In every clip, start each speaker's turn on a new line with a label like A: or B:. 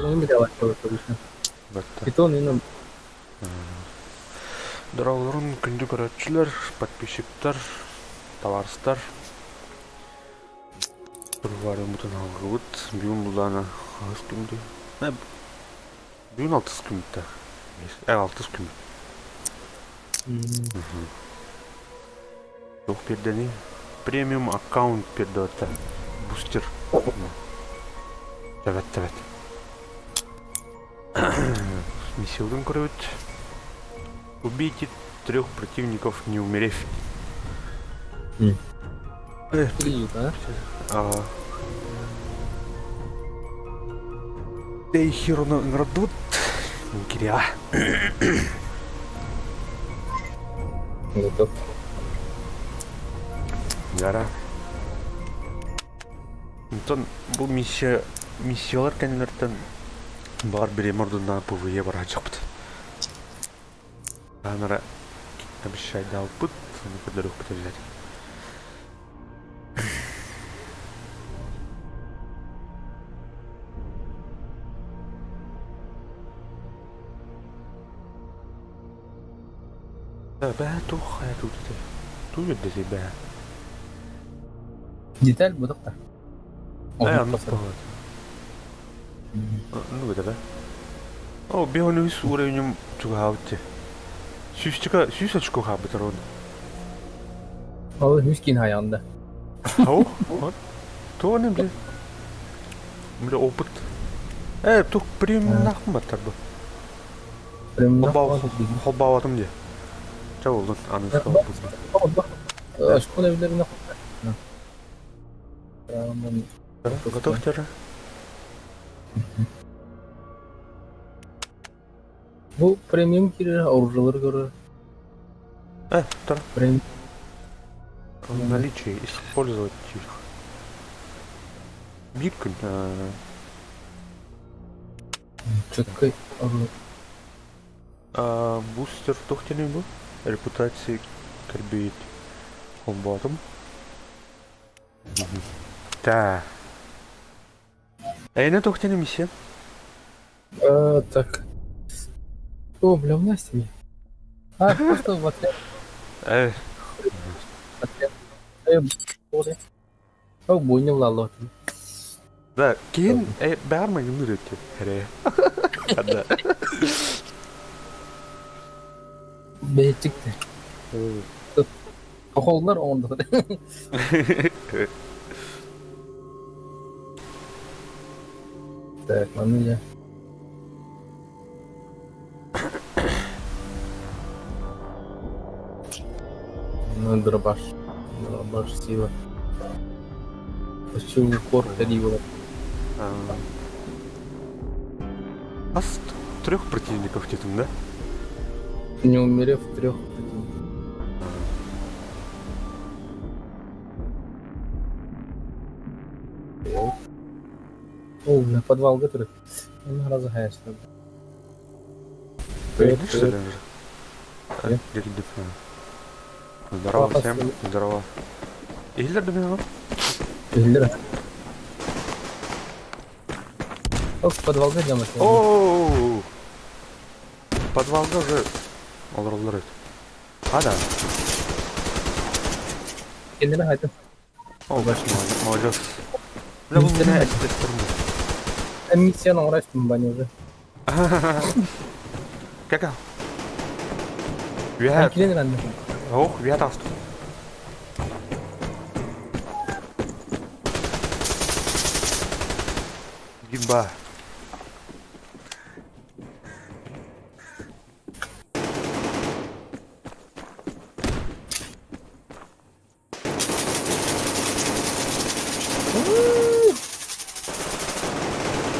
A: Он не давай обычно.
B: Бәтті.
A: Питон именно
B: Дырауларын күнді көрәтшілер, подписчиктар, товарыстар. Тұрвары мұтын алғы бұд. Бүйін бұлдана ағыз күнді. Бүйін 6 күнді. 6 күнді. Жоқ пердені. Премиум аккаунт перді өтті. Бустер. Тәбәт. Миссиядан көрөт. Убейте 3 противников, не умерев.
A: выглядит, а?
B: Дейхироны ыңырдут. Киря.
A: Готов.
B: Гара. Антон, бұл миссиялар кәнелерден бар берем ордында ПВЕ бара жоқпыд. Анара обещайды алып бұд, соны көдір өкпіт өзеді. Бә, тұқ, аяты өтеді. Тұқ өтеді бә.
A: Деталь будық та.
B: Анық бағады. Ну, это да? О, бегаю с уровнем чугаути. Сюсочку хабит рон.
A: Ол хүскин хаянда.
B: Ау? То не бля. Бля, опыт. Тук премиум нахм баттар бу. Холбау атым де. Чау олдun анысы қалып.
A: Школа evlerine
B: Готов тера?
A: Bu премиум кире оружалар көрөр.
B: Тара.
A: Премиум.
B: Наличие использовать их. Биркін.
A: Чөткөй оружал.
B: Бустер тоқтенен бұл. Репутация кәрбейт. Холбатым. Да. Не тоқтенен миссия?
A: Так. О, бля, у нас семья. Просто в отряд. О, буйнем лало.
B: Да, кейін бәрі ма емді ретке? Хәрі. Хәді.
A: Бәйттікті. Оқолдар оңды. Так, маны я. Ну, дробаш. Дробаш сила. Почему упор ходила?
B: Ас 3 противников тетім, да?
A: Не умерев 3. О, бля, подвал готовый. Он раза хайс.
B: Привет, что ли уже? Здорово всем, здорово. Игілер до меня?
A: Игілер. О, подвал идем.
B: Ооо! Подвалда же... Олар. Да.
A: Kendine haydi.
B: О, молодец. Бля, бұл мені әдетті тұрмыз.
A: Миссияны уğraştım ben уже.
B: Кака?
A: Ben kilenir anne.
B: Ох, вият асту. Гимба.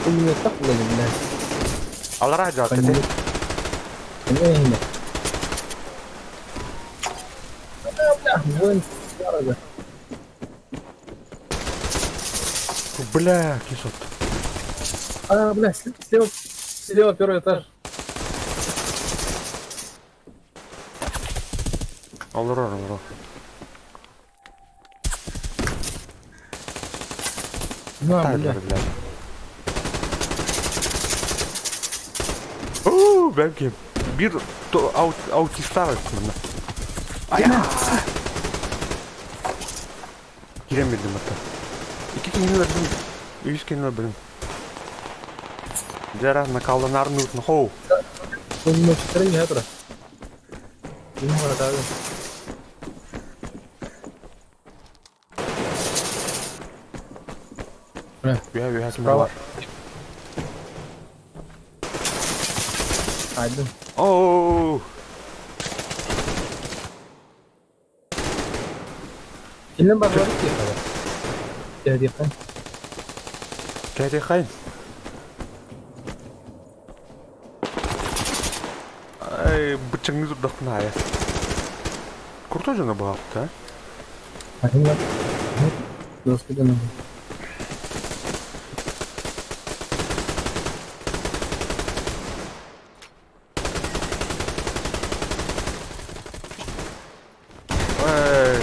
A: У меня так было, бля.
B: Алар ажат
A: Понимаю.
B: эти.
A: Не. Бля, воин дорого.
B: Бля, кисот.
A: Бля, слева первый этаж.
B: Алар.
A: На, бля.
B: Бля. Oo, belki. Bir autistler aslında. Aya! Giremedim hatta. İki kendini verdim. Üç kendini verdim. Зараз накалданар нужно. Хоу.
A: Он не четыре не это. Не хватает.
B: We have
A: Справа. Один.
B: Oh.
A: Сильно бабло тихо. Я где-то.
B: Kaydı kayın. Ay, bıçağını tut dokun ya. Kurtar canı bu hafta.
A: Один вот. Господи, ну.
B: Ay.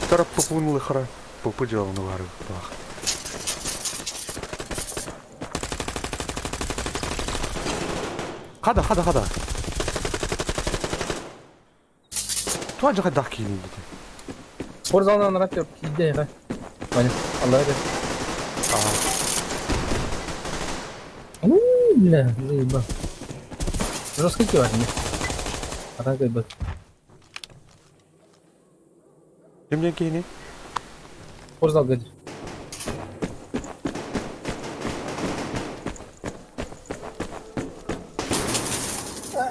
B: Taraf popunu khara. Popu jalını var bak. Hada. Tuanca kadar kiyini dedi.
A: Спор залына нравится, пиздец, да? Понял. Аллах это. Бля, заебал. Жестко кивать мне. А так как бы.
B: Kimden kiyini?
A: Спор зал говорит.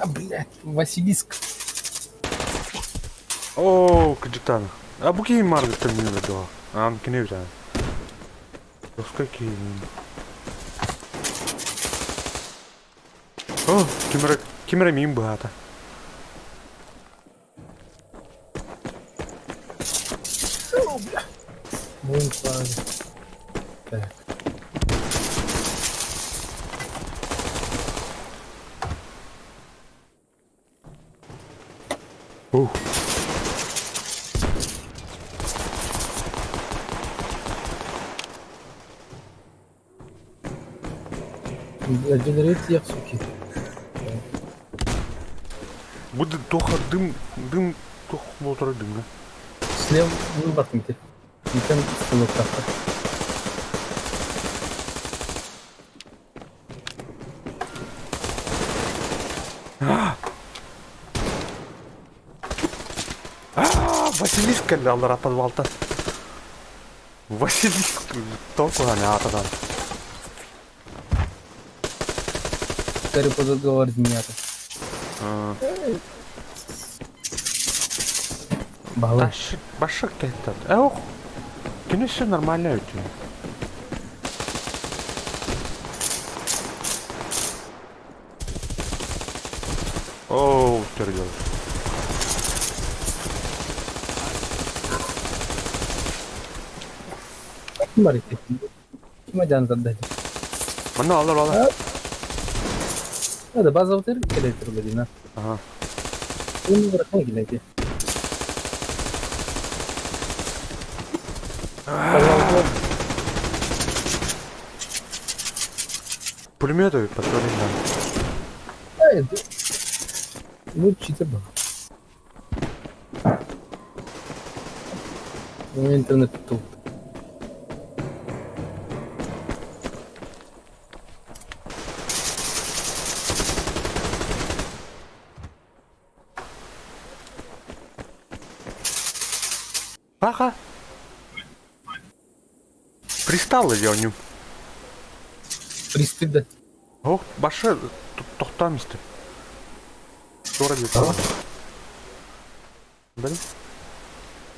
A: Блядь, Василиск.
B: Oo, gıcıktan. Bu kim vardı temini verdi o. Kine bir tane. Başka kim? Oh, kimere miyim bu hata?
A: Вон фаза. Так. Генерит я, суки.
B: Буде тоха дым тох мотора дымга.
A: Слева, ну, бахните. Не там станок так.
B: Василиск geldi Allah rahat balta. Василиск толку hani atadan.
A: Скорее по договору меня-то. Балы.
B: Başak geldi. Yok. Güneşi normal ötüyor. Oo, görüyor.
A: Mari ke. Cuma jangan terdah.
B: Mana Allah.
A: Ada bazı otel kele terledi na.
B: Aha.
A: Ini berapa gila dia?
B: Пулеметовый патруль.
A: Ну, читер был. Интернет тут.
B: Ага. Пристал я ню.
A: Пристыда.
B: Ох, башы тоқтам істі. Sonra bir tamam. Benim.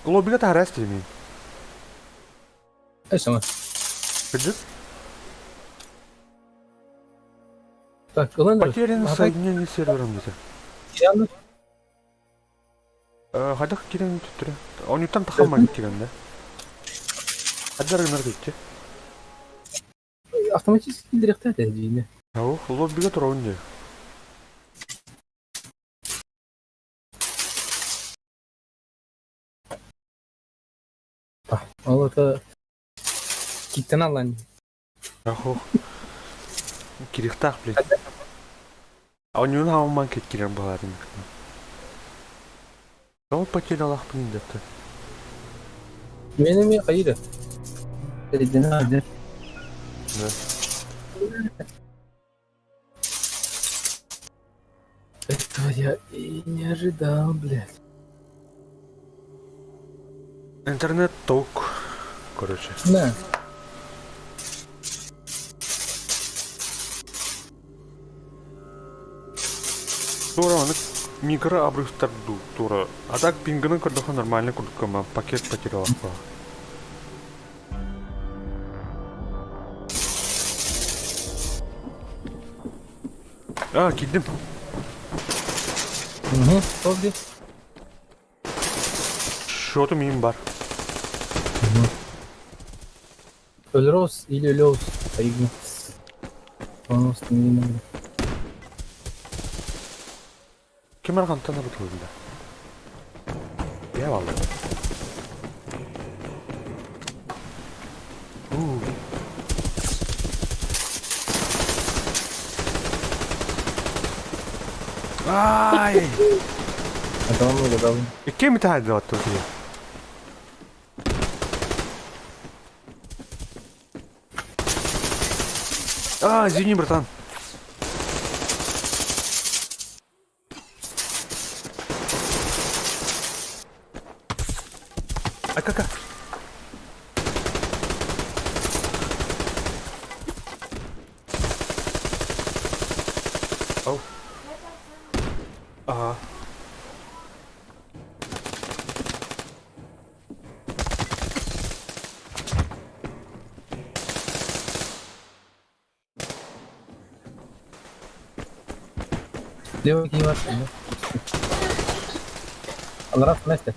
B: Lobby'de de harass demeyeyim.
A: Сама.
B: Gıcık.
A: Так, ладно.
B: Потеряно соединение с сервером bize.
A: Yanlış.
B: Hadi girelim tutturuyor. Onu yutan takalma gitti bende. Hadi nerede gitti?
A: Автоматически директор edeceğini.
B: Yok, lobby'de dur oynuyor.
A: Ол это киттен алған.
B: Yok. Kiriktak, блин. Онюн хауман кеткирен баарын. Ол потерял лахпын депті.
A: Менің мен қайыры. Середина адер.
B: Да.
A: Этого я и не ожидал, блядь.
B: Интернет ток. Короче.
A: Да.
B: Тура оны микро обрывтар тура. А так пингінің көрдігі нормальный курткама. Пакет потерял лахпа. А, кидdim.
A: Угу. Что где?
B: Шоту миім бар.
A: Өлрос или Өлеус. Айгы. Onun üstünde.
B: Kemer kantan da butuldu da. Ya vallahi. Ay.
A: Tamam öyle tamam.
B: İki mi tane attı diye. Извини, братан. А как? Ау. Ага.
A: Левый киеваш. Алрaf Настя.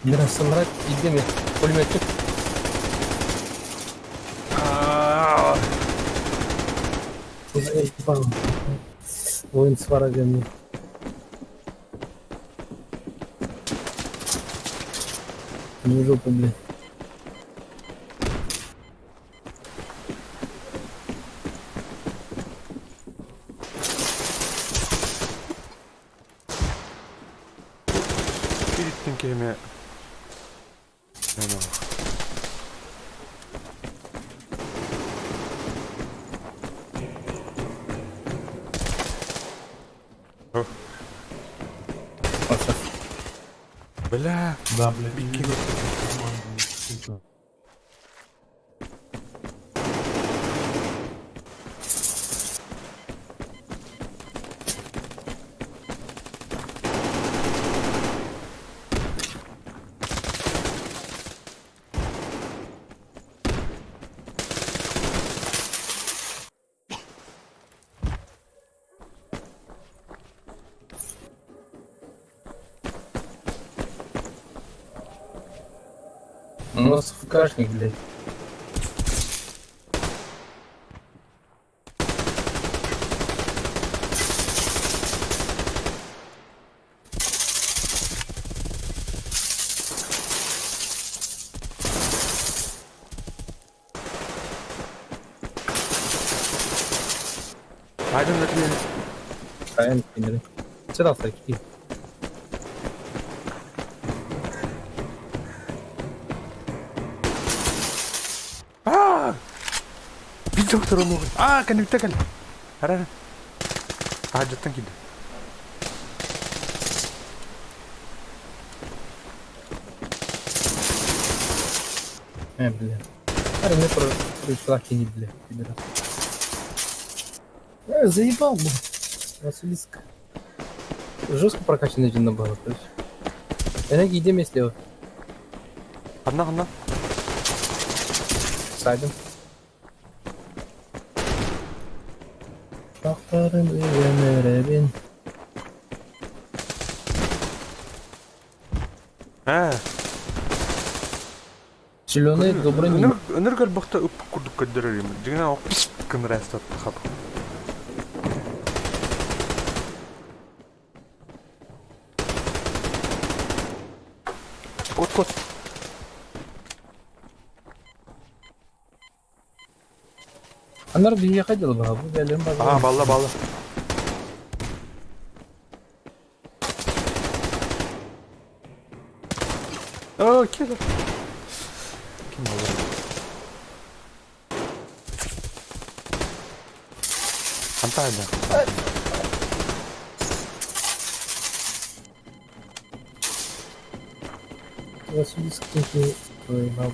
A: Biraz sımrak giddi mi? Pulmetçik. Oyun sıfara gelmiyor. Не жопу, блядь.
B: Gittin keme. Ana. Бля.
C: Да, блядь,
B: Беги.
C: Сука.
A: У нас ФКшник, блядь.
B: Haydi nakliye.
A: Правильно, пидоры. Сюда такие.
B: Bir doktor onu. Kan bitti kan. Ara. Hajattan kiddi.
A: Блядь. Аре, мне пришла кинить, блядь, пидорас. Заебал, блядь. Василиск. Жестко прокачанный джинна было, короче. Я гидем, если
B: Anla.
A: saydım. Şahtarın üzerine bin.
B: He.
A: Зеленый добрый мир.
B: Энергал бахта upp kurduk kadderim. Dina o pis kan restat khab. Kod.
A: Onlar bir yakacak bana bu gelen bak.
B: Ага, балла, балла. О, кел. Ким балла? Антайда.
A: Василиск тільки проіграв.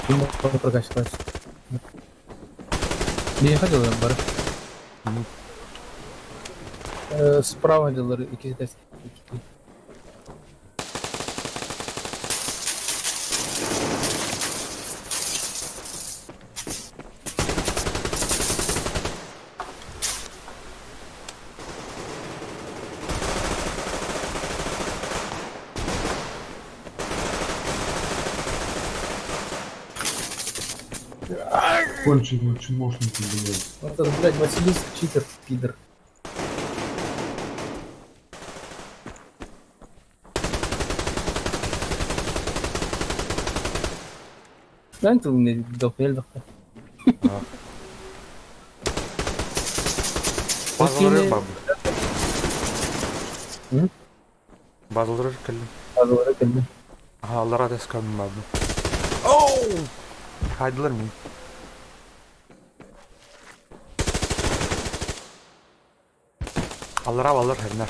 A: Він може прокачуватися. Не ходили на бари.
B: Мгм.
A: Справа ділери якісь десь.
C: Конченые чмошники, блядь.
A: Вот этот, блядь, Василиск читер, пидор. Знаете, ты мне дохуя.
B: Базалары
A: Eskini-
B: бар.
A: Hı?
B: Базалары келди.
A: Bazıları geldi.
B: Ага, аллара да скам бар. Оу! Хайдылар мен. Аллара балар хәднәр.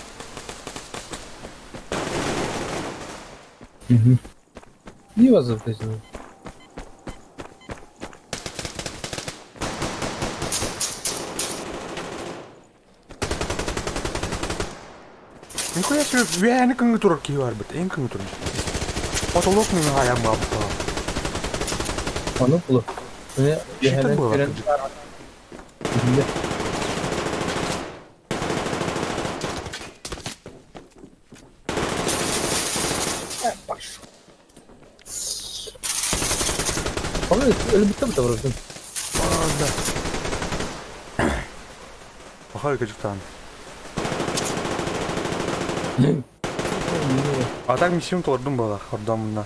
A: Не вас записываю.
B: Нихуя себе, вяне кыңгы турар ки бар бит, эн кыңгы турар. Потолок мен аяк мабыта.
A: Onu bulu. Ve
B: Şeytan bu
A: fren
B: vakit.
A: var. Şimdi baş. Ama öyle bitti mi tavrısın?
B: Анда. Ахай качтан. А так миссион тордум бала, хордамына.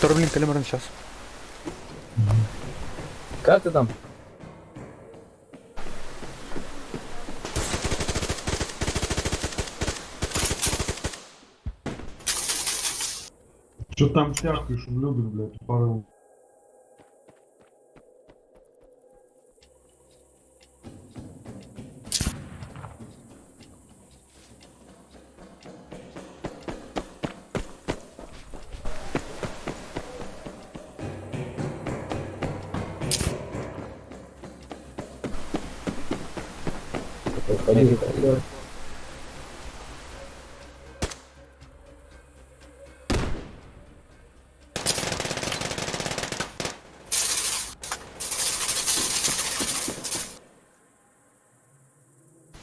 B: Торблин калимаран сейчас.
A: Как ты там?
C: Что там тяжкаешь, ублюдок, блядь, тупорыл.
A: Ходи.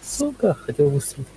A: Сука, хотел выстрелить.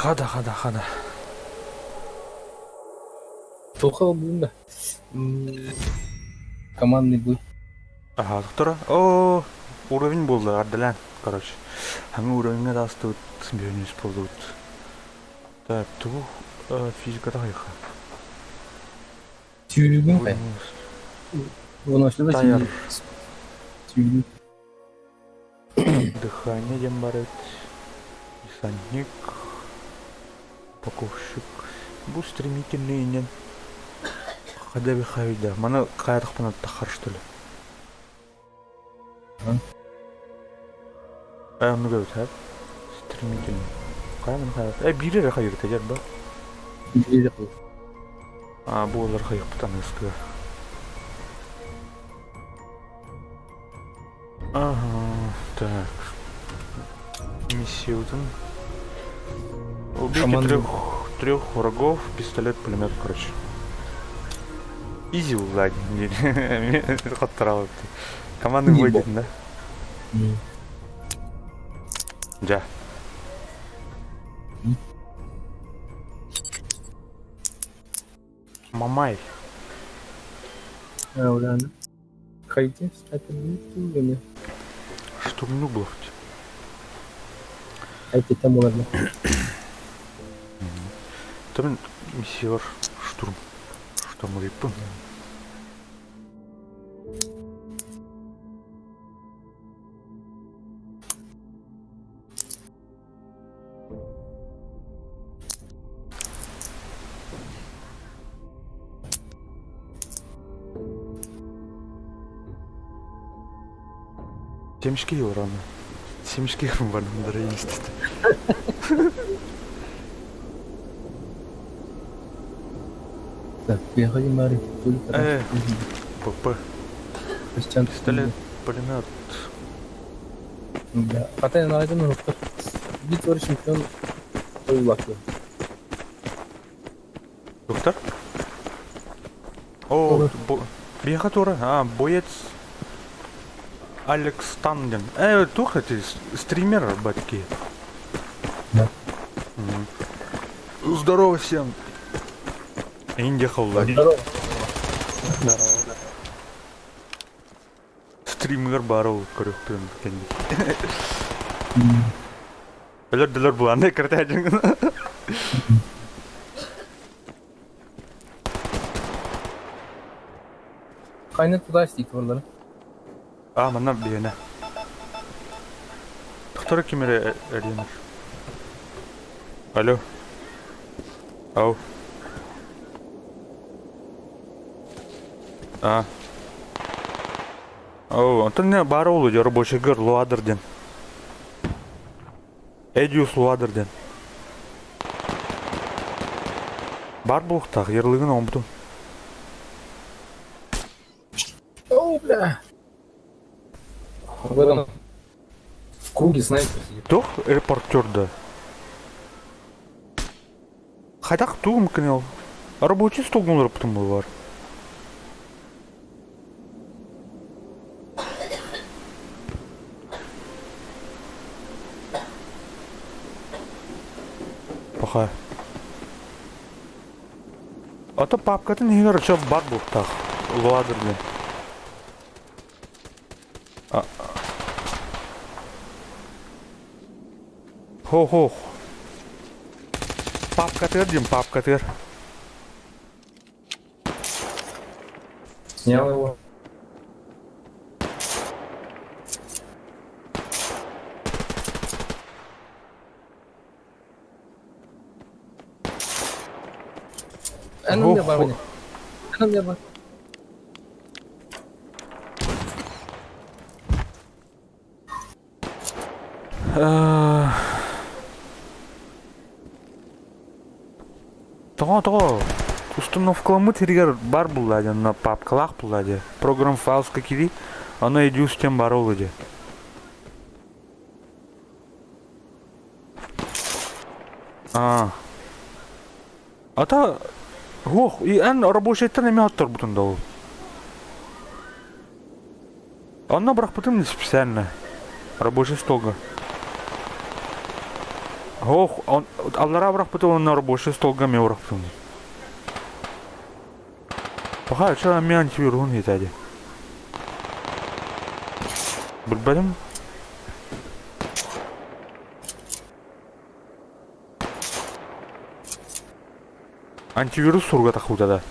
B: Хада.
A: Тухал блин да. Командный бой.
B: Ага, доктора. О, уровень болды, ардалян, короче. Ханга уровенге дасты вот, бүйінес болды вот. Так, ту физика тағайқа.
A: Тюрюгін қай. Выносливость.
B: Таяр.
A: Тюрюгін.
B: Дыхание дем барет. Десантник. Упаковщик. Бұл стремительный инен. Қада бихайда. Мана қайдық пана тахар, что ли? Ну говорит, а? Стремительный. Қайдың қайдық? Бирер қайыр тәжер ба?
A: Бирер қой.
B: Бұл олар қайық бұтан өскі. Ага, так. Миссиуден. Убейте трех врагов, пистолет, пулемет, короче. Изи уладь. Команды выйдет, да? Да. Мамай.
A: Ладно. Хотите, это будет или
B: Штурмну блофть.
A: это там ладно.
B: Там миссиор штурм. Штурм рипы. Семечки рано. Семечки в одном есть.
A: Так, переходи, Мари.
B: ПП. Пистолет, пулемет.
A: Да. Хотя я найду, но битва чемпион Лаки.
B: Доктор? О, Бехатура. Боец Алекс Танден. Туха ты стример, батьки.
A: Да.
B: Здорово всем. Индия Хавлади.
A: Здорово.
B: Стример баров көріп тұрмын кәнде. Өлір бұландай кірті әжің.
A: Қайны туда істейді олар.
B: Мына бейіне. Тұқтыры кемері әрдемір. Алло. Ау. Антон не бары олу де рабочий гір Луадырден. Эдиус Луадырден. Бар бұлықтақ, ерлігін омбытым.
A: Оу, бля. В этом круге снайпер сидит.
B: Тоқ репортерді. Қайдақ туғым кінел. Рабочий столғын рыптым бұл бар. Паха. Ата папкатын егер чөп бар бұлықтақ. Луадырден. Хо-хо. Папкатыр дейм, папкатыр.
A: Снял его. Ну мне бар. Ну мне бар.
B: Того. Установкаламы тергер бар бұлладе, на папкалақ бұлладе. Программ файлска кири, ана едиустен бар олыде. Ата, ох, и ән рабочий еттен әме аттар бұтында ол. Анна бірақ бұтын не специально. Рабочий столға. Ох, аллара бırak bu da onlar boşa stolga mı bıraktın? Bakar şu an mi antivirus yeterli. Bilmem. Антивирус сурга тахуда да.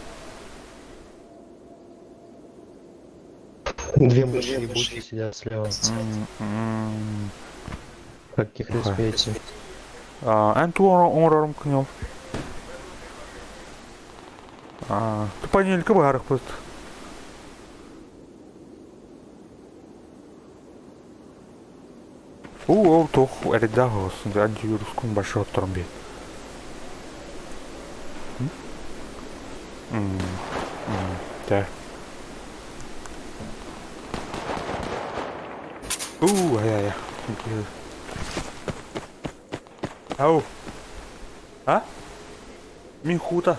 D: Две мыши будки сидят слева. Как их успеете?
B: Анту орором кнёв. Ты панелька барах просто. Ол тох эридах olsun. Антивирус кун башы оттырым бе. Да. Ай-яй-яй. Ау. А? Мен хута.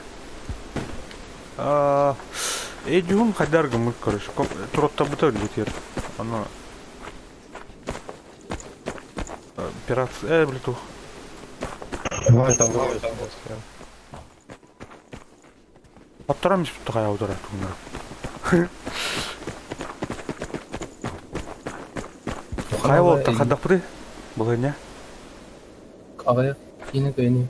B: Эдюн хадарга мы, короче. Тротта бутер летер. Она... Пирация, блютух.
D: Вон там ловит.
B: Апторамыз тұтқай аударат бұндар. Қай болыпты қадақ бұды? Бұл не?
A: Ағаяқ, кені көйіне.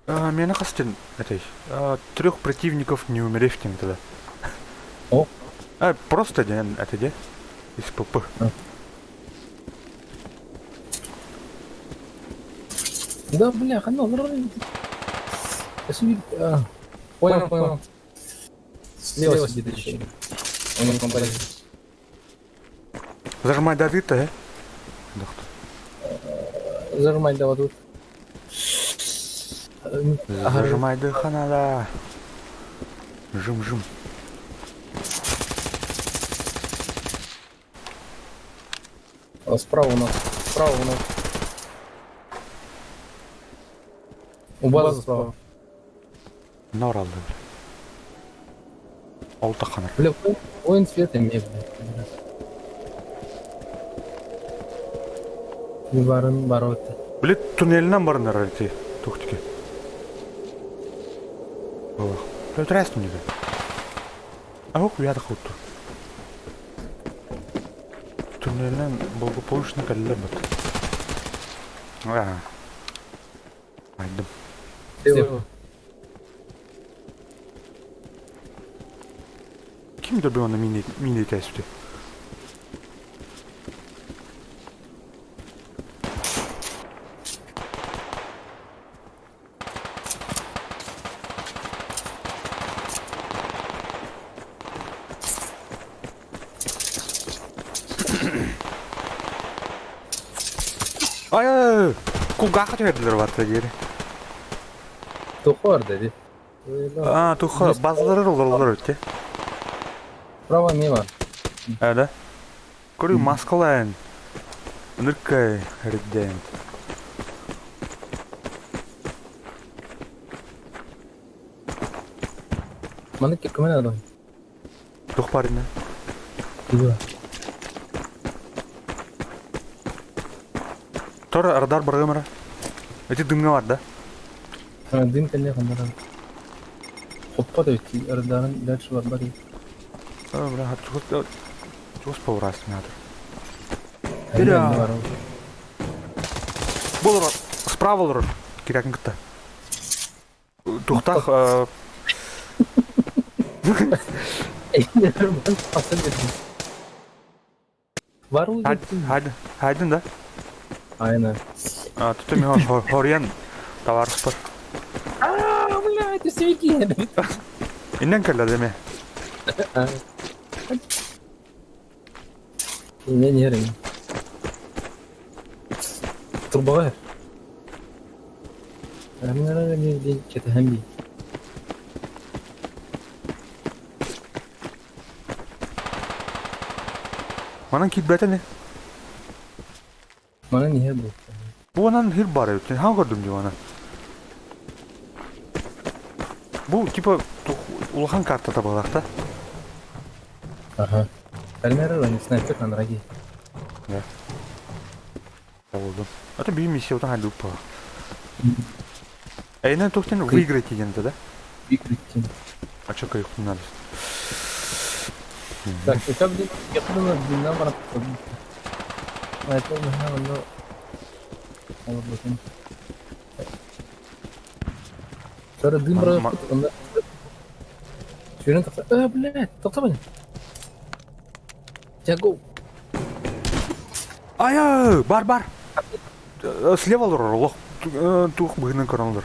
B: Мені қастен, әтей. 3 противников не умеревтен тогда.
A: О?
B: Просто ден, әтеде. Из ПП.
A: Да, бляха, ну, понял. Слева сидит еще. У него композит.
B: Зажимай Давида,
A: Зажимай, да, вот тут.
B: Зажимай дыхана. Жим.
A: Справа у нас. У базы справа.
B: Норалды. Алтаханар.
A: Бля, воин света мне, бля. Барын бароты.
B: Блин, туннелінен барындар әрі тоқтыке. Олақ. Өтірәстім деді. Ақ, ұяды қауытты. Туннелінен болғы полышны кәлілер бұд. Айдым.
A: Слева.
B: Kim de bana mini testi? Ay, kuga kaçırdılar vatta geri.
A: Туху var dedi.
B: Tuha bazıları olur öte.
A: Справа мимо.
B: Да? Говорю, маскалайн. Ныркай, реддент.
A: Mana kemana adam?
B: Tuh parina.
A: Gidiyor.
B: Тора радар баргамара. Эти дымга var da.
A: Дым кәле қандара. Хоппа да өтті. Ардарын дальше бар бар.
B: Бля, чувств поврасти надо.
A: Бля.
B: Болыр, справа олыр. Керекін күтті. Тухтақ...
A: Var mı?
B: Haydi da.
A: Aynen.
B: Tuttum ya, horyan. Davar spor.
A: Бля, это свеки.
B: İnden kelle deme.
A: Ne yerim? Turbağa. Amına ne diyeyim ki hem bir.
B: Bana kit bete ne?
A: Bana niye bu?
B: Bu anan hir bare ötün. Ha gördüm diyor ana. Bu tipa улахан картада балакта.
A: Ага. Кальмера не снайпер на дороги.
B: Oldu. Это bir миссия haydi uppa. Aynen tohten выиграть дегенде да?
A: Викритин.
B: Açık ayıp надо.
A: Так, сейчас будет якудана длина барат. Снайпер мына оно. Вот bakın. Sonra dым бара. Onda. Şöyle taksa. Блядь, taksa beni. Jago.
B: Ай, бар. Слева лох. Тух быгынан каралдар.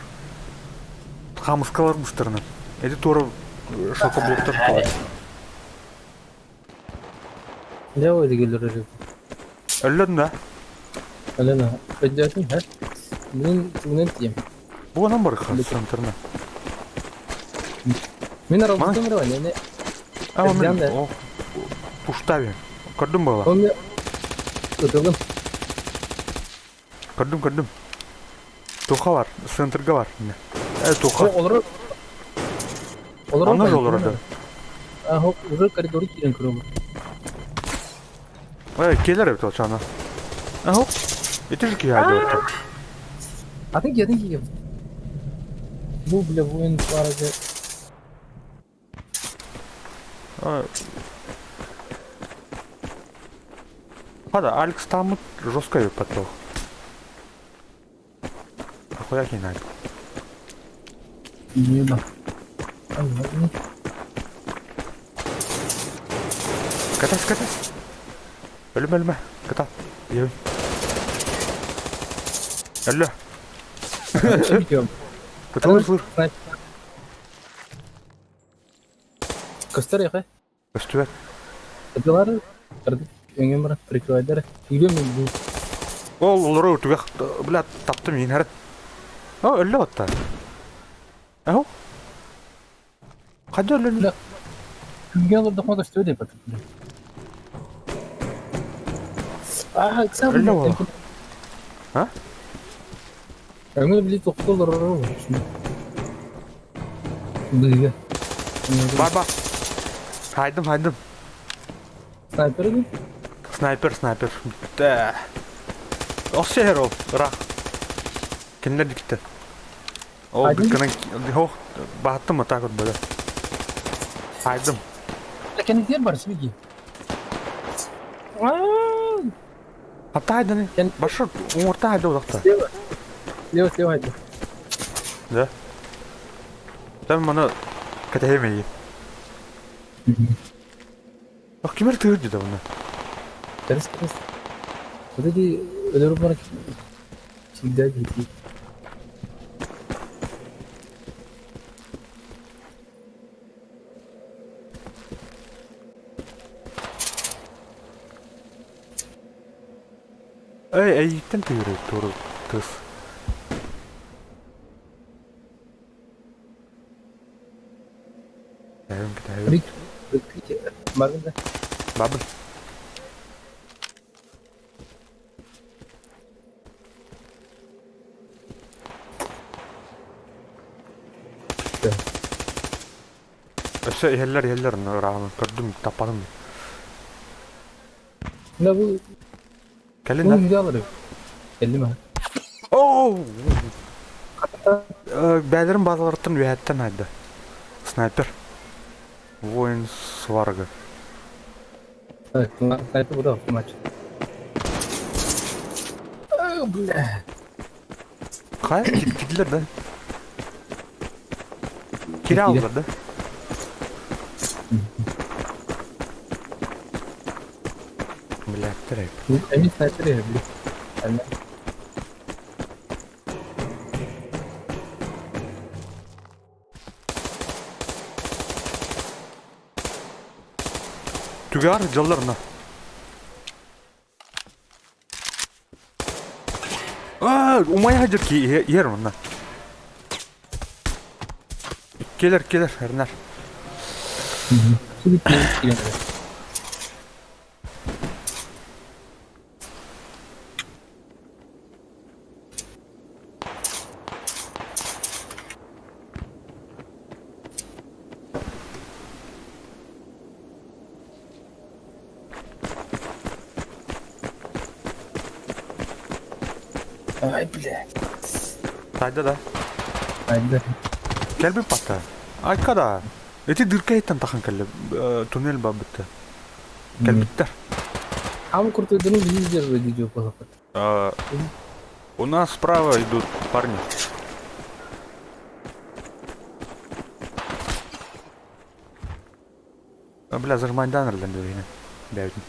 B: Хамыскалар бустарынан. Эти тора шокоблоктар калат.
A: Ne o ilgili rejim?
B: Ölledin да?
A: Alena. Ödüyorsun ha? Bunun diyeyim.
B: Bu anam бар центрна.
A: Мен аралықтың бір var yani.
B: Ama
A: Özcan
B: men
A: da.
B: o puştavi. Kadın bala.
A: Onu ödüldüm.
B: Kadın. Toka var. Centerga var. Toka.
A: Olur.
B: Onlar da olur hadi.
A: Ah, olur koridoru kirin kurum.
B: Keler evet o çana. Aha. Yeter ki ya diyor.
A: Atın ki. Bu bile bu en farkı.
B: Hadi Alex там жестко потом. Ахуя кинай.
A: İyi bak.
B: Катас. Ölme. Ката. Ей. Ölü.
A: Бitiyorum.
B: Каталır.
A: Göster ya kay.
B: Üstüver.
A: Yapıyorlar. Kardeş. Engin bırak. Prikvayder. Gidiyorum ben bu.
B: Olur ötüge. Bля, таптым мен her. Ölü hatta. Aho. Hadi ölü.
A: Külge alır da konuda şöyle yapalım. Ah, sen
B: Öyle mi? Ha?
A: Engin bile doktorlar şimdi. Duygu.
B: Бар. Haydım.
A: Sniper mi?
B: Снайпер. Да. Осы хер ол. Рақ. Кенлер дикті. Ол
A: Haydım.
B: біткінің... Хо, бағыттым ма так вот böyle. Haydım.
A: Kendi diğer barışı bir ki.
B: Hatta haydı ne? Başı umurta haydı odakta.
A: Слева haydi.
B: Да. Sen bana kateyemeyi. Bak kimer tığırdı da bunu.
A: Terus. Udah di ölür bana şimdi gitti.
B: Eğitten tığırı doğru kız. Gidelim.
A: Rik. Margın da.
B: Babın. Öse yeller rağmen gördüm tapadım.
A: Ne bu?
B: Gelin
A: Bu
B: lan.
A: video alırım. 50 mi?
B: Oo! Bәлерім базаларттан вәттен айды. Снайпер. Воин сварга.
A: Evet, sniper bu da maç. Bля.
B: Қай? Кеткелер да? Келе алдар да? Блядь,
A: Emin sniper ya. Yani
B: Tügar jallarına. Umay hacır ki yer onunla. Gelir herner.
A: şimdi bir Ай, бля.
B: Тайда да.
A: Айда.
B: Келби пата. Ай када. Эти дырка еттен тахан келли. Туннель ба бітті. Келбиттер.
A: Самый крутой дыру везде же видео полопать.
B: У нас справа идут парни. Бля, зажимайдан релен дөрейне. Бәудін.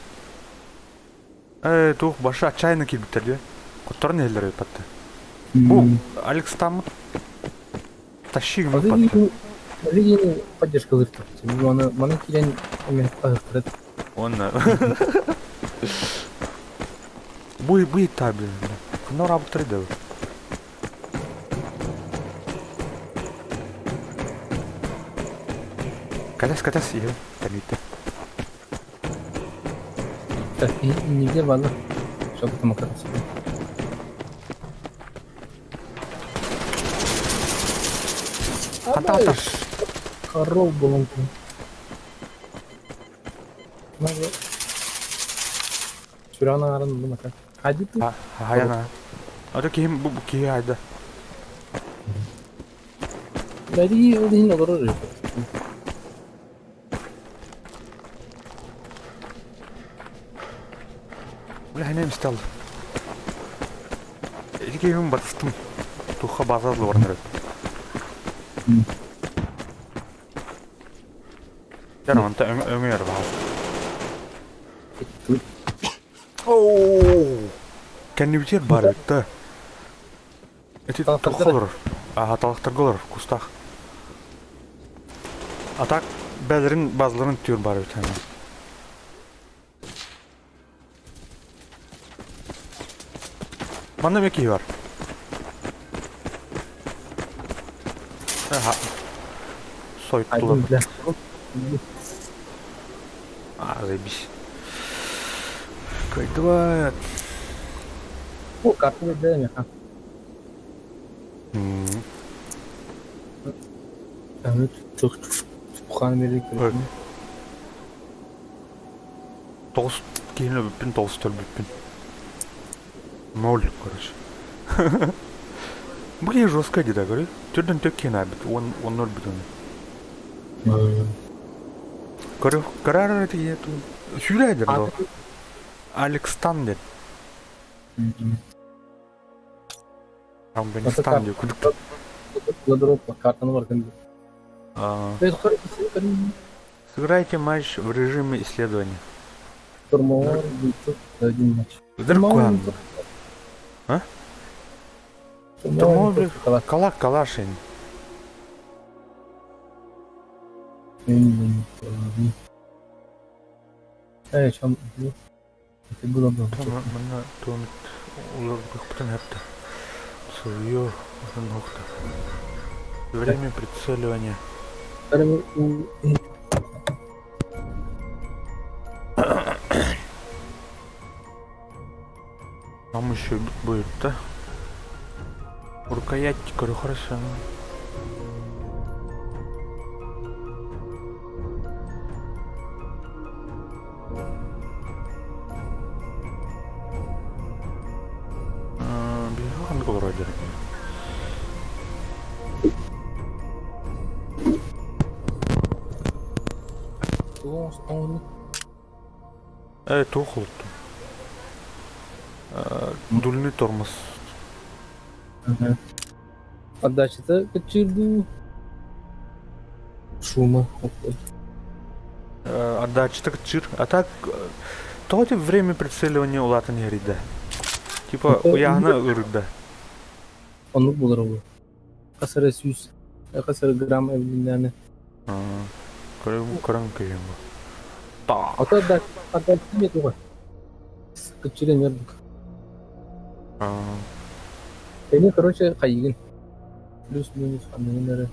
B: Тух, башы отчаянно келбиттер де. Құттарын елдер патты. Бу, Алекс там тащи гімі патты.
A: Видео поддержка лыртып. Мана килен мен пагыктырат.
B: Он... Буй таби. Кымнау рабыттыры да. Катас, ел. Талиты.
A: Так, и нигде валыр. Чтобы там оказаться.
B: Хата.
A: Коров был он. Надо. Шурана арын bunu как. Hadi tu.
B: Hayana. Ada kim bu ki hayda.
A: Dari udah olur.
B: Бля, не мстал. Эдики юм батыстым. Туха базазлы орныры. Жарманта өңер бар. Ооо! Кәннебитер бар өтті. Эти тухалыр. Аталықтар голар в кустах. А так бәлерін базларын түр бар өтті. Манда меки бар. Сойтылы. Заебись. Кайдывает.
A: О, карту выдаем, а. Evet, çok bukan verir.
B: Тоғыз кейінлі бүппін, тоғыз төл бүппін. Ноль, короче. Бұл жестко дейді, көрі? Түрден төк кейін әбіт, 10-0 біт оны. Көрі, қарар әті еді. Сүйрейдер, но. Алекстан дед. Афганистан дед, күдік.
A: Гладропа, картаны бар кәнді.
B: Сыграйте матч в режиме исследования.
A: Турмовар, один матч.
B: Дыркуан. А? Турмовар, калашин.
A: Чем? Это было бы.
B: Мана томит улыбка потом это. Свое ногта. Время прицеливания. Там еще будет, да? Рукоять, говорю, хорошо. Бежал на вроде. Тухлый. Дульный тормоз.
A: Отдача-то кочерду. Шума.
B: Отдача так чир. А так то время прицеливания у лата не рида. Типа уяна урда.
A: Он был робот. Касара сюз. Касара грамм евлиняне.
B: Коранка ему. Та.
A: А то отдача нет его. Кочерен ярдук. Ini короче кайгин. Плюс-минус аннелері.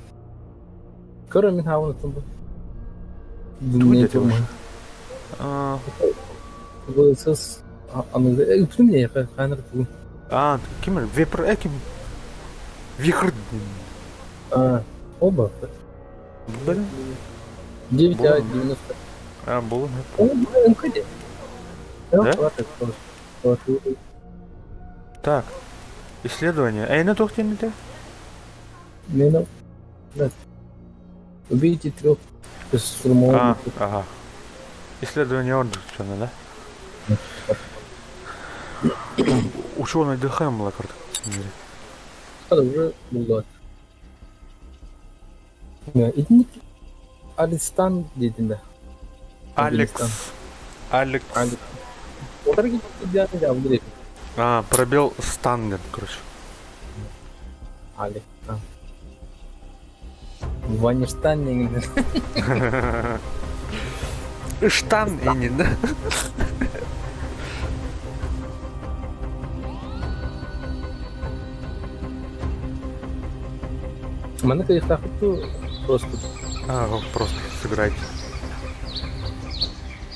A: Көрі мен хауын ұттым
B: Туди ты уж.
A: бұл сыз анылды. Үптім не қайныр тұғын.
B: Кемір? Вепр, кем? Вихр.
A: О бар.
B: Блин.
A: 9-90.
B: Бұл.
A: МКД.
B: Так. Исследование. Эйна тохтенете?
A: Мена. Да. Убейте 3 штурмовых.
B: Ага. Исследование Орджиксона, да? Ученый ДХМ была карта.
A: Hadi уже buldular. Ya İdnik Alistan dediğinde.
B: Алекс. Алекс.
A: Ali. Oraya gitti yani cevabı değil.
B: Пробел Станден, короче.
A: Ali. Ha. Ванештан дегенде.
B: Штан инин, да?
A: Mana kayak takut tuh просто.
B: Просто сыграйте.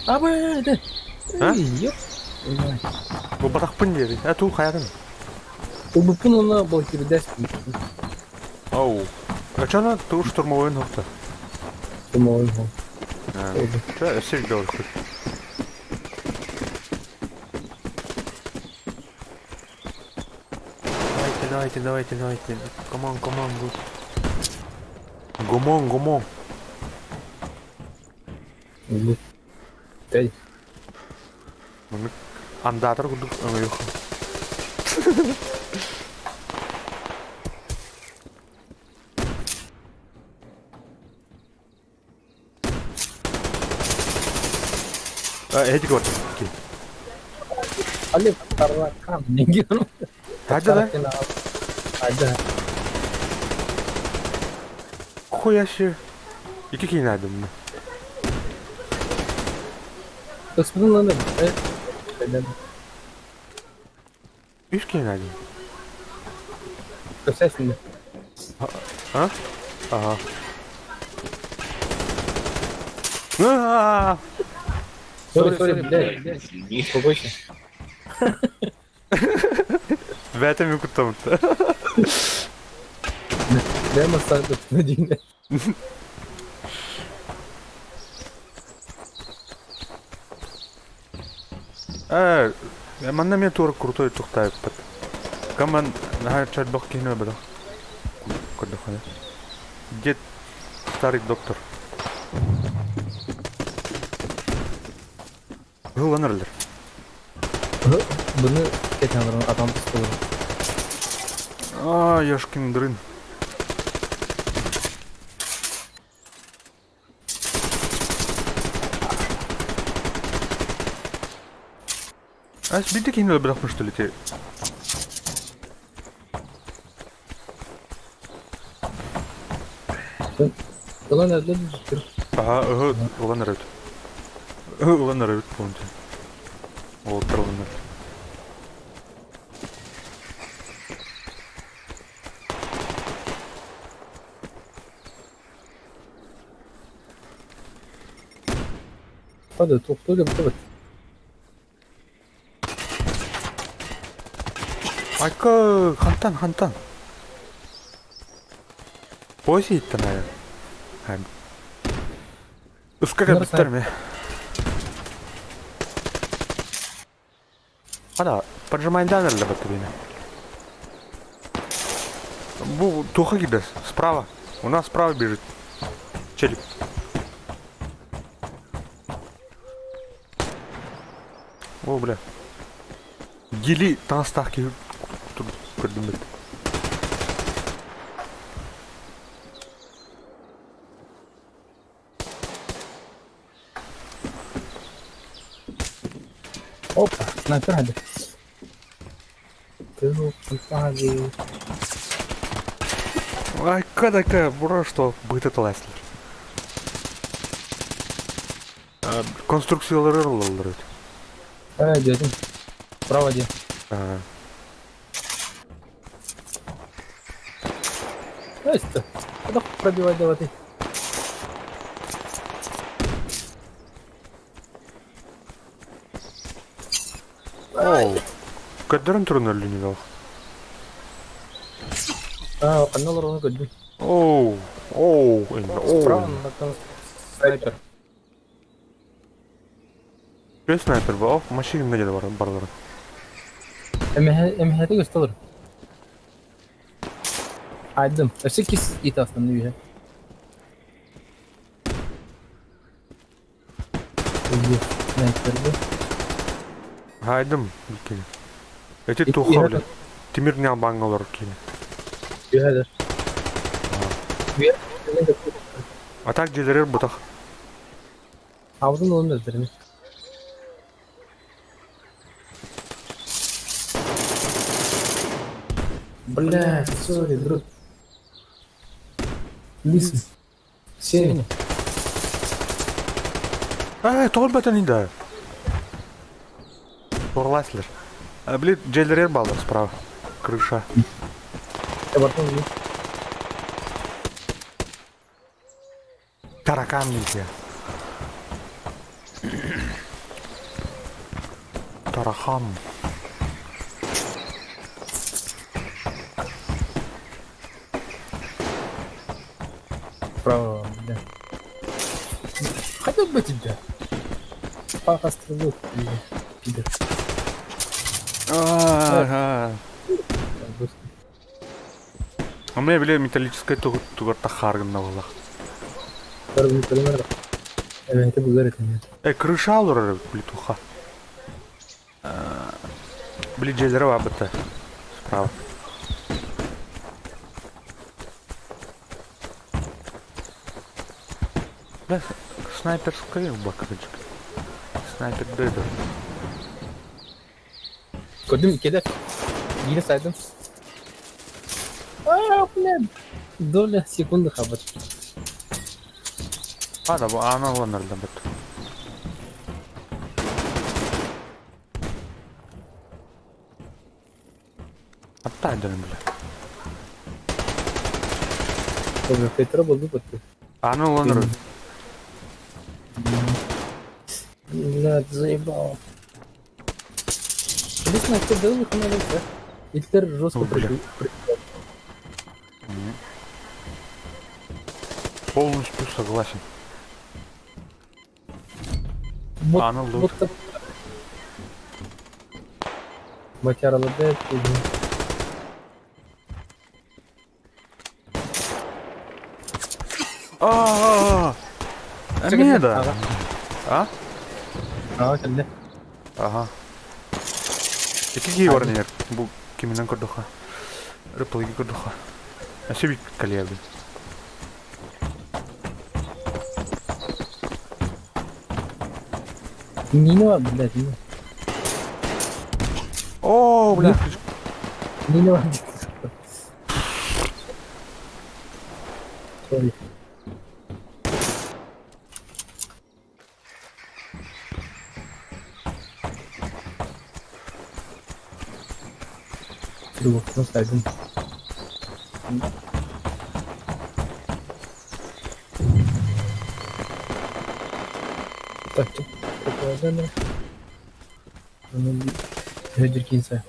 A: Apa ada?
B: Hah?
A: Iya.
B: Bu batak pun jadi. Tuh kayak
A: Ол пun ona бol gibi ders.
B: Оу. А чё она ту штурмовой ногта?
A: Штурмовой.
B: Чё, все делают хоть. Давайте. Комон, Гумон.
A: Дай.
B: Андатор кудук аңайық. Эти год.
A: Ali Tarakan ne diyorum?
B: Hadi lan.
A: Hadi.
B: Хуя себе. И какие надо мне?
A: Kısmının lan. Evet.
B: Видишь, какие надо?
A: Göster şimdi.
B: А? Ага. А-а-а!
A: Sorry, блядь. Спокойся.
B: В этом и кутом-то.
A: Дай массаж на день.
B: Манна мне тур крутой тухтай. Каман чат бог кино бада. Куда ходит? Дед старый доктор. Гуланерлер.
A: Bunu geçen adam psikolog.
B: Ёшкин дрын. Сбиты кинули бляхну, что ли, тебе?
A: Ulan nerede düştü?
B: Уланерет. Уланерет, помните. Вот, Уланерет.
A: Hadi toplayalım evet.
B: Айка, хантан. Пози иттен ая. Ускага біттерме. Ада, поджимай данерлі бітті бейні. Бу туха кидес, справа. У нас справа бежит. Челик. О, бля. Гили танстахки тут придумать.
A: Опа, снайпер hadi. Hadi.
B: Ай, кадaka, бро, что будет это Леслер. Конструкциялары алып.
A: Dedim. Bravo diye. Нестя, куда пробивать давай?
B: Оу. Кадерін түрін әлі не дал.
A: Канал ровно год.
B: Оу.
A: Справа на снайпер.
B: Снайпер был, машина где-то барлары.
A: MH'de gösterir. Айдым. Вообще кис ит основные. Снайперді.
B: Хайдым. Эти
A: Ит
B: туха,
A: иһә-
B: блядь. Тимир не албаңалар кені.
A: иһәдер. Вер-
B: А так желерер бұтақ.
A: Аузын onu öldürün. Блядь, сори, друг. Listen. Сеня.
B: Тоғыл бәтін енді. Тоғыласылар. Блин, желерер балдар справа. Крыша.
A: Я потом вижу.
B: Таракан нельзя. Тарахан.
A: Справа, бля. Хотел бы тебя. Паха стрелок, бля. Пидор.
B: У меня, бля, металлическая тугар тахарган на валах.
A: Первый пример. Это бы говорит нет.
B: Крыша алыр, блитуха. Бля, желері вабыты. Справа. Бля, снайперская бакырчик. Снайпер дэдер.
A: Gördüm keder. Yine saydım. Aa блин. Доля секунды хабар.
B: Да, bu ana olanlardan bak. Hatta edelim bile.
A: Тоже Петра был вот.
B: Ana olanlar.
A: Бля, ты заебал. Лично кто дал их на лице. Гитлер жестко
B: О, бля. Полностью согласен. Аны лут.
A: Матяралы да,
B: Не да. А?
A: келді.
B: Ага. Iki var ne? Bu kiminden kurduha? Rıpılgı kurduha. Nasıl bir kaleye abi?
A: Мина var, блядь, мина.
B: Oo, блядь.
A: Мина var. Sorry. Dur, nasıl saydın? Так, попадали. Ведерки инсайд.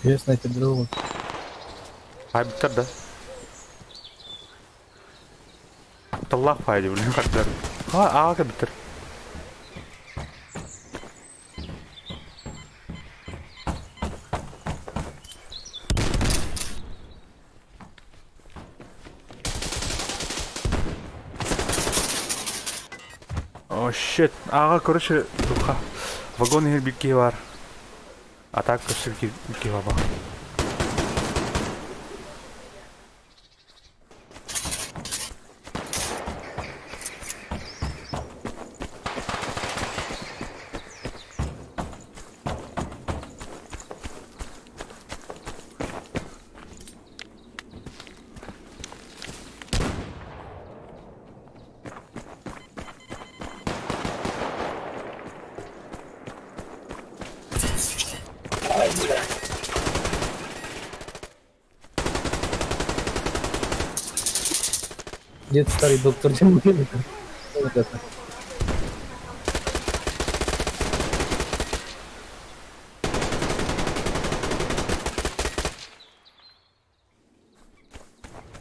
A: Я снайпер другого.
B: Ay bitir de. Allah fayda bunu kadar. Ha ağa bitir. Oh shit. Ağa короче духа. Вагон bir var. Atak kısır bir var bak.
A: Дед старый доктор Джамбулин. Вот это.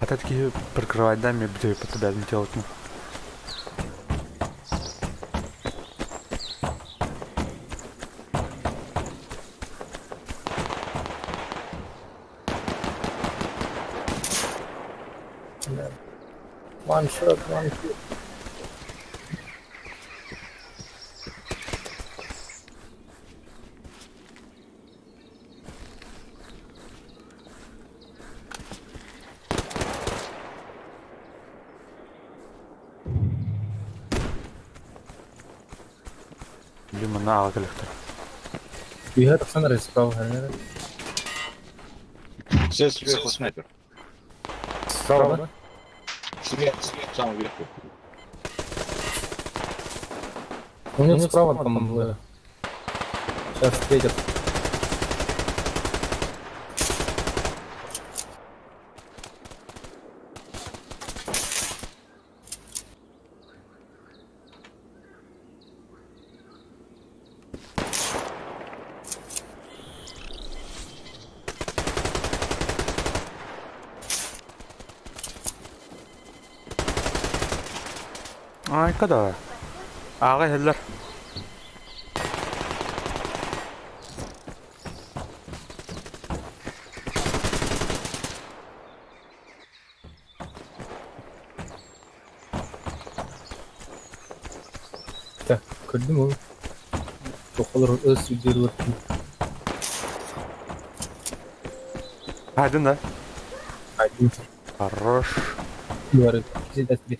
B: А ты такие прикрывать дами, где по тебя делать, ну.
A: One shot, one kill.
B: Блин, на коллектор.
A: You have some справа, наверное.
E: Все сверху снайпер.
A: Справа, да?
E: Свет, самый вверху.
A: У него справа там было. Сейчас встретят.
B: Ай, когда? Ага, хеллер.
A: Так, көрдім ол. Тоқылыр өз үйдері өттім.
B: Один, да?
A: Один.
B: Хорош.
A: Говорит, всегда тебе.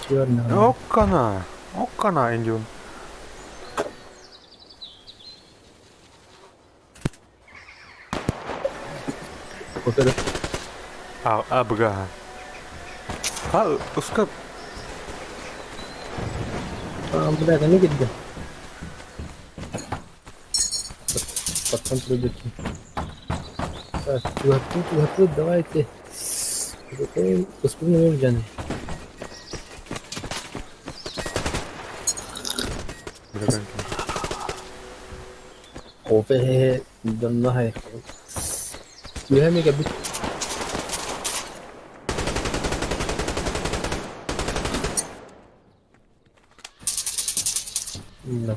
A: Черный.
B: Оккана, индион.
A: Вот это.
B: Бга. उसका
A: Бля, это не где? Пацан придет. Так, чувак, давайте. Вспомним Джан. Опе, давно है. You have me a bit. Да.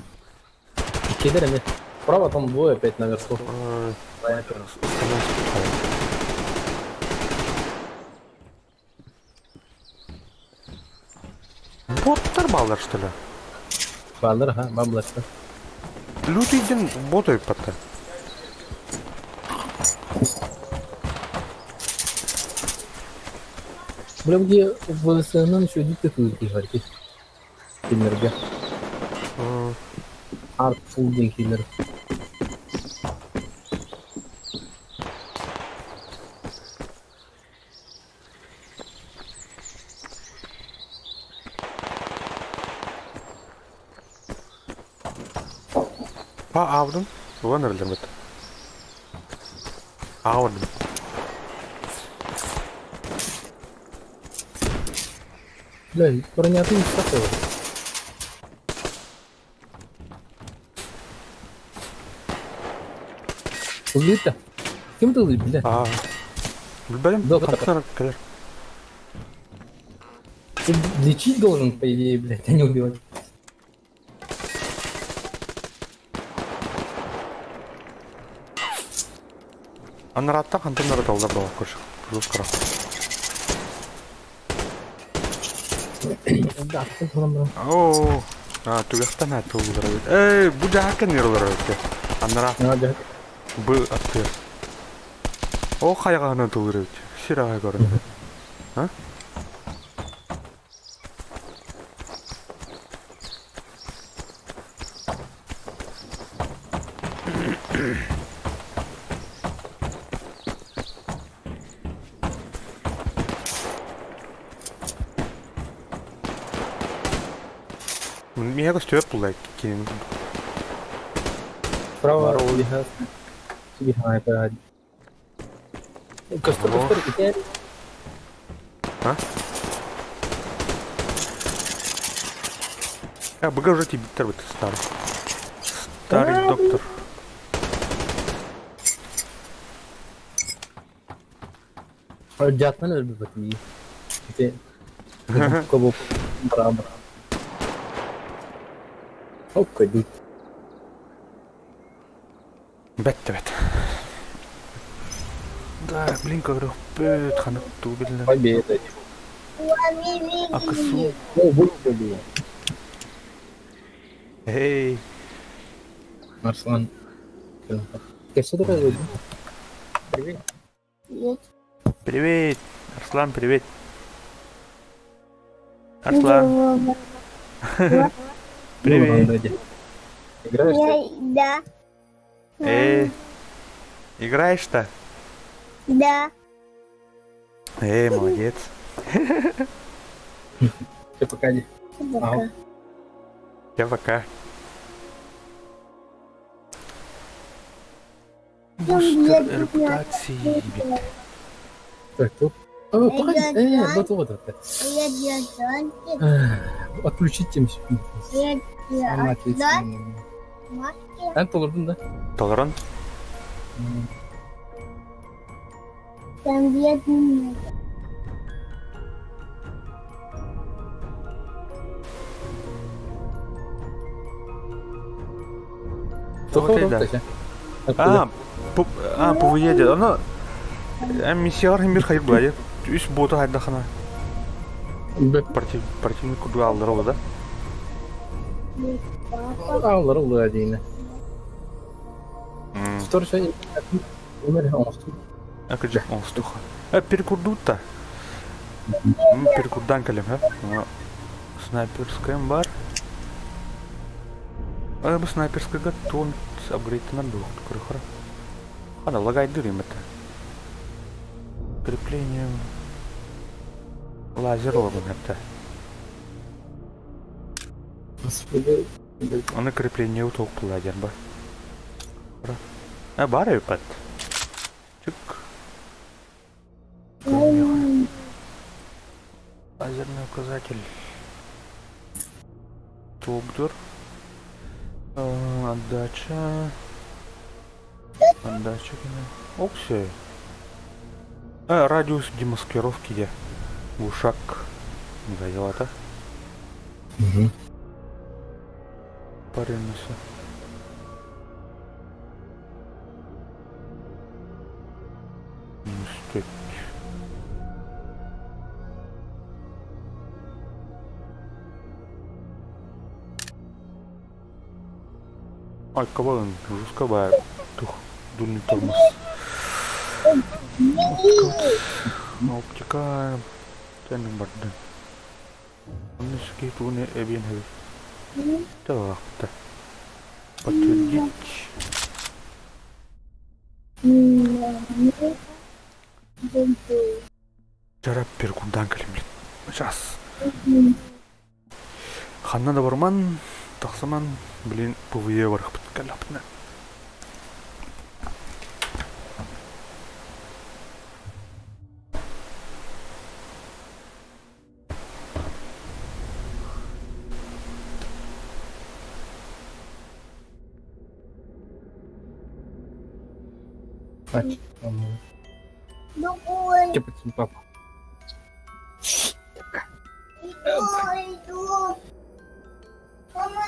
A: Кидарами. Справа там двое опять наверху.
B: Боттар балдар, что ли?
A: Балдар, ага, баблашка.
B: Лютийден боты патта.
A: Бля, где в СНН еще диктатуры говорите? Киллерга. Артфул день киллер.
B: Алдым. Вон өлдім бет. Алдым.
A: Бля, понятно, что такое. Улита? Кем ты улит, бля?
B: Блин,
A: Доктор.
B: доктор. Киллер.
A: Ты лечить должен, по идее, блядь, а не убивать.
B: Анратта контейнер толдар бала көш. Жускара.
A: Да, ты там, бро.
B: О, тугахтан толдар. Эй, бу жакен нерлер өтө. Анра
A: Надо.
B: бу атты. О, кайганы толдар өтө. Ширага көрүндү. А? Мега стёп лайк кин.
A: Право, улиха. Тебе хайпер. Костер, теперь.
B: А? Бга уже тебе биттер бит старый. Старый доктор.
A: Жатман ölbü batıyı. İşte. Kabuk. Beraber. Hop koydum.
B: Бәтті. Да, блин, как рөхпөт, ханық туу білін.
A: Победа.
B: Акысу.
A: О, выиграли.
B: Эй,
A: Арслан. Ты что такое? Привет.
B: привет. Арслан, привет. Арслан, привет.
A: Играешь?
F: Да,
B: Играешь-то?
F: да.
B: Молодец.
A: Ты пока не.
F: Пока.
B: Я пока. Бустер репутации.
A: Так, тут. Погоди. Вот.
F: Я делаю.
A: Отключить тем секунд.
F: Я
A: Она
F: делаю.
A: ответственная. Sen olurdun da.
B: Толеран?
F: Там бедный.
B: Вот это. Повыедет. Она... Миссияр химир хайр блади. Үс боты хайдахана. Противник куду алдырылы да?
A: Ağları oluyor yine. Второй şey. Ömer olmuştu.
B: Акыджак онстуха. Перекурдут-то. Перекурдан калем, снайперская бар. Бы снайперская готов. Апгрейд на дух. Крыхора. Ладно, лагай дырим это. Крепление. Лазеровым это.
A: Господи.
B: Оны крепление уток лазер бар. Бар өпат. Чик. Лазерный указатель. Топ-дур. Отдача. Отдача. Оксе. Радиус демаскировки где? Ушак. Газелата. Паренуся. Стоит. Ай, кабан, жесткая. Тух, дульный тормоз. Оптика. Тянем барды. Он скейтуне эбин хэви. Так. Подтвердить. Жарап перкурдан калим, блин. Сейчас. Ханна да барман. Тахсаман, блин, повые варх подкаляпна.
A: Значит,
F: Другой.
A: типа папа.
F: Иду. Мама,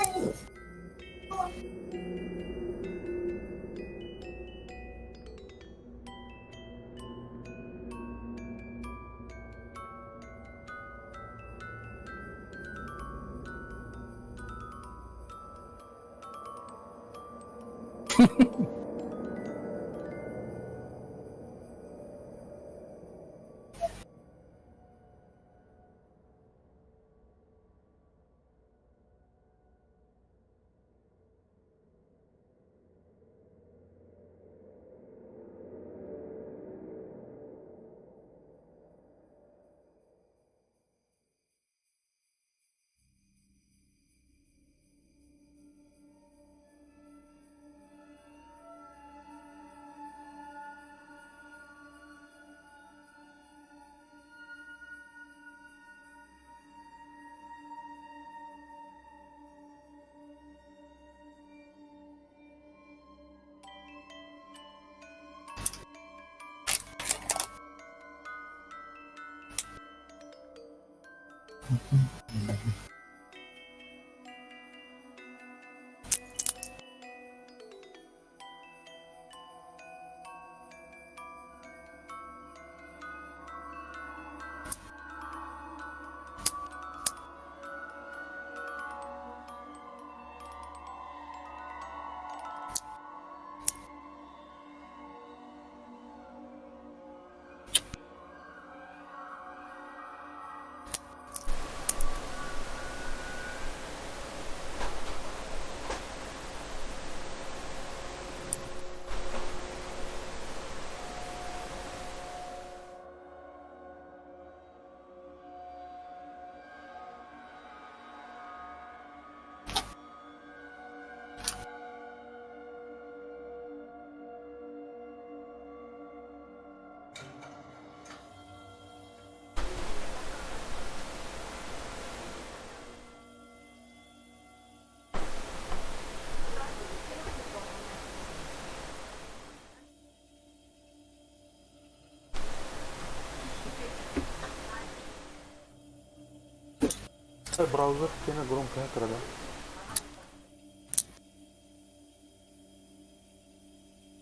B: Браузер кені громко тұрады.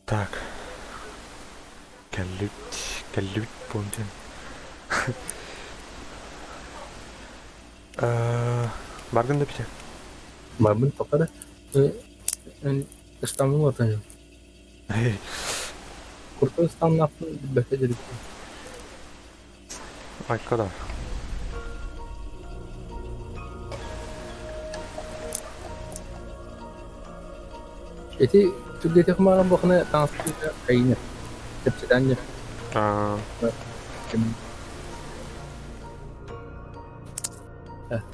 B: Так. Кәллүт болден. Баргын да бите.
A: Бабын тоқады. İstanbul'un ortancı. Kurtu İstanbul'un aklını bete dedik.
B: Ay kadar.
A: Eti Türkiye'de kumaran bakına tanıştırıcı kayını. Tepsiden ne?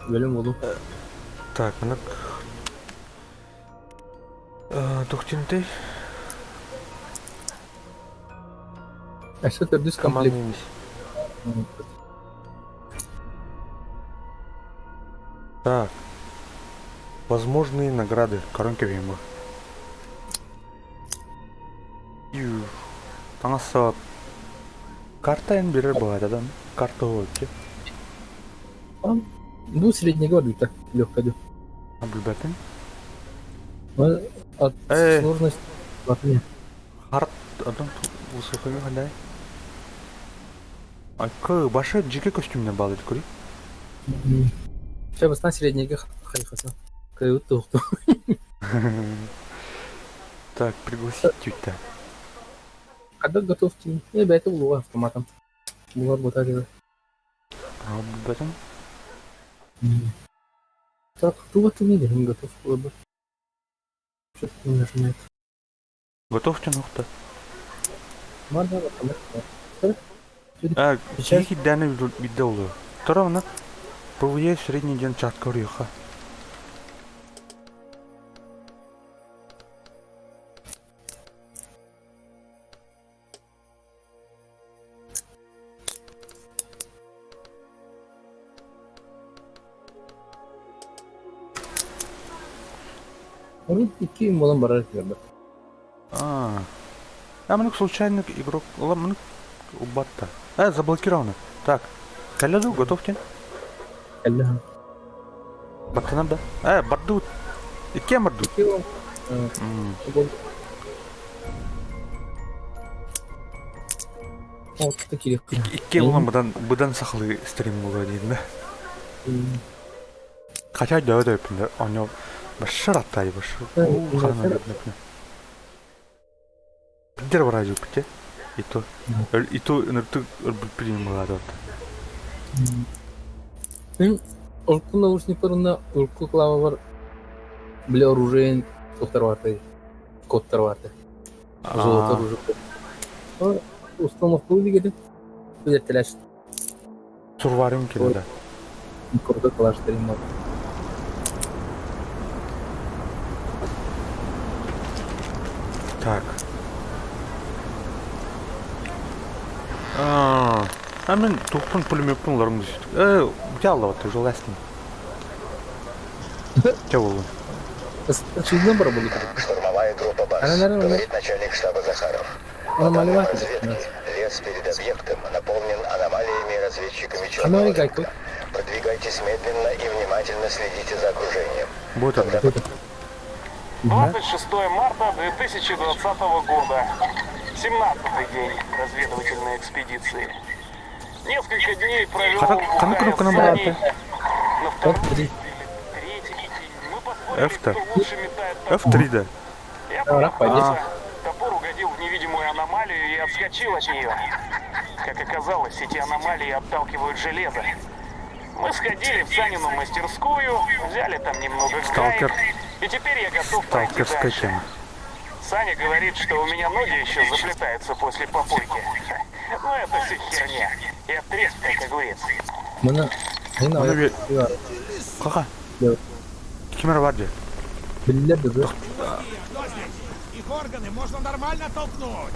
A: Bölüm oldu.
B: Так, мынак. Тоқтентэй.
A: Что-то düz
B: Команда
A: комплект.
B: емес. Так. Возможные награды. Коронка вейма. Таңасы карта en biri bu arada. Карта o ki.
A: Bu среднего орбита. Легкая.
B: Абülbetin.
A: От сложности. Латыни.
B: Харт адам высокой хадай. Aka başı jike kostümüne bağlı kuri.
A: Сейчас басна среднего халифаса. Кают тухту.
B: Так, пригласить тетя.
A: Когда готовьте, это было автоматом. Было работать.
B: Абülbetin.
A: Так, кто в этом мире не готов было бы? Что-то не нажимает.
B: Готовьте нухта.
A: Можно автомат.
B: Сейчас данный видео oluyor. Sonra PvE средний день чат koruyor ha.
A: Он iki молом барать надо.
B: Мынак случайный игрок. Мынак убатта. Заблокировано. Так. Калляду, готовьте.
A: Калля.
B: Баттанам да. Бардут. Икке бардут.
A: Вот такие.
B: Икке улам бұдан сақылы стрим болуға дейін да. Қачай дөді өпінді. Оны башыр аттай башыр. Қағына өпінді. Бидер бара жоқ бітте. Ито үнірті үрбілпілейін бұлады отты.
A: Ұрқы наушникларында ұрқы клава бар. Бля оружиен тоқтар барды. Коттар барды. Золото оружие. Установку дегенде күзеттелеш.
B: Сурварым келді.
A: Микрода калаштырым бар.
B: Так. Мен тоқтың пулеметтің ларыңды сөйтік. Где аллаватты жол әстің? Че болу?
A: Чудно бар болу.
G: Штурмовая группа БАС, говорит начальник штаба Захаров. Лес перед объектом наполнен аномалиями и разведчиками черного рынка. Продвигайтесь медленно и внимательно следите за окружением.
B: Будет одна.
H: 26 марта 2020 года. 17-й день разведывательной экспедиции. Несколько дней провел
B: Как кнопка набрать?
H: на второй, третий день. Мы поспорили,
B: F-то.
H: кто лучше метает топор.
B: F3, да.
H: Я попытался. Топор угодил в невидимую аномалию и отскочил от нее. Как оказалось, эти аномалии отталкивают железо. Мы сходили в Санину мастерскую, взяли там немного
B: Сталкер.
H: гаек, и теперь я готов пойти
B: Сталкерская
H: дальше.
B: тема.
H: Саня говорит, что у меня ноги еще заплетаются после попойки. Но это все херня. Я треск, как огурец.
A: Mana ayın
B: Onu bir...
A: var.
B: Kaka.
A: Evet.
B: Kimera var diye.
A: Biller de dur.
I: Их органы можно нормально толкнуть.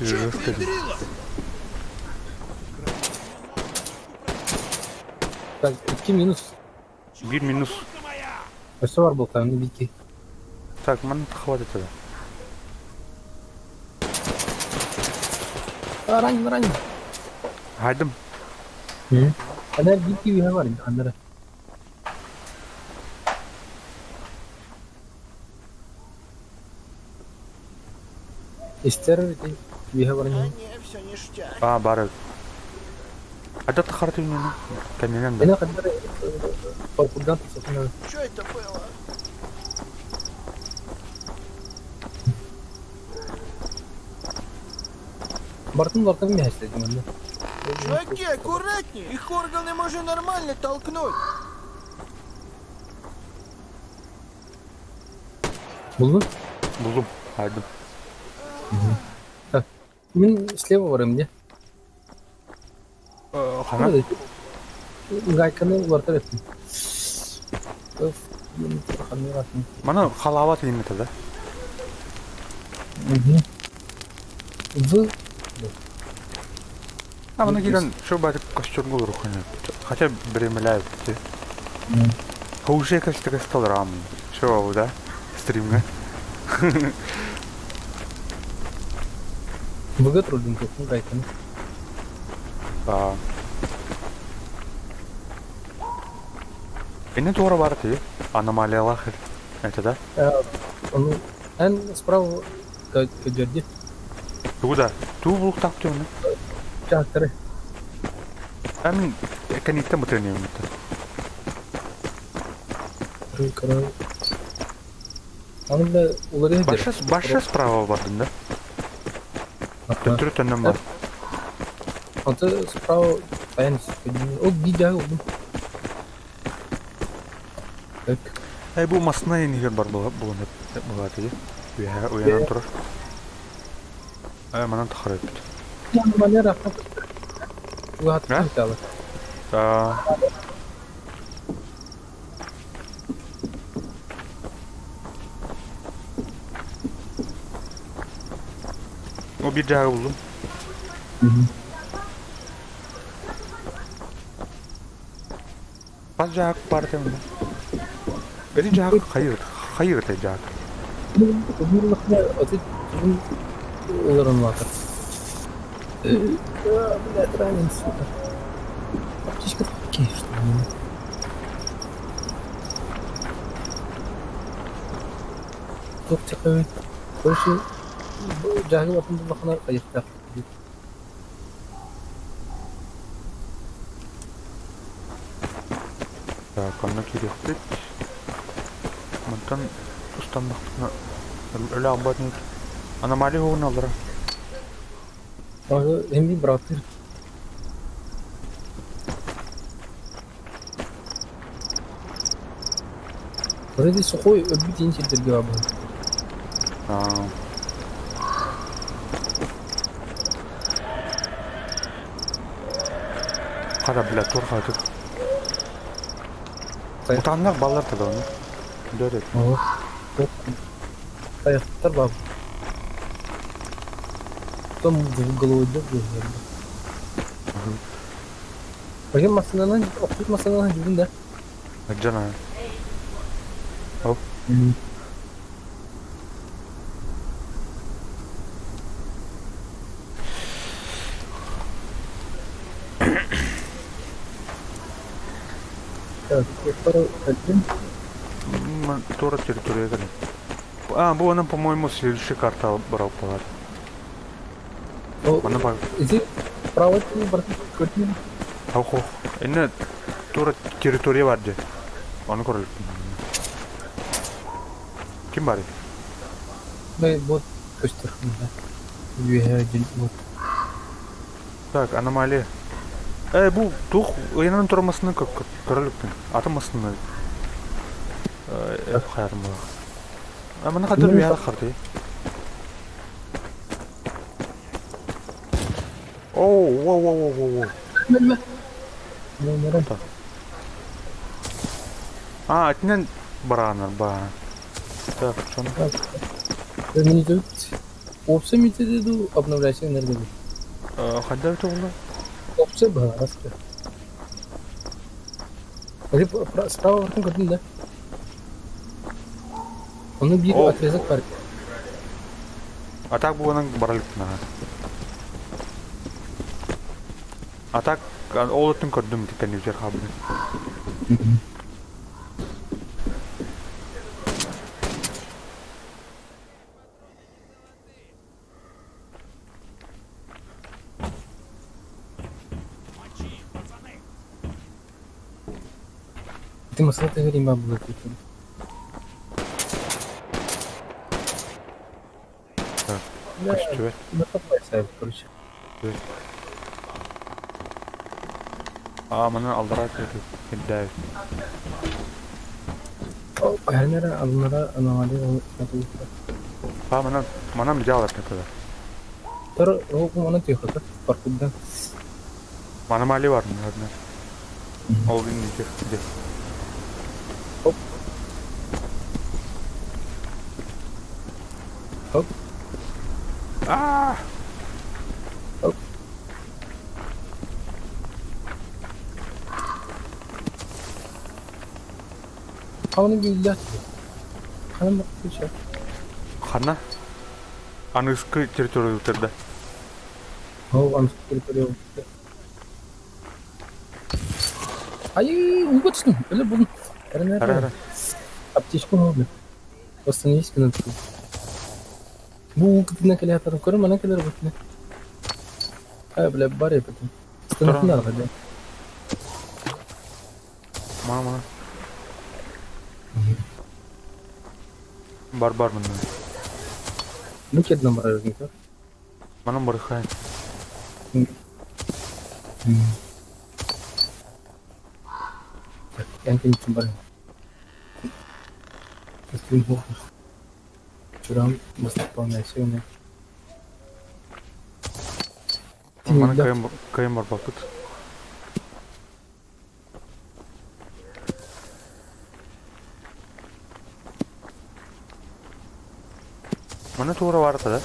B: Жестко.
A: Так, 2 minus.
B: Bir minus.
A: Что var bu kanı biki?
B: Так, man хватит тогда.
A: Ранен.
B: Haydım.
A: Hı? Ana bir TV var anlara. İster TV var mı?
B: Бары. Ada takartı yine. Kendinden de.
A: Bana kadar korkudan tutuyor.
I: Что это было?
A: Бартын лортом не хастайdı bende.
I: Чуваки, аккуратнее! Их органы можно нормально толкнуть!
A: Buldun?
B: Buldum. Haydi.
A: Ben слева varım ya.
B: Kana?
A: Gaykanı vartar ettim. Öf. Yeni tıkanıyor aslında.
B: Mana halavat yine de.
A: В
B: А мына кирен шо батып костюм olur хана. Хотя беремелай бити. Хоуже кастыга сталрам. Шо да? Стримге.
A: Бөгөт рөлдүн көкүн гайканы.
B: А. Эне doğru var ti. Аномалиялар. Это да?
A: Onu en справа көдөрдү.
B: Туда. Ту булук таптı onu.
A: Чактыры.
B: Амин эканиттен мытренем это.
A: Рыкара. Аны да улар эдер.
B: Башы справа бардın да. Төтөрөтөндөн бар.
A: Аты справа таяныс. О видео oldu. Так.
B: Эй, бу масына енигер бар булган булаты. Уя, уянан турар. Манан тахарып бит.
A: Yani bana rahat. Bu hatta
B: Ha?
A: hatalı.
B: O bir daha buldum. Pas cahak var temel. Beni cahak hayır. Hayır de cahak.
A: Bu makine adı onların vakit. Блядь, ранен, сука. Аптечка такие, что ли? Çok çakıyor. Короче, cahil bakımda bakana kayıkta.
B: Так, она кирехтит. Монтан устанбактына ölü абаднет. Аномалия огын алыра.
A: Aga hem bir bıraktır. Orada sokoy öbür din çedirgi abi.
B: Kara bile tur hadi.
A: Kay-
B: Utanlar ballar tadı onu. Döret.
A: Yok. Kayaklar bab. Там в голову идет. Bakayım masanın, okuyup masanın cübünde.
B: Cana. Hop.
A: Evet, yukarı ettim.
B: Тура территория гали. Bu onun, по-моему, следующая карта брал палат.
A: O,
B: Bana bak.
A: izi право ettim, bırakıp kötüyüm.
B: Ох. Эне тура территория var diye. Onu koruyalım. Kim bari?
A: Ve bot göster. Yühecin bot.
B: Так, аномалия. Bu дух yanının turmasının körülüktün. Atılmasını. Hep hayırım var. Ama ne kadar bir yer kartı. Oh, wow.
A: Neren?
B: Atinden baranlar ba. Так, что?
A: Мне тут опция методы обновляющая энергию.
B: Хотя это было.
A: Опция была, раска. Справа вверху картин, да? Onun bir отрезок var.
B: А так bu onun baralık na. А так Олатын көрдüm тиккен yüzer kabını.
A: Ты масла ты говорим бабу тут. Да,
B: Чувак.
A: на попайся, короче.
B: Мана алдыра көтіп. Кеддәй.
A: О, hermera alınlara anamali oldu.
B: Мана bir cevap ne kadar.
A: Tara o bana diyor kadar farkından.
B: Mana mali var mı? Hadi. Ol dinleyecek.
A: Hop. Hop.
B: Aa!
A: Hop. Havanın billah. Hanım bak bir şey.
B: Хана? Аныскы территорию тогда.
A: Oh, I'm scared. Ay, uyguçtun. Öyle buldum.
B: Ара.
A: Аптечку можно. Остановись на тут. Bu kıtına kale atarım. Körüm bana kadar bakın. Ha bile bari yapatım. Sınıfın da hadi.
B: Мана. Бар мына.
A: Bu kedi numara yazın kör.
B: Мана бархай.
A: Yang kencing bareng. Stream fokus. Curang mesti pengasian ya.
B: Мана кайым бар бакыт. Мана тура бар да?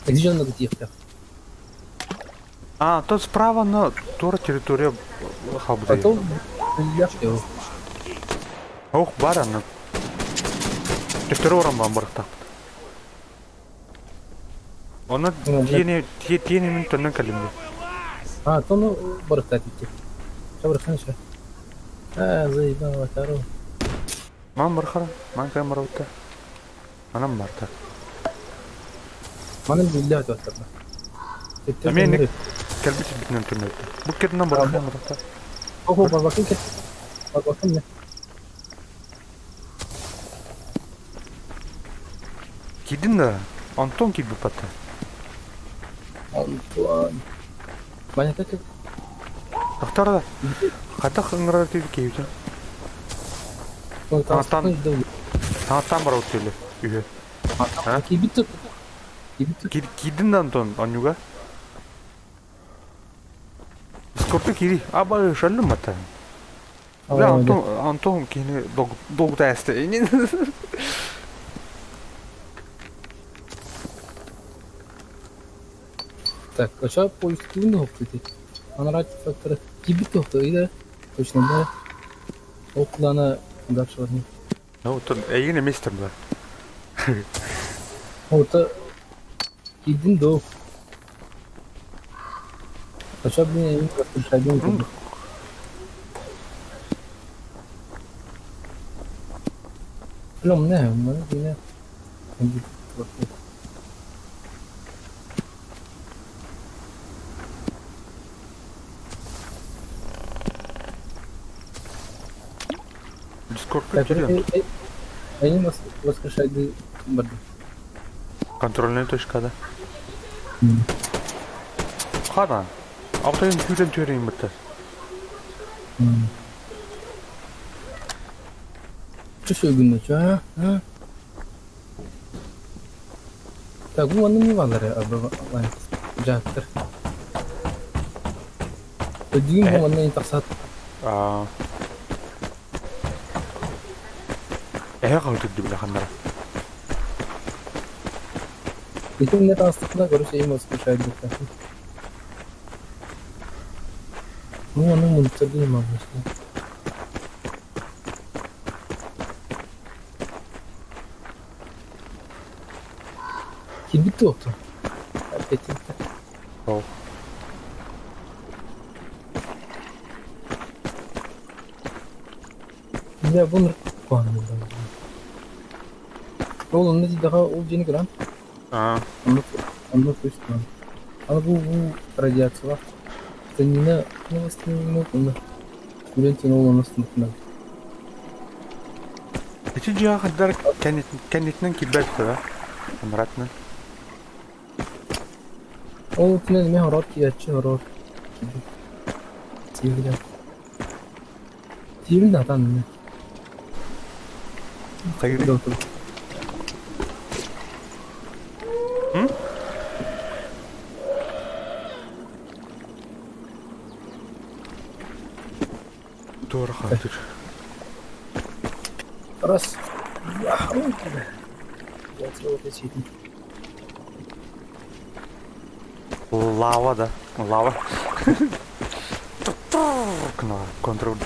A: Где же надо идти?
B: То справа на тура территория хабда.
A: А то я что?
B: Ох, бар ана. Террором бар барта. Оны тиене мен төннен калымды.
A: А, то ну барта идти. Чабыр ханша. Заебал ватару.
B: Ман бархара, ман кайым барта. Анам барта.
A: Манын билlah ватарна.
B: Мен келбити битнен төннен. Бу кетнен барта барта.
A: Ого, bakın ki. Bakın ne?
B: Gidin de Anton gibi pata.
A: Antoine. Banyak kan?
B: Doktor da. Kata ngırar dedi ki yüzün. Tanıtan var oteli. Üye.
A: Ha? Kibit.
B: Gidin de Anton Anyuga. Skortu kiri. Aba şallım mata. Ya Anton kini dog teste.
A: Так, а сейчас поиск винов кстати. Она ради фактора кибитов-то, и да? Точно, да? Около она дальше возьмет.
B: Ну, то yine mister var.
A: Вот, един до. А сейчас, блин, я не просто шагнул. Блин, не, меня.
B: Дискорд
A: Они нас воскрешают барды.
B: Контрольная точка, да? Хана. Автоин тюрен тюрен мыты.
A: Что сегодня, что, а? Так, ну он не валаре, Джактер. Подъем он не таксат.
B: Қалдық деп білақандар.
A: Itu net aslında görüşe iyi masku şahit ettim. Bu onun muntazı mı bu? Kim bitti oldu? Peki.
B: Oh.
A: Я вон руками. Ол не дейді ол жеңіл ран. Аны точно. Аны бұл радиация. Станина, не станина, оны. Күрентен ол оны станина.
B: Эти жағы кәнетінен кебәл қоя. Амратны.
A: Ол түнен мен орат киятчы орат. Тиевілі. Тиевілі атан не?
B: Қайыры. Doğru hayır.
A: Раз. Я вот эти.
B: Лава, да. Лава. Кнопка. Контроль.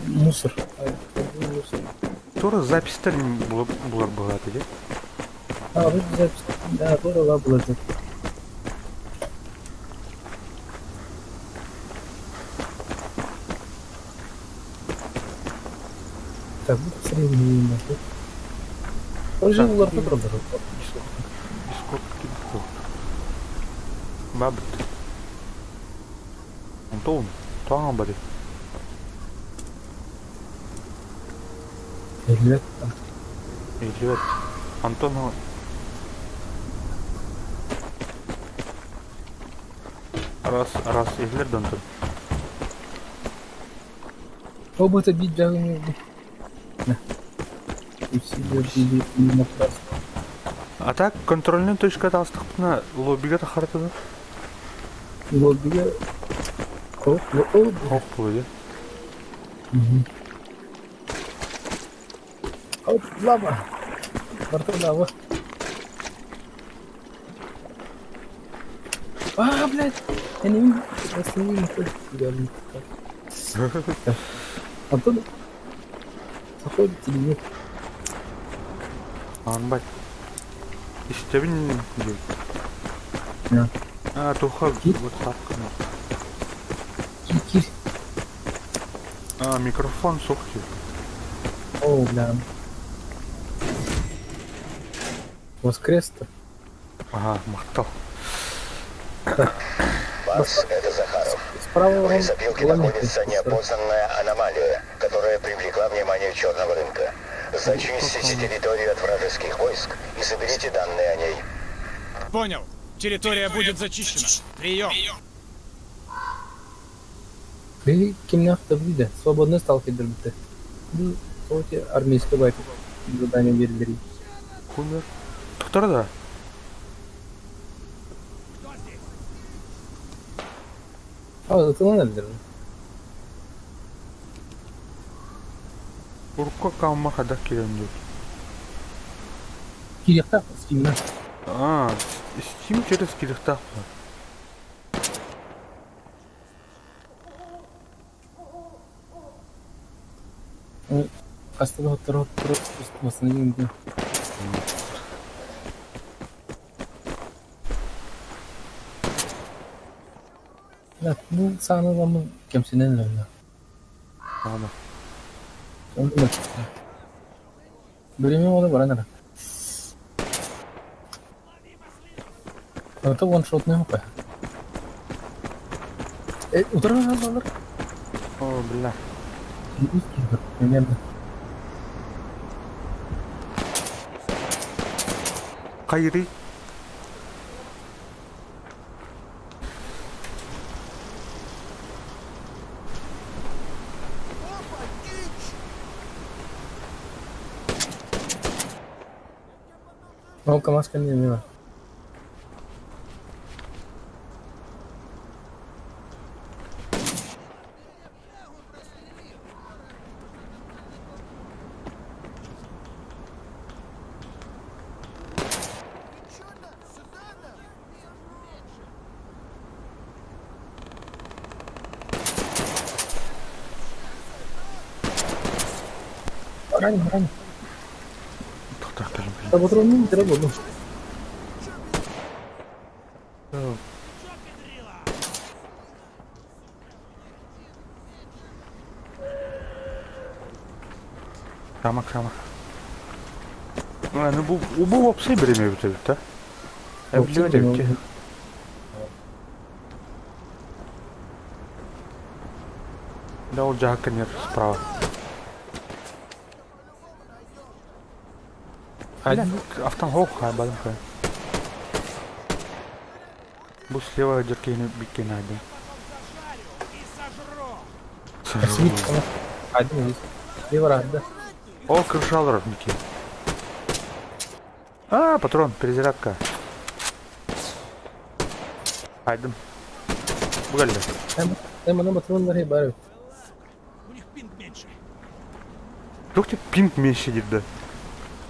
A: Мусор.
B: Тура запись-то была да?
A: А, вот запись. Да, была запись. Так, вот средний нахуй. Тоже уларда тұрады.
B: Дискордки был. Бабыт. Антон, тоған бады.
A: Элет.
B: Элет. Антон, раз элет донтон.
A: Оба это бить жағын.
B: А так, контрольный точкада астықпына лоббиге тақаратады.
A: Лоббиге... Оқ
B: болды.
A: Оп, лава. Барты лава. А, блядь. Я не видел. Останови мой. Антон. Заходит или нет?
B: Анбай. İşte
A: Ya.
B: Ha, Tuha
A: Git.
B: вот так.
A: Кир.
B: А, микрофон сухой.
A: О, бля. Воскрес-то.
B: Ага, махтал.
G: Бас, это Захаров.
A: Справа
G: В лесопилке находится неопознанная аномалия, которая привлекла внимание черного рынка. Зачистите территорию от вражеских войск и соберите данные о ней.
I: Понял. Территория будет зачищена. Прием.
A: Вы кемне автовиде, свободный сталкер бітті. Бұл соғыте армейский байты задание берілдері.
B: Кумер. Туқтар да?
A: А, затылан әлдері.
B: Урукка калма хадак келем деп.
A: Киректақ, стимна.
B: А, Steam через Кирихтах.
A: Астыда отырып, восстановим. Bu sanırım kimsenin öyle.
B: Ладно.
A: Onu da Bölümüm oldu bana ne? Это one-shot не МП. Ударный доллар.
B: О, бля.
A: Примерно.
B: Кайри.
A: Ну, КамАЗ не мимо. Ранен.
B: Туқтар келем.
A: Да вот он не треба, ну.
B: Самак. Ну bu вообще береме бітебіт, та? Evlilik edebiyatı. Да, ол жаққа кенер справа. Автан хоқ бадым қой. Бұл слева жеркені беккен айдым.
A: Свит. Один здесь. Слева рада.
B: О, крышалыр бекен. А, патрон, перезарядка. Айдым. Бұғалды.
A: Hem ana patronlar hep var.
B: Жоқ те пинг менше дейді.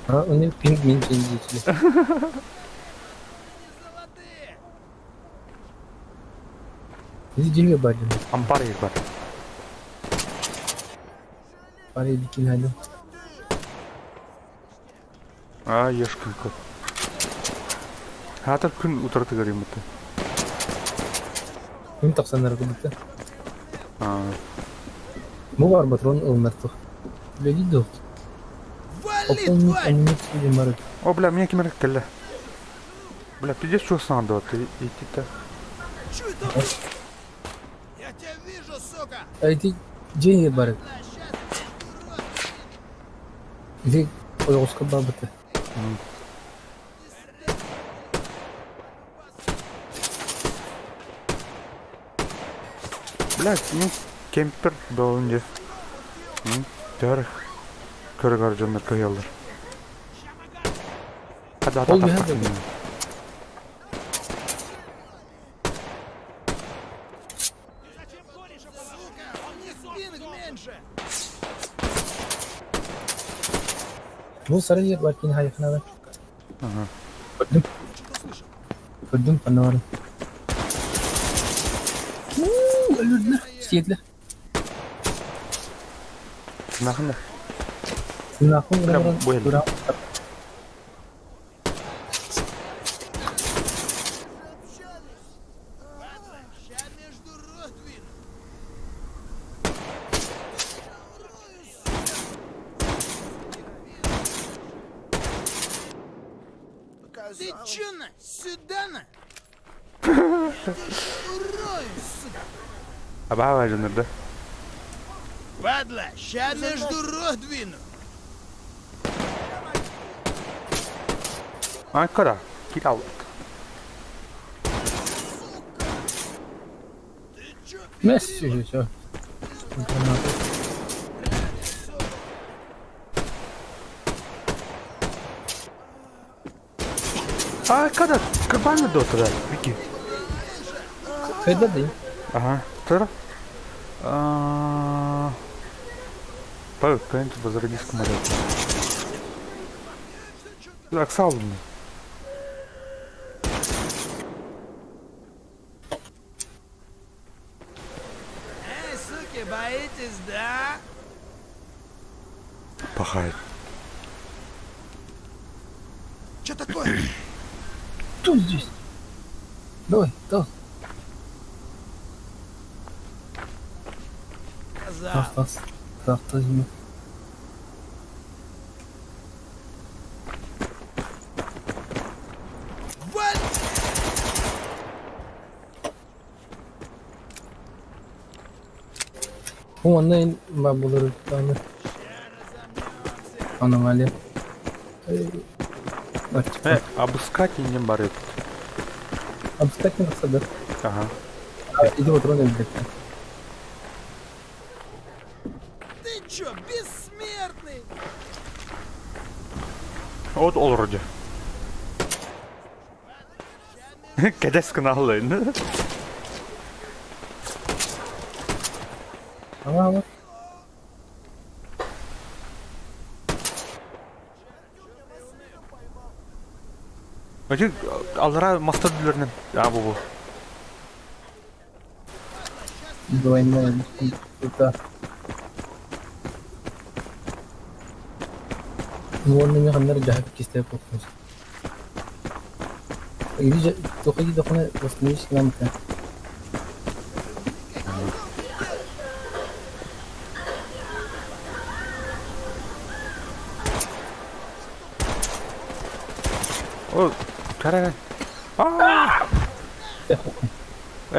A: Ha, onun ping min içinde. Bizi cilve bacım.
B: Ампар ер бар.
A: Parayı dikin hadi.
B: А, ешкін көп. Хатыр күн ұтырты көрейін бұтты.
A: Kim taksanlar kılıkta. Bu var patron olmazdı. Böyle değil de oldu. Опомнить амуниции марок.
B: О, бля, меня кемер келле. Бля, пиздец, что сам да, ты идти-то.
I: Я тебя вижу, сука!
A: А эти деньги барык. Или Озовска бабы-то.
B: Бля, ну, кемпер болынды. Төр. Көрі қаржандар көйелдер. Hadi
A: Ol bir
B: at.
A: hadi. Bu sarı yer var ki hayatına da. Gördüm panoram. Öldürdüler. İstediler.
B: Нахуй.
A: Nahum
B: Прям
A: buranın
B: bu el.
A: buranın.
I: Ты чё на? Сюда на? Урою, сука!
B: Aba var da.
I: Падла, ща между рот двину!
B: Ankara. Git al.
A: Messi şu.
B: Ankara. Kırbanlı da oturar. Peki.
A: Kayda değil.
B: Ага. Тара. Бak, ben тут возродись комарек. Так, сал мне.
I: Эй, суки, боитесь, да?
B: Пахает.
I: Что такое?
A: Тут здесь. Давай, давай.
I: Сказал.
A: Так, возьми.
I: Валь!
A: Bu anda ben bulurum. Tane. Аномалия. Бak.
B: Обыскать не барит.
A: Обстать не надо.
B: Ага.
A: Иди вот рано где-то.
I: Ты чё, бессмертный?
B: Вот олроди. Кәдәс кыналын.
A: Ага.
B: Acı allara master dülerinin. Ya bu.
A: Двойная. Это. Ну, он меня хамнер жахып кисте попмус. Иди только иди дохне восстановись к нам.
B: О, карагай.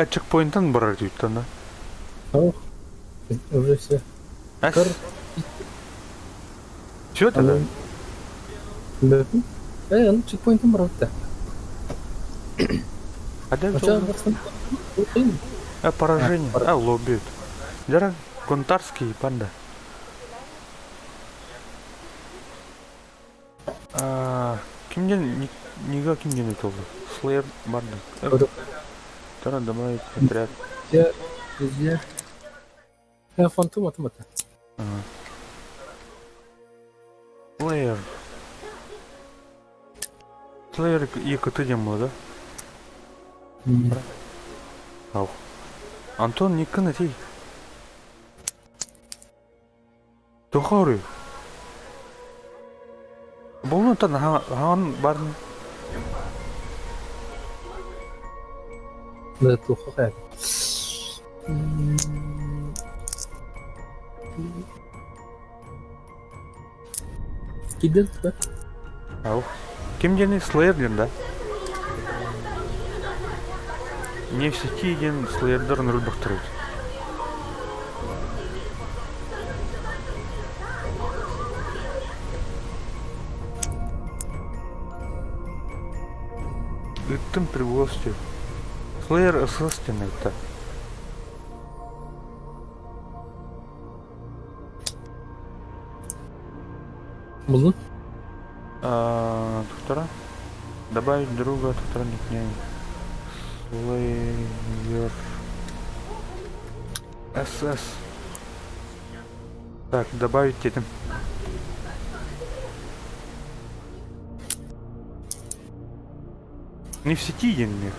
B: Чекпоинттан барар дейттен да.
A: Ох, уже все.
B: Әс. Чё тогда?
A: Бәпін? Аны чекпоинттан барады да.
B: Қада
A: Ача
B: жол?
A: барсын. Оқиын.
B: Поражение. Лоббит. Жара Гонтарский панда. Кимден неге кимден айтылды? Слэйр барды. Тара добавить отряд.
A: Я везде. Фантом атымата.
B: Слэйр. Слэйр екі тыден болды, да? Ау. Антон никіні тей. Тухауры. Болны тан хан барын.
A: Да, плохо хай. Киден, да?
B: Ау. Ким дені Слэйр ден, да? Не в сети ден Слэйрдарын рөл бақтырайды. Үттім пригости. Слэйр СС-тен это.
A: Болны?
B: Туктара. Добавить друга, туктара никнейм. Слэйр. СС. Так, добавить этим. Не в сети ден мир.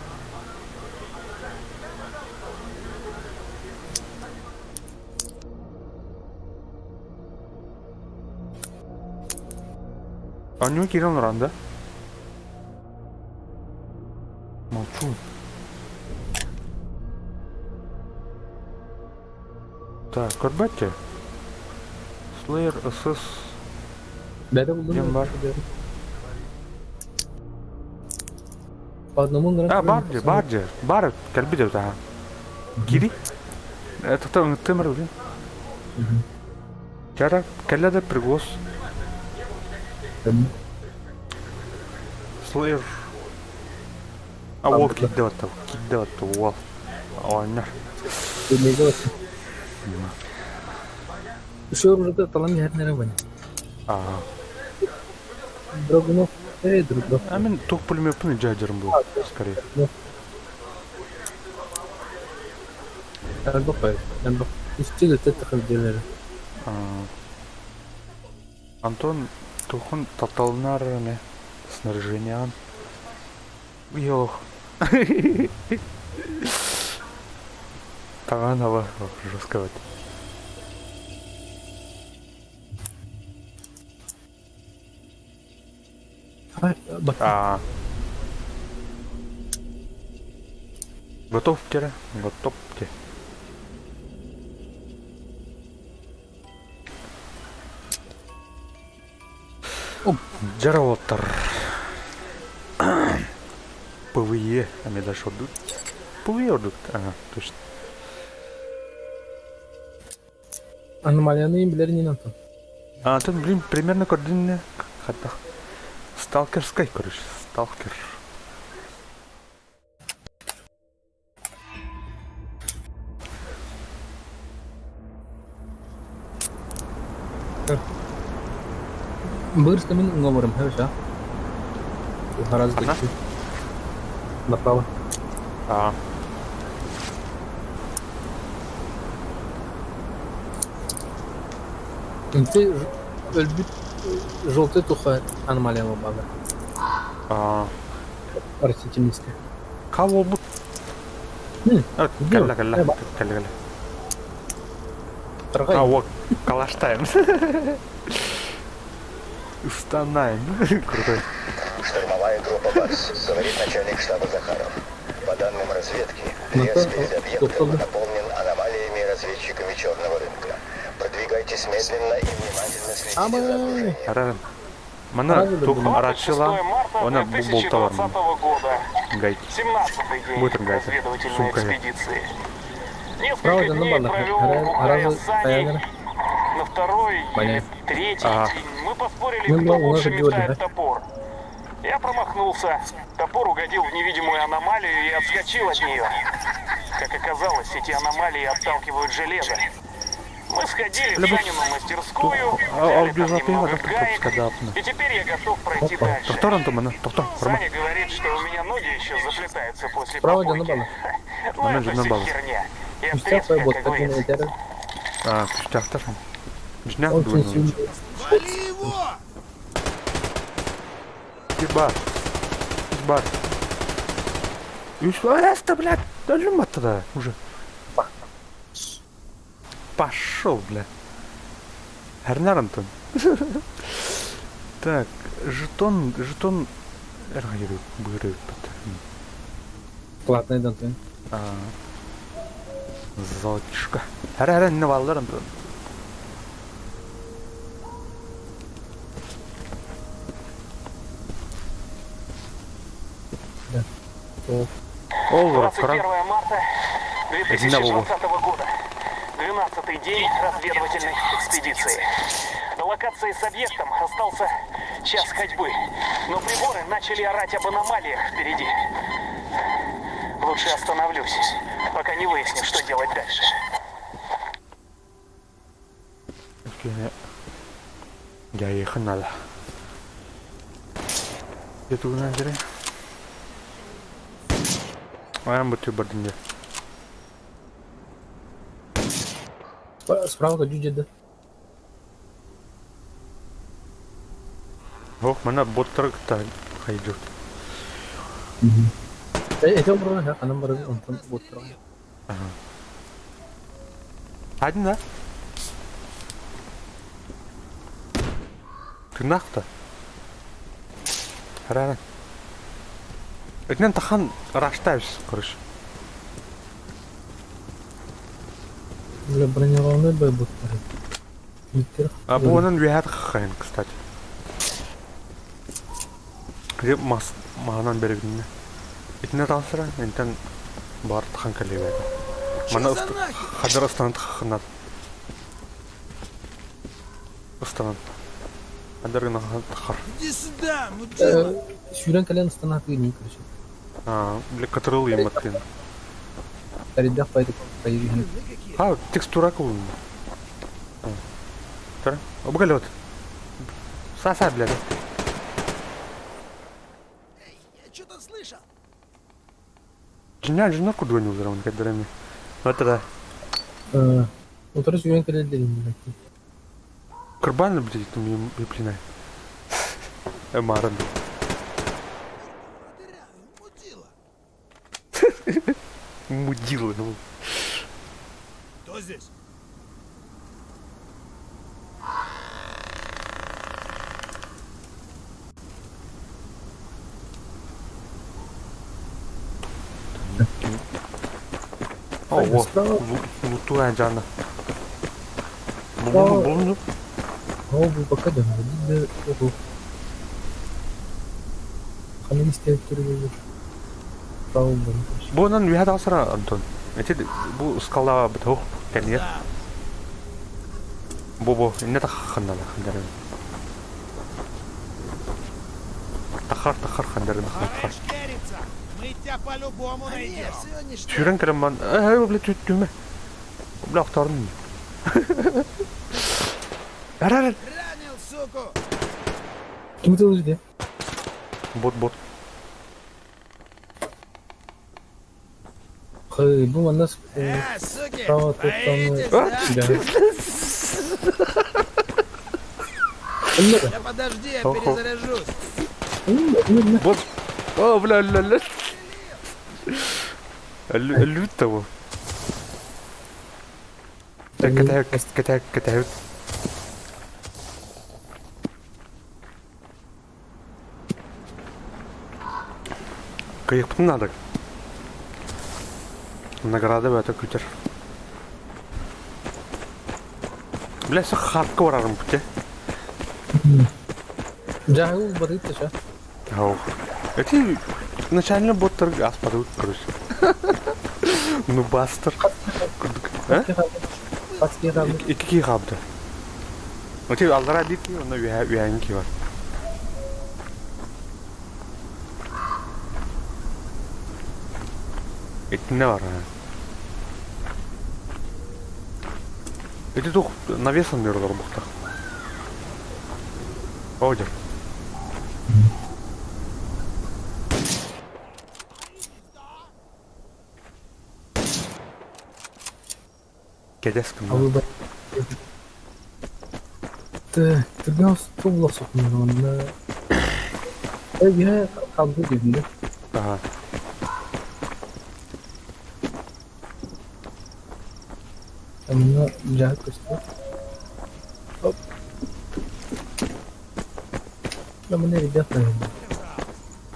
B: А у него Кирилл ран, да? Молчу. Так, Корбатте. Слэйр, СС.
A: Бәді болны?
B: Кем бар?
A: По одному нравится.
B: Бар, кальби деп та. Кири? Это то тымыр блин. Жара, каллада пригос. Слэйр. Ол кидде баттау, ол. Ойна.
A: Еще уже талам ярнера бани. Драгунов, друг.
B: Мен тоқ пулеметпен жайжырым бұл, скорее.
A: Әлбақай, әлбақ. Үстегі тәттіқыл делері.
B: Антон тухын таталынар не снаряжениан. Йох. Таганова жестко вот. Готовьте, готовьте. Джароватор. ПВЕ, а мне даже отдут. ПВЕ отдут, ага, точно.
A: Аномалияны билер не Антон.
B: Антон, блин, примерно координаты. Хотя сталкерской, короче, сталкер.
A: Бырска мен говорим, хорошо. Гораздо чуть. Направо. Ты өлбүт желтый туха аномалия бага. Растительность.
B: Кого бут? Калла. Вот, калаштаем. Устанаем. Крутой.
G: Штурмовая группа БАС, говорит начальник штаба Захаров. По данным разведки, лес перед объектом наполнен аномалиями и разведчиками черного рынка. Продвигайтесь медленно и внимательно следите за окружением.
B: Мана тух
H: 26
B: арачила,
H: марта
B: она болтала.
H: 2020 года.
B: Гайки.
H: 17-й день
B: Будет гайка.
H: разведывательной
B: Сумка.
H: экспедиции. Несколько
A: Правда, ну
H: дней
A: ладно,
H: провел
A: гора-
H: в Ухае
A: гора-
H: с Саней.
A: стояла.
H: На второй или
A: Понятно.
H: третий
B: Ага.
H: день мы поспорили,
A: Ну,
H: кто
A: главное,
H: лучше
A: надо делать,
H: метает
A: да?
H: топор. Я промахнулся. Топор угодил в невидимую аномалию и отскочил от нее. Как оказалось, эти аномалии отталкивают железо. Мы сходили в Санину мастерскую, взяли там немного гаек, и теперь я готов пройти дальше.
B: Тохторан-то мана, тохтор, Рома.
H: Саня говорит, что у меня ноги еще заплетаются после
A: Правда,
H: попойки.
A: на баллах.
H: Ну
B: Она
H: это
B: же на
H: все
B: баллах.
H: херня. Я
A: Пустяк
H: встретил,
A: работа,
H: как
A: как не
H: говорится.
A: ветеран.
B: А, пустяк-то. Жняк
A: Очень
B: двойной.
A: сильно.
I: Вали его!
B: Ебать. Ебать. И что это, блядь? Даже мата уже. Пошел, бля. Хернар, Антон. Так, жетон. Эргайры, быры.
A: Платный донтын.
B: Золотишко. Хер, не валдар, Антон. Олвар,
H: 21 марта 2020 года. 12-й день разведывательной экспедиции. До локации с объектом остался час ходьбы, но приборы начали орать об аномалиях впереди. Лучше остановлюсь, пока не выясню, что делать дальше.
B: Я ехал надо. Где тут на зере? Аям буту бардинде.
A: Справа жүжеді.
B: Ох, мана боттар-та хайдыр.
A: Это бұрын, ja, қанам бұрын, онтан бот тұрған.
B: Хайдын да? Тырнақ-та. Харана. Этнен тахан раштайбыз, короче.
A: Бля, бронированный бой бот тұрған. Миттер.
B: А бұл онын вейхат қайын, кстати. Где мағынан бері бідіне. Этнен талсыра, ентен бар тахан кәлі бәді. Мана қадар ұстанат қақынат. Ұстанат. Қадар ғына тақар.
I: Иди сюда, мудила!
A: Сүйрен кәлен ұстана қиын, короче.
B: Бля, катырыл ематтен.
A: Таридақ пайды қайын.
B: А, текстура кылын. Тара, обгалет. Саса, блядь.
I: Я что-то слышал.
B: Жена куда не узрал, кадрами. Вот это.
A: Отыр сүйрен кәлен дегенде.
B: Курбан, блядь, там и плена. Маран.
I: Мудила.
B: Мудила, ну.
I: Кто здесь?
B: О, вот.
A: Справа.
B: Лутуя жана. Бұл
A: Бұл бақа да, дейді, оғы. Қанын істеліп түрге Справа бұрын.
B: Бұнан вихат алсыра, Антон. Эти бұл скала бітауқ кәне. Бұл, не таққандана қандарын. Тақар қандарын тақар.
I: Мы тебя по-любому найдем.
B: Сүйрен кәрім бан. Блядь, түтті Бля, ақтарын. Әр.
I: Ранил, суку!
A: Кім бұл жерде?
B: Бот.
A: Қай, бұл манда
I: Суки!
A: справа тоқтаны...
I: Боитесь,
A: Да.
I: Да подожди, я
B: Охо.
I: перезаряжусь.
B: Бот. О, бля. Лют того. Катают. Кайыпты надо. Награды в это кутер. Бля, все хардкор арым пути.
A: Жагу барыты ша.
B: Ау. Эти начально боттар газ падают, короче. Ну бастер. А?
A: Паске қалды.
B: Iki kaptı. Öte aldıra değil ki onda üyenki var. Etinde var ha. Eti çok навесан diyorlar bukta. Oydu. Kedeskim.
A: Абы бар. Ты бяу стул сокмун онда. Я қалды дедім.
B: Ага.
A: Мына жагып көстө. Оп. Мына ребята.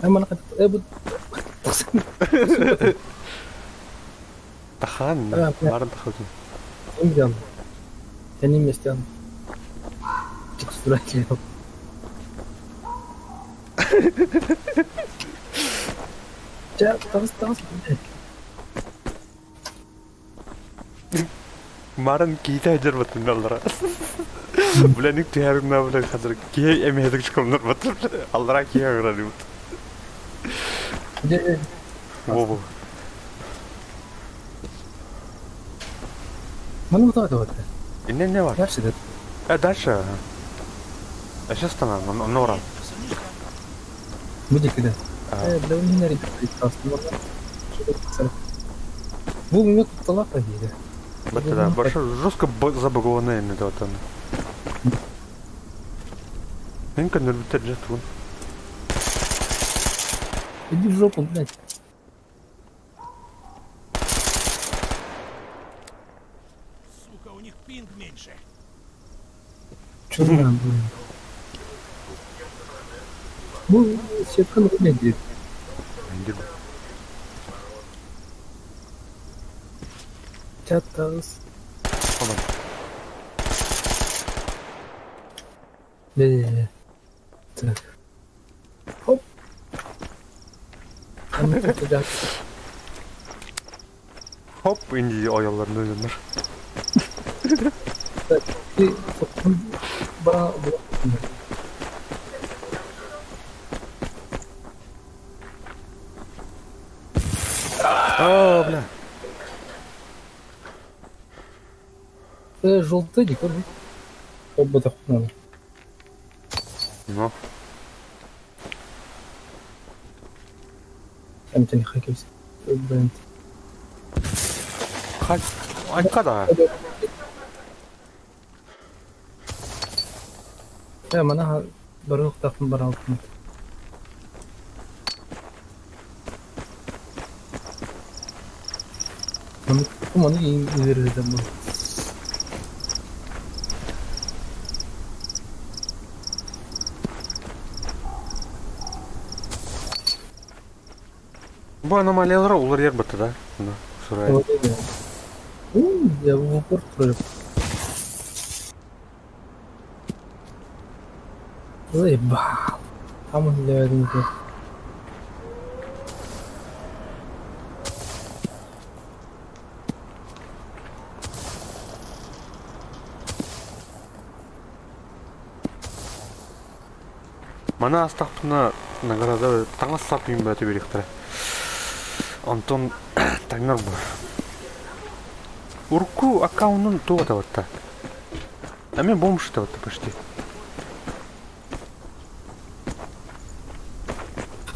A: Мана кат.
B: Тахан. Барын тахылдым.
A: Имдям. Я не местян. Текстуратель. Ja, tamam.
B: Maren kita hajar batın allara. Bulanık tüyarına bulan hazır. Kiye emeğe çıkımlar batır. Allara kiye ağırlı batır. Wow.
A: Mana bu da var.
B: Ne var?
A: Gerçekten.
B: Дальше. А сейчас там, он нора.
A: Будет когда. Да у меня Bu minut tutulak da değil.
B: Это да, большой, жестко забагованный это вот он. Мен коннор битер вон.
A: Иди в жопу, блядь.
I: Сука, у них пинг меньше.
A: Чё надо было? Bu сетканы выглядит. Чаттагыз. Не. Так. Хоп.
B: Hop indi ayolların önünden.
A: Bana
B: О, бля.
A: Желтый дикор. Оба так надо.
B: Ну.
A: Там ты не хакився. Бренд.
B: Хай. Ай, когда?
A: Mana baruq taqim baraltım. Bunu ileride bu.
B: Bu anomaliyalar olur yer batı da. Şuraya.
A: Я в упор прыг. Заебал. Там он левый.
B: Мана астахпына награда таңа сапин бәті беректірі. Антон Тайнар бұл. Урку аккаунтын туға табатта. Әмен бомж табатта почти.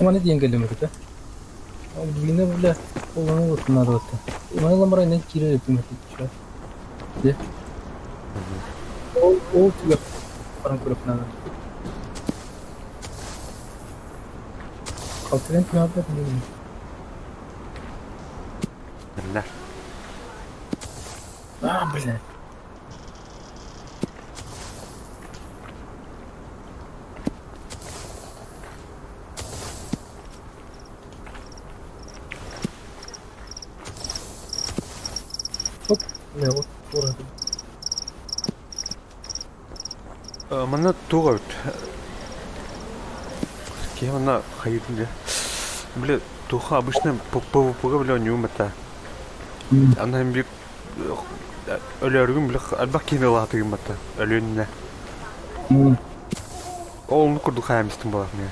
A: Mana diyengeleme kita. Begini boleh orang buat naruh tu. Mana lamar ini kira itu mesti cakap. Ya. Oh juga orang kurang naruh. Kau keren kenapa ni?
B: Benar.
A: Benar. Ne o? Orada.
B: Мана туға өт. Кемана хайдинде. Бля, туха обычно PvP бля не умета. Она им бик ölөргүн бля албак кене латыгым бата. Ölөнне. Олну курду хаймистин болар мен.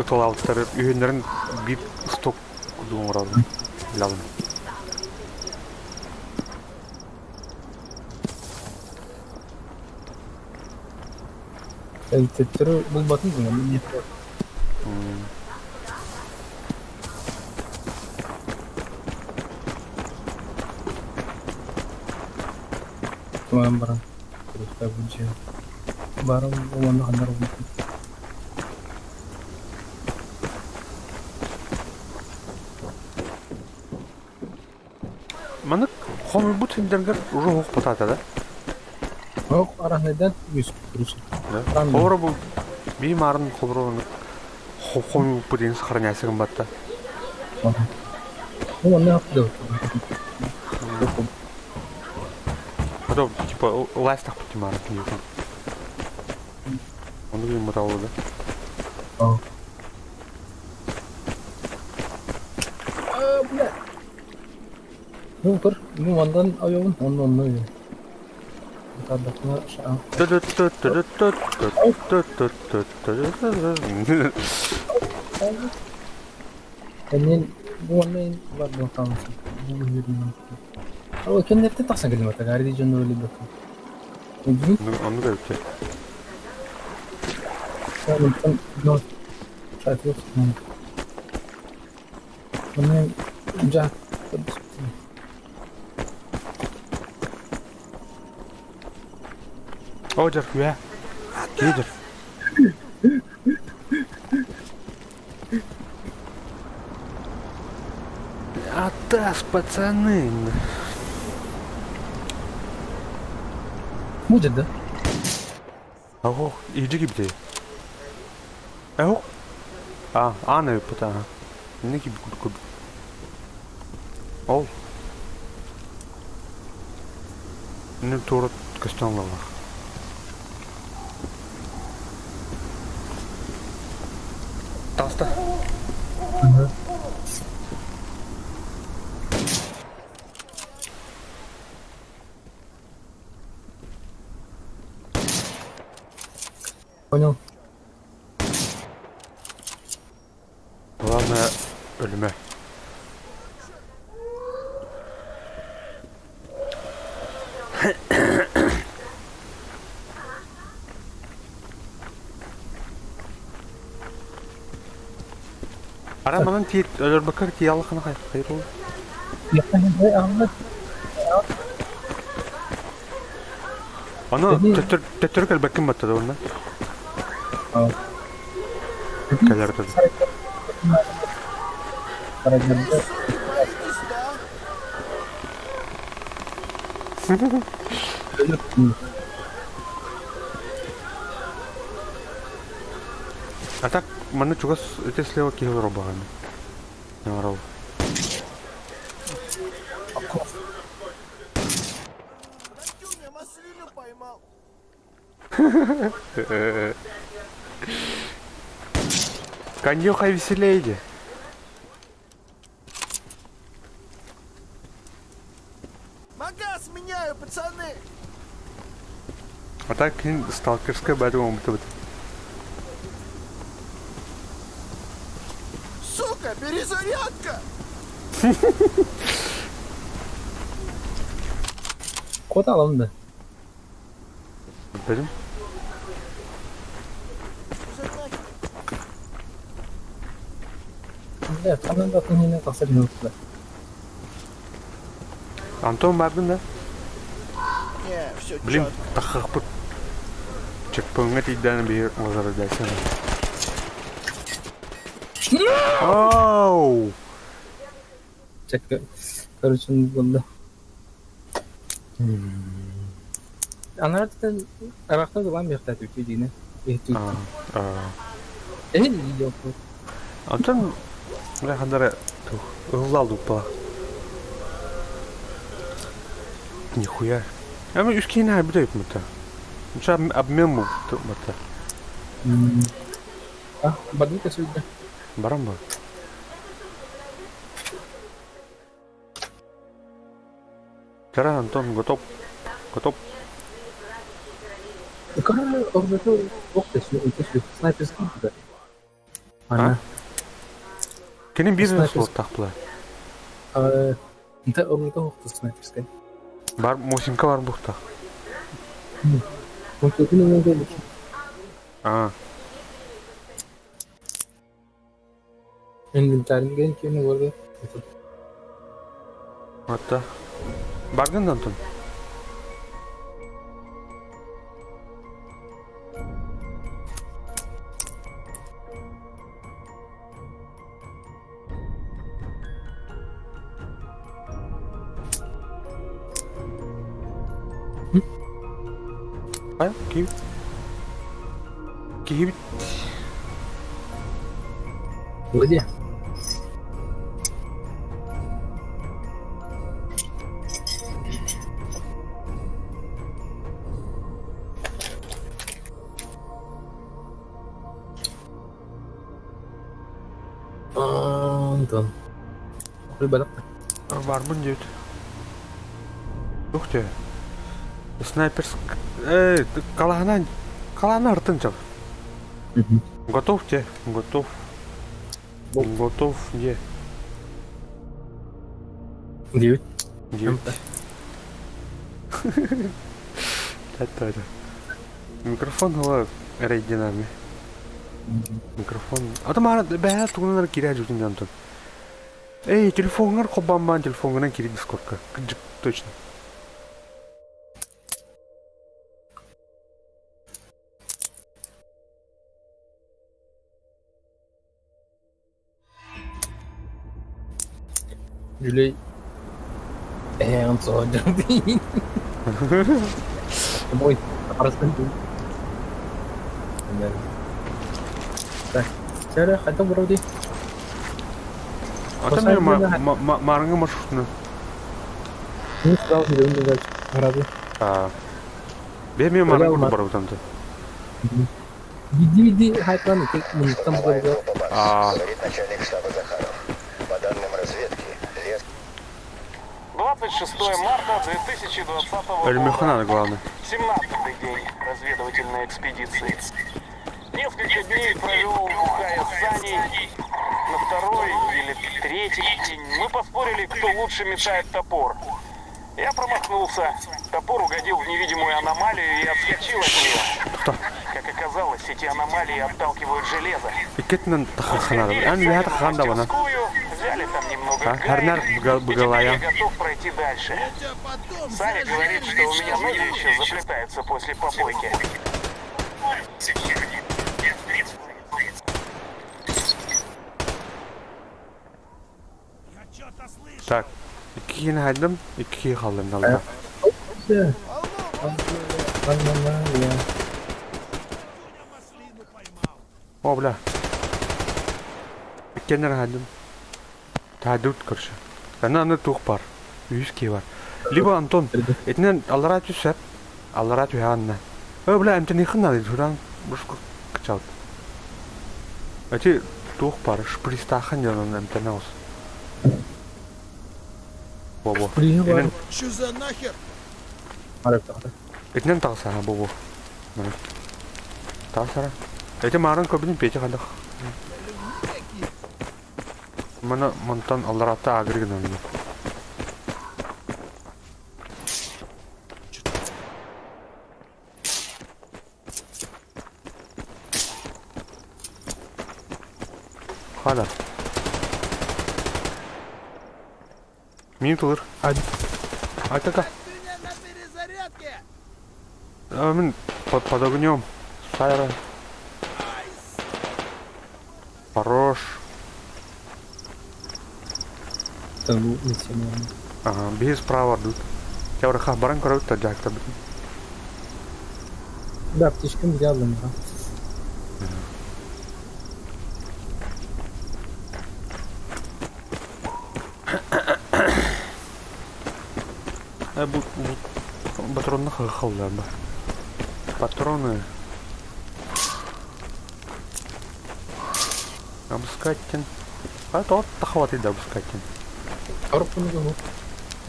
B: Толалттар үйөнөрүн бир сток курдуң урады. Лалым.
A: Теттеру булбатын дегенде не бар? Tamam barang. Terus kita bunyi. Barang mana handar bunyi.
B: Манык хомы бут индергер рухук батата да.
A: Yok arahne'den 100 kuruş.
B: Хора бу би марын хоброны хомы бутин сохраняйсың батта.
A: Ну он не отдал.
B: Потом типа лайстах пути марын книгу. Он не мотал да.
A: Bля. Ну кыр, ну ondan ayağın ondan öyle. Tadakına şaha. Kenin bu ondan var bakalım. Bu yürüyün. Ama kendi hep taksan geldim hatta gari diyeceğim öyle bakın.
B: Onu görüp
A: Tamam tamam. Yok. Şart yok. Bunu cak.
B: Оджер, я. Лидер. Атас, пацаны.
A: Будет, да?
B: Ого, иди гибли. Ого. Аны путана. Не гибли куд. Ол. Не турат кастанлава. Таста.
A: Понял.
B: Главное ölüme. Aramanın ölür bakar ki yalakını hayır olur.
A: Yapayım be Ahmet.
B: Onu tetürük elbekkin battadı ondan. Keler dedi.
A: Karagöz'de.
B: А так, мене чогось ти сліва кігл робами. Не воров.
I: Артём, я маслину поймал.
B: Конюха веселейди.
I: Магаз меняю, пацаны.
B: А так, сталкерская бэтом будет.
I: Сука, перезарядка.
A: Kod alındı.
B: Dedim.
A: Evet, kanın da yine kasar yoktu.
B: Антон бардың да?
I: Не, все
B: Блин, тахақ бұд. Чекпоңға тейдәні бейір ғазары дәсен. Оу!
A: Çek, karışın bunda. Anlardan Irak'ta da var mı yakta Türkiye'de? Yok.
B: Антон, бля, қандары ұғылалды ұппа. Нихуя. Ама үскейін әбі дөйіп мұта. Мұша обмен мұты мұта.
A: Бадвика сюда.
B: Барам ба? Тара, Антон, готов? Готов?
A: Какая орбитал? Ох ты, снайперский, да? Она.
B: Кенин бизнес
A: Снайперский.
B: вот тақпылай.
A: Да, орбитал ох ты, снайперская.
B: Бар, мосинка бар бұқта.
A: Он тут не могу быть. Инвентаринген кені орды.
B: Атта. Бардың да, Антон? Ай, киіп. Киіп.
A: Где? Антон. Рыбалок.
B: Бармын дейді. Ух те. Снайперск... қаланы артын жап. Готов те? Готов. Готов, не.
A: 9.
B: 9. Это. Микрофон ала рейдинами. Микрофон. Атамара бෑ тугунар киря жүзүн Антон. Эй, телефонгар кобаман телефонгана кири дискордка. Точно.
A: Julie. Он солдат. Мой, расскажи. Так, сейчас хотел вроде.
B: А там марынга маршрутны.
A: Не сказал, что он дальше. Разве?
B: Беме марынга бар бутанты.
A: Иди, хайплан, ты там говорил.
G: Говорит начальник штаба Захаров. По данным разведки, лес...
H: 26 марта 2020
B: Эльмехана,
H: года.
B: главное.
H: 17-й день разведывательной экспедиции. Несколько дней провел бухая с Саней. На второй или третий день мы поспорили, кто лучше метает топор. Я промахнулся. Топор угодил в невидимую аномалию и отскочил от нее. Как оказалось, эти аномалии отталкивают железо.
B: Икетнен тахаханады. Я тахаханда бана.
H: Взяли там немного
B: Харнар бгалая.
H: я готов пройти дальше. Саня говорит, что у меня ноги еще заплетаются после попойки.
B: Так. Иккиін хайдым, икки қалдым далда. О, бля. Иккенер хайдым. Тадут, короче. Ана тух бар. Үйіске бар. Либо Антон, етінен аллара түсіп, аллара түйәнна. Бля, әмтен иқын нады, тұран бұшқы қычалды. Әте тух бар, шпристахын жанын әмтен ауыз. Бобо.
I: Что за нахер?
B: Этнен тағсара, бобо. Тағсара. Эти марын көбінің петі қандық. Мана монтан алларатты агырген өңіне. Хада. Минутылыр. Айтака. Мен под огнем. Сайра. Хорош. Ага, без права идут. Я уже хабаран короче таджак таб.
A: Да, птичкам дьяволом, да.
B: Патронны хахалдар бар. Патроны. Абускаттин. А тот хватит да абускаттин.
A: Арпаны гаму.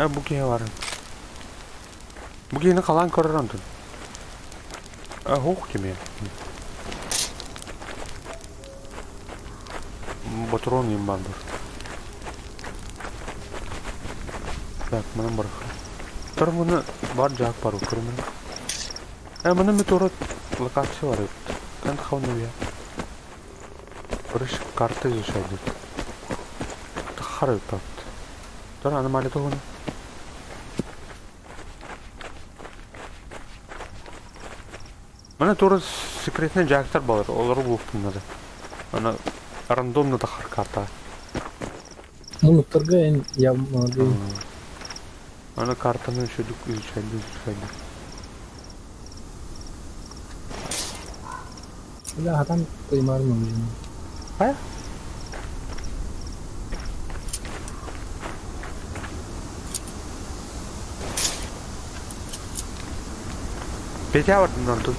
B: Буге бар. Бугені қалан көрірін түн. Хух теме. Батрон им бандыр. Так, мұның бір. Тұр мұны бар жақ бар өкірімін. Мұның метеорит локация бар өтті. Кәнді қауыны бия. Біріш карты изучайды. Тақар өтті. Тұр аномалия тоғыны. Mana to'g'ri sekretni jaktar bor, ular bo'libdi. Mana randomni taqir karta.
A: Мунуттарга эн явмады.
B: Mana kartani shu izchaydi.
A: Ila hatan kıymarım mı?
B: Ha? Peki avardın lan tut.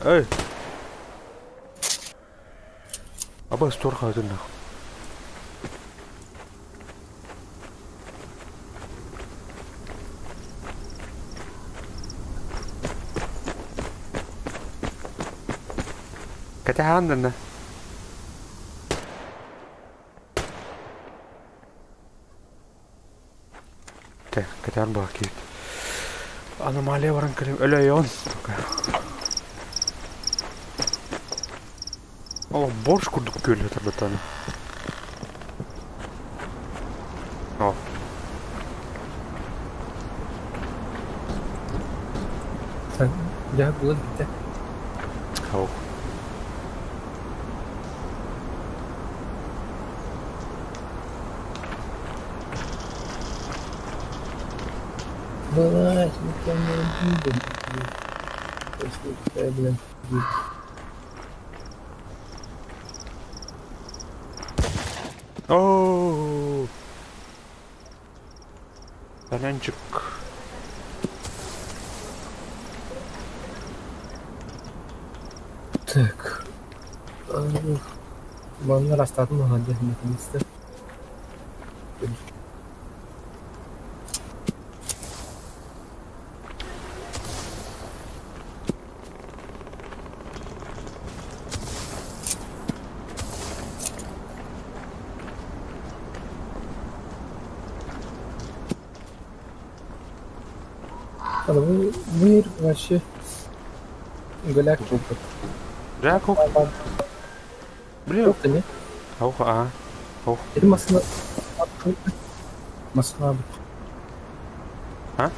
B: Ey. Aba store kaydın lan. Katahan dan. Katahan bakit. Anomaliya var ankara'yım. Öyle yon. Allah borç kurduk gölüyor tabi tane. Al.
A: Sen ya bulan gitti.
B: Al.
A: Valla mükemmel değildim. Keşke bilen.
B: Ooo. Balancık.
A: Так. Bana rastladım o halde mekanizde. Bu yer вообще галактика.
B: Jakob. Biliyor
A: Yok da ne?
B: Auch, auch.
A: Benim aslında masana abi.
B: Ha?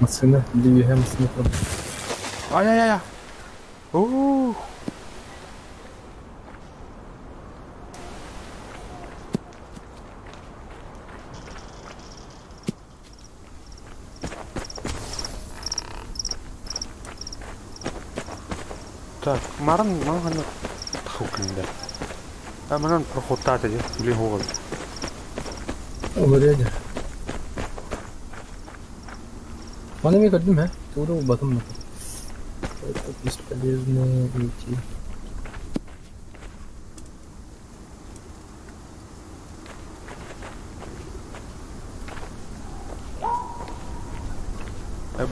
A: Masana, Livya hem masana falan.
B: Ay. Oo. Так, Маран маған тахукында. Манан проходтады же, блин гол.
A: Öyle de. Bana mı gördün mü? Doğru batım mı? Бесполезно уйти.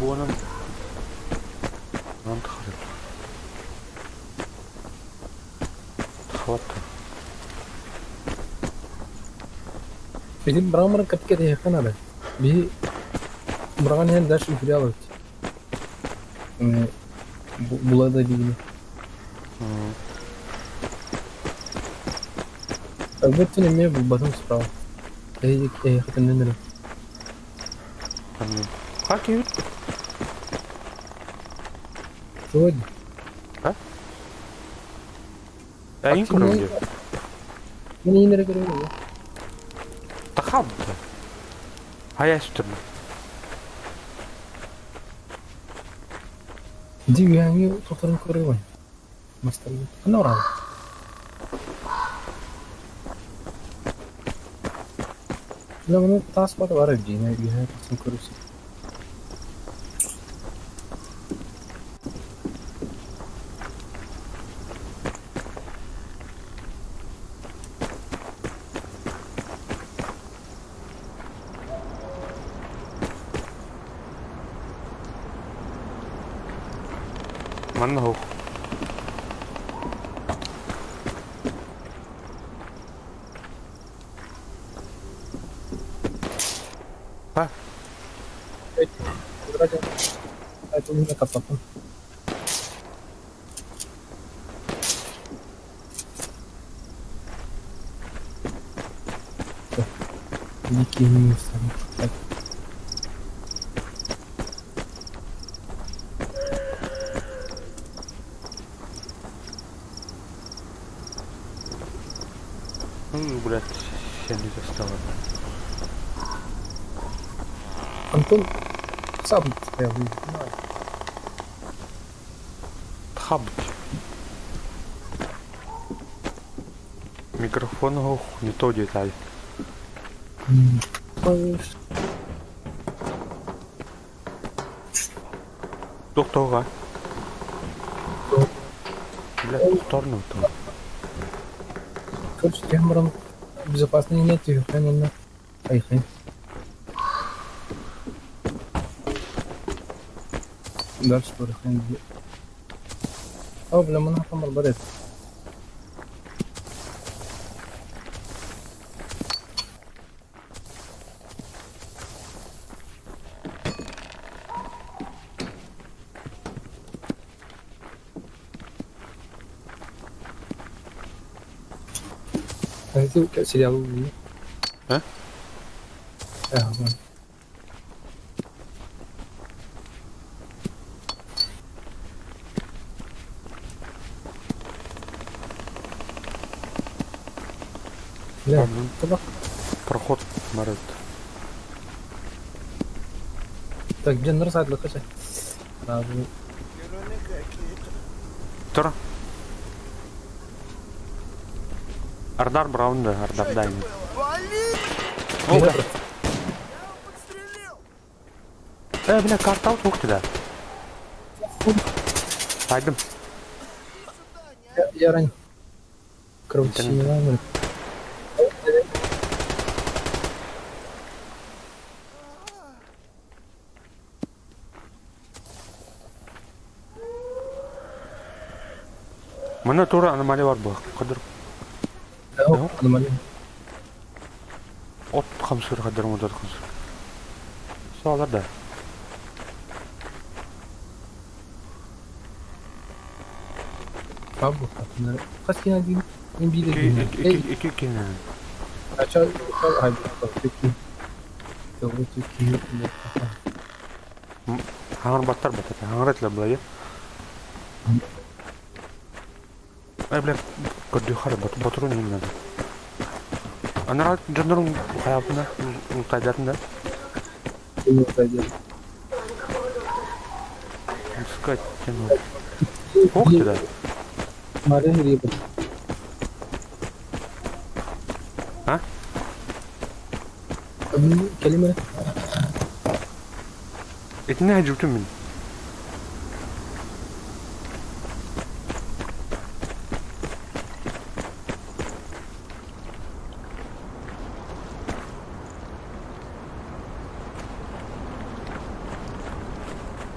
B: Bu onun tıkarıyor. Tıkattı.
A: Benim bırakmırın kapıya da yakın abi. Bir bırakan hem ders üfürüyor abi. Buladı bilgi. Elbette ne bu batım sправа. Yakın ne?
B: Как и
A: Сегодня.
B: Я не курю.
A: Мне не нравится.
B: Тахаб. А я что?
A: Дивянги повторно курю. Мастер. Она рада. Ya bunu tas pada var ya, yine bir her kısım kurusu.
B: Манна хоқ. Па.
A: Это не капотом. Великий минус.
B: Блядь, я не достал.
A: Антон сам стоял.
B: Хабт. Микрофон хоқ, не то деталь. Тоқтауға. Блядь, тоқтарны ұтым.
A: Короче, камерам безопасный нет, и хранено. Поехали. Дальше порахаем. О, бля, мана там арбалет. А это как сериал увидел?
B: А?
A: Ага. Бля, туда.
B: Проход марет.
A: Так, где нарзать лохача? Сразу.
B: Тұр. Ардар Браунды, Ардар Дайны. О, бля. Бля, картал тоқты да. Айдым.
A: Я ранен. Кровотечение.
B: Мына тура аномалия бар бұл. Қадыр.
A: Аномалия.
B: От қамсыр қадыр мұдыр қамсыр. Соғалар да.
A: Пабу, қас кена дейін? Мен бейді дейін.
B: Екі кена.
A: Ача, айды. Теки.
B: Хаңыр баттар баттар. Хаңыр әтілі бұлай. Бля, көрді қары батыру нейін надо. Анар жандарың қаяпында, ұлтайдатында.
A: Ұлтайдат.
B: Искать тяну. Ох ты да.
A: Марин ребят.
B: А?
A: Кәлемі.
B: Этіне әжіптім мен.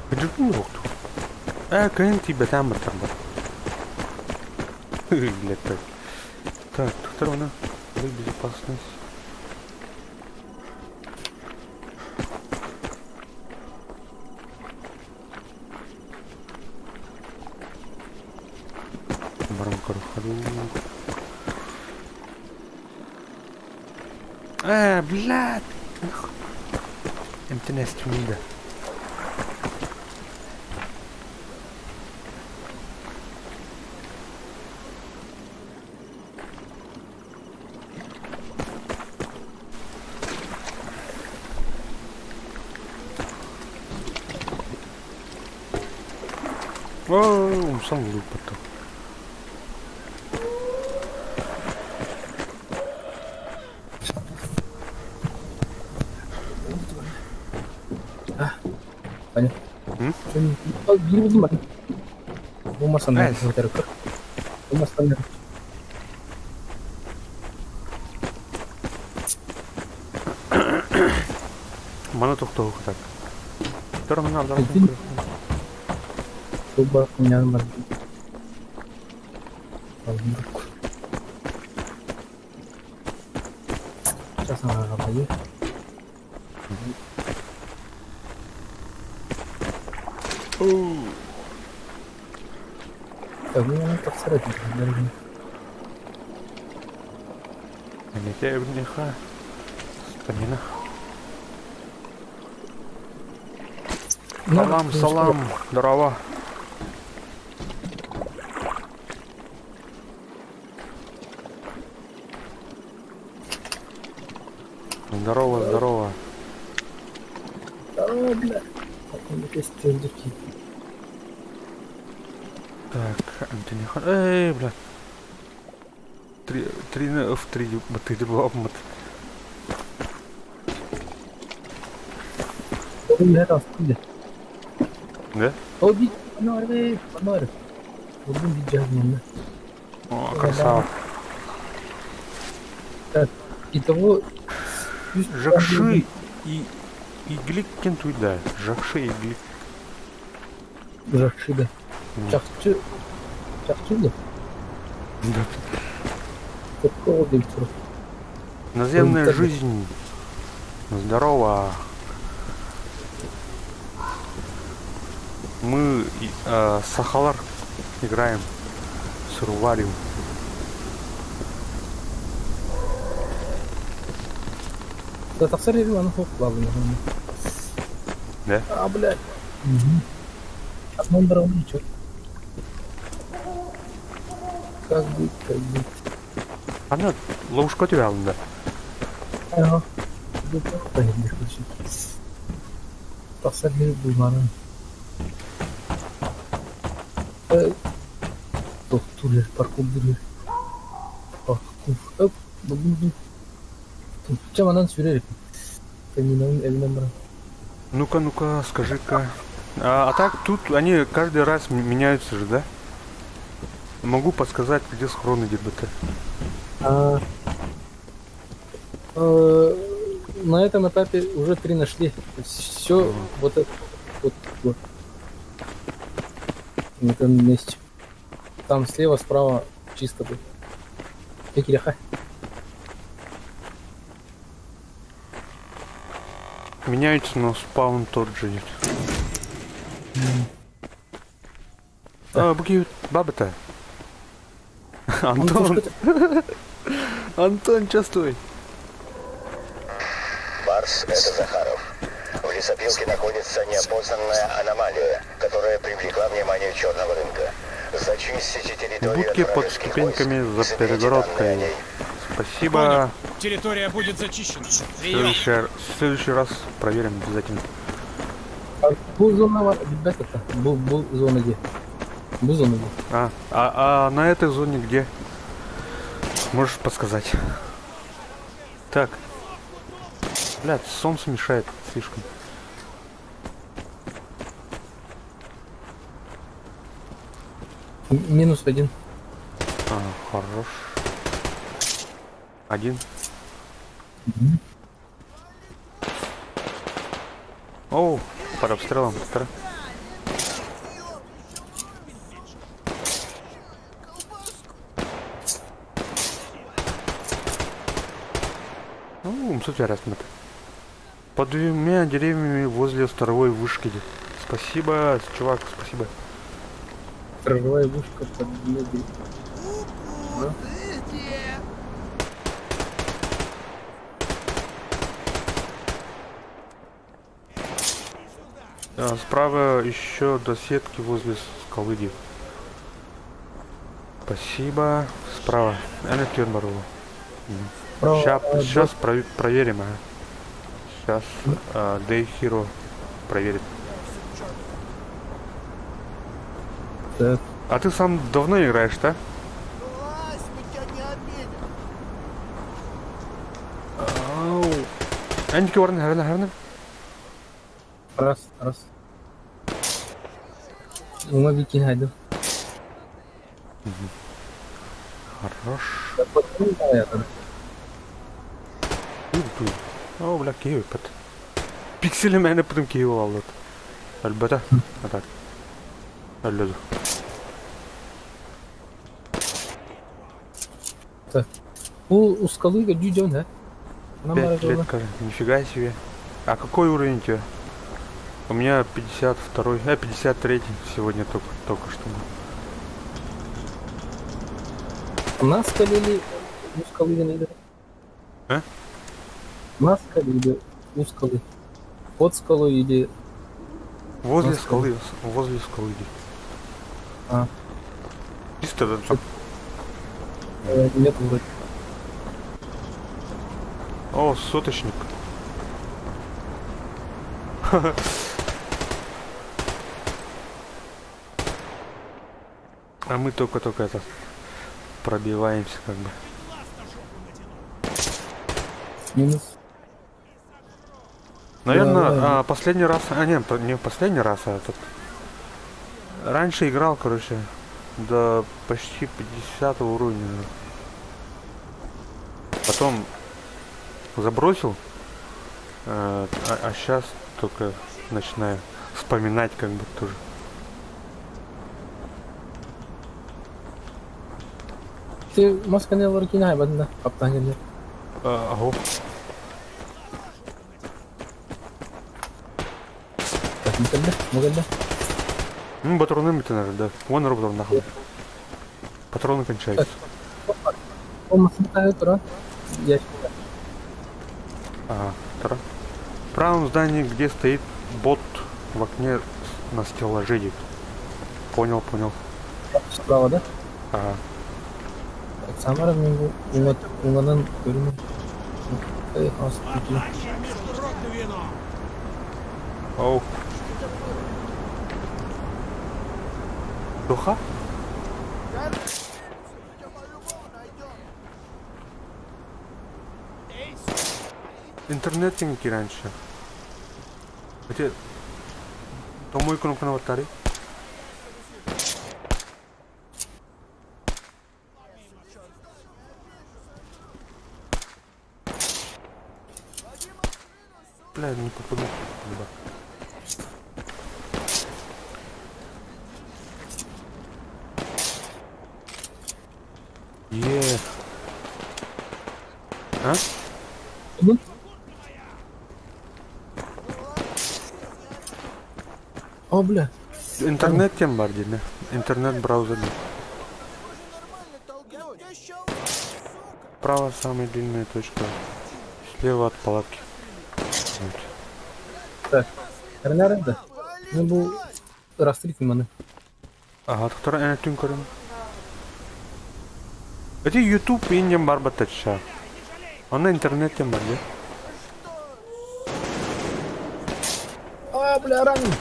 B: Әжіптім жоқты. Кәйін тибетен бұртар бар. Блядь, так. Так, туктар она. Ой, безопасность. Барам ходу. Блядь. МТНС тюнда. Сам лук потом.
A: Понятно. Гирбудum bak. Bu masanın üzerinde kır. Bu masanın.
B: Bana toktau так. Торминал да.
A: Тубар хуйнян бар. Сейчас она работает. Так, ну она так срать.
B: Летяю в них, стамина. Салам, салам, здорово. Здорово, здорово.
A: Здорово, бля. Какой-то стендерки.
B: Так, Антонихан. Эй, блядь. Три два мат.
A: Бля, там спили.
B: Да?
A: О, бить, паноры. Будем бить джазмин.
B: О, красава.
A: Так, итого...
B: Жакши и Глик кентуй, да. Жакши и Глик.
A: Жакши, да. Чахчы. Чахчы, да?
B: Да.
A: Какого дельцера?
B: Наземная жизнь. Здорово. Мы Сахалар играем. Сурвалим.
A: Да, так соревну, оно плавно.
B: Да?
A: А, блядь. Одном дорогу ничего. Как быть, как быть.
B: Она ловушка у тебя, да?
A: Ага. Да, поедешь включить. Так соревну, бумана. Турер, паркур, бурер. Паркур. Чем она сюрерит?
B: Ну-ка, скажи-ка. А так тут они каждый раз меняются же, да? Могу подсказать, где схроны ДБТ.
A: На этом этапе уже 3 нашли. Все вот это вот. На этом месте. Там слева, справа чисто будет. Киряха.
B: Меняются, но спаун тот же идет. Буки, баба-то. Антон. Антон, частуй.
G: Барс, это Захаров. В лесопилке находится неопознанная аномалия, которая привлекла внимание черного рынка. Зачистите территорию
B: Будки
G: от
B: под
G: вражеских
B: ступеньками
G: войск и
B: за
G: соберите данные о
B: перегородкой.
G: ней.
B: Спасибо.
H: Территория будет зачищена. Прием.
B: Следующий раз проверим обязательно.
A: Бу зона, ребята, бу зона где? Бу зона где?
B: А на этой зоне где? Можешь подсказать. Так. Блядь, солнце мешает слишком.
A: -1.
B: Хорош. 1. Оу, под обстрелом. Смотри, раз под 2 деревьями возле сторожевой вышки. Спасибо, чувак, спасибо.
A: Сторожевая вышка под 2 деревьями.
B: Справа еще до сетки возле скалы. Спасибо. Справа. Сейчас проверим. Сейчас Day Hero проверит.
A: Так.
B: А ты сам давно играешь, да? Энди Уоррен,
A: Раз. Ума Вики найду.
B: Хорош. О, бля, Киев път. Пиксели мене потом Киев алды. Әлбәттә. Так. Өллөдү.
A: Так. У скалы дюдён, да? Нам
B: 5 лет, нифига себе. А какой уровень у тебя? У меня 52-й, 53-й сегодня только что был.
A: На скале или у скалы не.
B: А?
A: На скале или у скалы? Под скалой или...
B: Возле
A: на
B: скалы, возле скалы.
A: А.
B: Чисто там.
A: Нет вроде.
B: О, соточник. А мы только это пробиваемся как бы.
A: Минус.
B: Наверное, последний раз, не последний раз, а этот. Раньше играл, короче, до почти 50 уровня. Потом забросил, а сейчас только начинаю вспоминать как бы тоже.
A: Ты масканы ларкина банда каптанелер.
B: Ого.
A: Так, мугальда.
B: Патроны надо, да. Вон робот нахуй. Патроны кончаются.
A: Он масакает, да? Я
B: Ага, второй. В правом здании, где стоит бот в окне на стеллаже. Понял.
A: справа, да?
B: Ага.
A: Самара мinggu unganan görünür. Aslında.
B: Оу. Духа? Интернетинги раньше. Где? Домой кнопка на аватаре. Бля, не попаду. А?
A: О, бля.
B: Интернет тем бар деймін. Интернет браузер. Право самая длинная точка. Слева от палатки.
A: Так. Nerede? Ne bu rastrik limanı?
B: Ага, вторая әне түн көрем. Эти YouTube индем бар баттача. Аны интернет тем бар, да?
A: А, бля, ранен.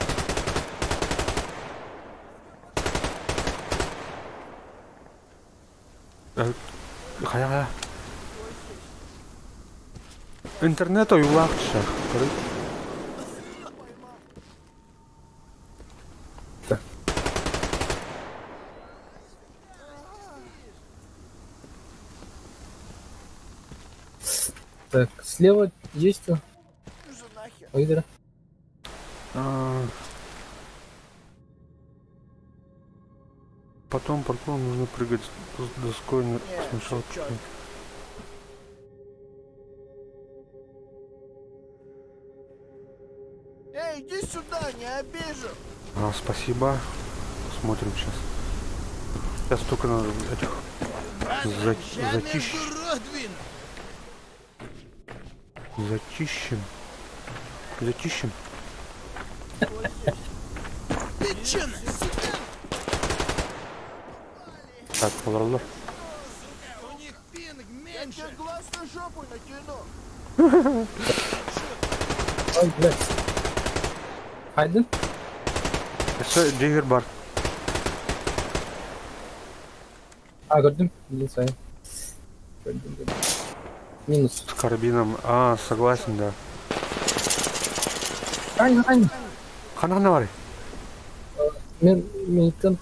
B: Хая. Интернет уйлакча.
A: Так, слева есть что? Выдра.
B: Потом паркуром нужно прыгать с доской сначала.
I: Эй, иди сюда, не обижу.
B: Спасибо. Смотрим сейчас. Сейчас только надо этих Зачищем.
I: Ты че?
B: Так, подорвал.
I: У них пинг меньше. Я тебе глаз на жопу натяну.
A: Ay, bля. Haydi.
B: Все, Джиггер бар.
A: Gördüm. Bilin sayın. Gördüm. Минус.
B: С карабином. Согласен, да.
A: Aynen.
B: Хана var.
A: Мен itten.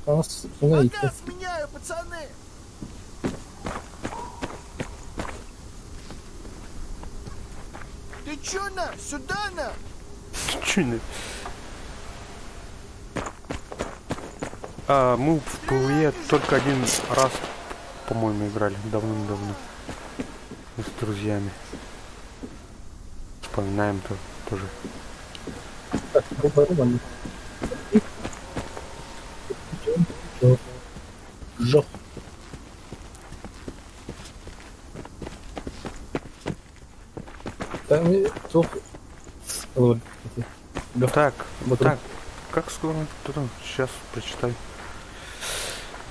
A: Bana sonra itten.
I: Пока сменяю, пацаны. Ты чё на? Сюда на?
B: Чуйны. Мы в ПВЕ только один раз, по-моему, играли. Давным-давно. С друзьями. Вспоминаем -то тоже.
A: Так, попробуем. Жох. Там и тух. Вот.
B: Так,
A: Вот
B: так. Как скоро? Сейчас прочитай.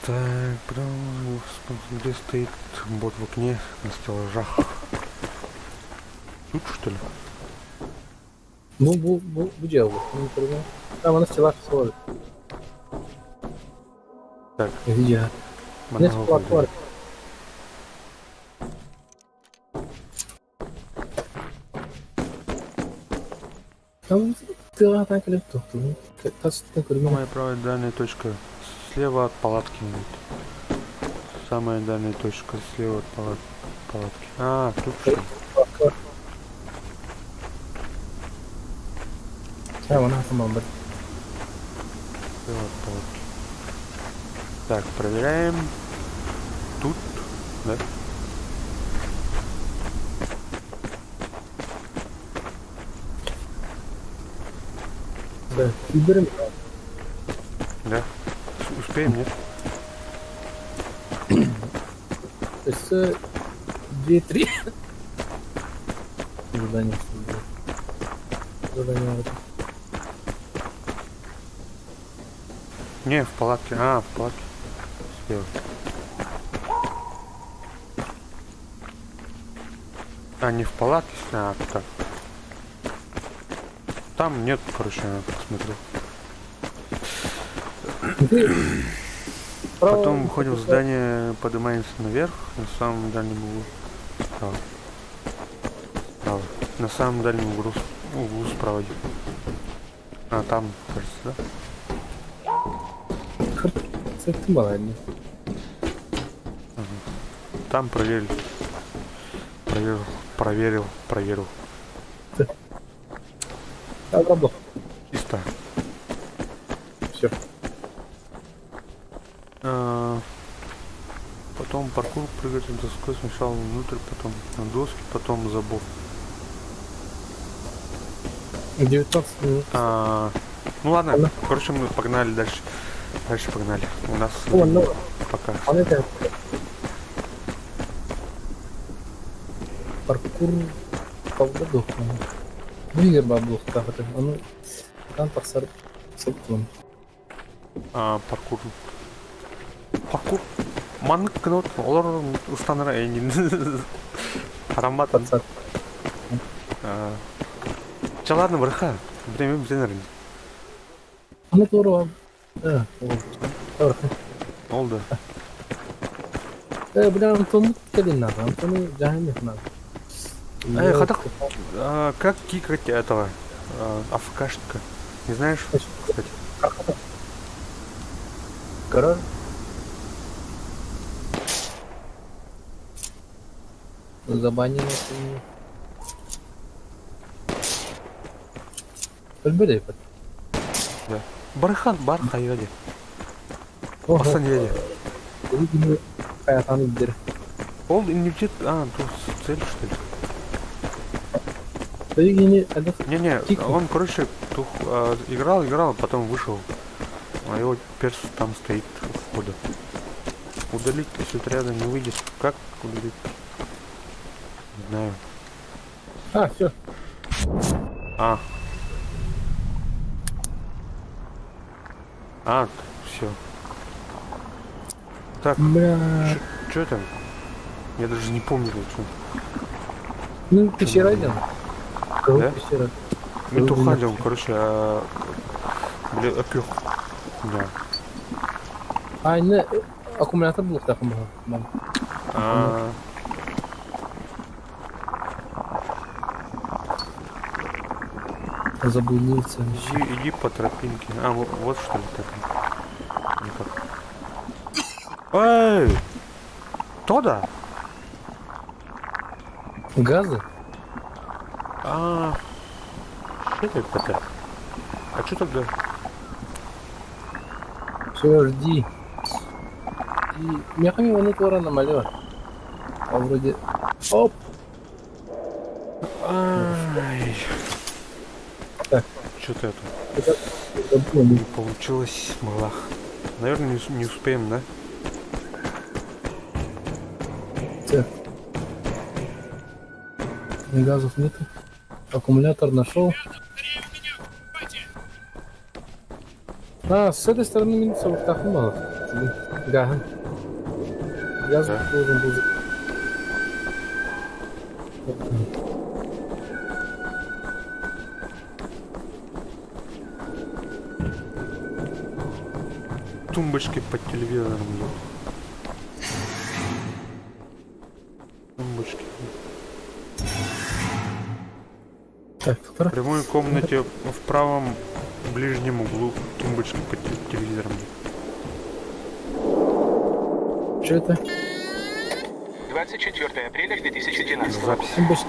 B: Так, потом где стоит бот в окне на стеллажах? Тут что ли?
A: Ну, bu дело. Там она стеллаж свой.
B: Так.
A: Где? Нет, платформа. Там ты атака лету.
B: Самая правая дальняя точка слева от палатки. Вот. Самая дальняя точка слева от палатки. А, тут что?
A: Слева от палатки.
B: Так, проверяем. Тут, да?
A: Да, выберем.
B: Да. Успеем, нет?
A: То есть 2-3. Задание. Задание.
B: Не, в палатке. А, в палатке. Слева. А, не в палатке, а так. Там нет, короче, я посмотрел. Потом выходим в здание, поднимаемся наверх, на самом дальнем углу. Справа. Справа. На самом дальнем углу справа. А, там, кажется, да?
A: Это молодец.
B: Там проверил. Проверил.
A: Работа.
B: Чисто.
A: Все.
B: Потом паркур прыгать на доской, сначала внутрь, потом на доски, потом забор.
A: 19 минут.
B: Ну ладно, короче, мы погнали дальше. Дальше погнали. У нас пока.
A: Паркур полгода. Бигер баблух, как это? Он там парсар собственно.
B: Паркур. Маннык кнот, олар устаныра эйнин. Харамат. Чаларны бырха. Время бізенерін.
A: Аны туру. Да,
B: Олды.
A: Бля, Антон келин надо. Антону жахин надо.
B: Хатак, как кикать этого АФКшника? Не знаешь, кстати?
A: Король. Забанено. Ölmedi yapar.
B: Да. Бархан, бар хайради. Басан еди.
A: Bunu günü hayatını gider.
B: Ол инвертит, тут цель что ли?
A: Böyle yeni ada
B: Не, он, короче, играл, потом вышел. А его перс там стоит у входа. Удалить, если отряда не выйдет. Как удалить? Не знаю.
A: все.
B: Все. Так,
A: Бля.
B: что там? Я даже не помню, что.
A: Ну, пещера идем.
B: Да?
A: Пещера.
B: Мы тут ходим, короче, бля, опёк. Да.
A: Aynı akümülatör bulduk takımı. Заблудился.
B: Иди по тропинке. Вот что ли так. Никак. Эй! Тода?
A: Газы?
B: Что это такое? А что тогда?
A: Все, жди. И мехами вон этого аномалия. А вроде... Оп!
B: Ай.
A: Так.
B: Что-то это
A: Это
B: не получилось, малах. Наверное, не успеем, да?
A: Так. Газов нету. Аккумулятор нашел. А, с этой стороны минусовых так мало. Газ. Газ
B: Да.
A: должен был...
B: Тумбочки под телевизором идут. Тумбочки.
A: Так,
B: В
A: второй.
B: прямой комнате в правом ближнем углу тумбочки под телевизором.
A: Что это?
H: 24 апреля 2012 года.
B: Запись.
A: Тумбочка.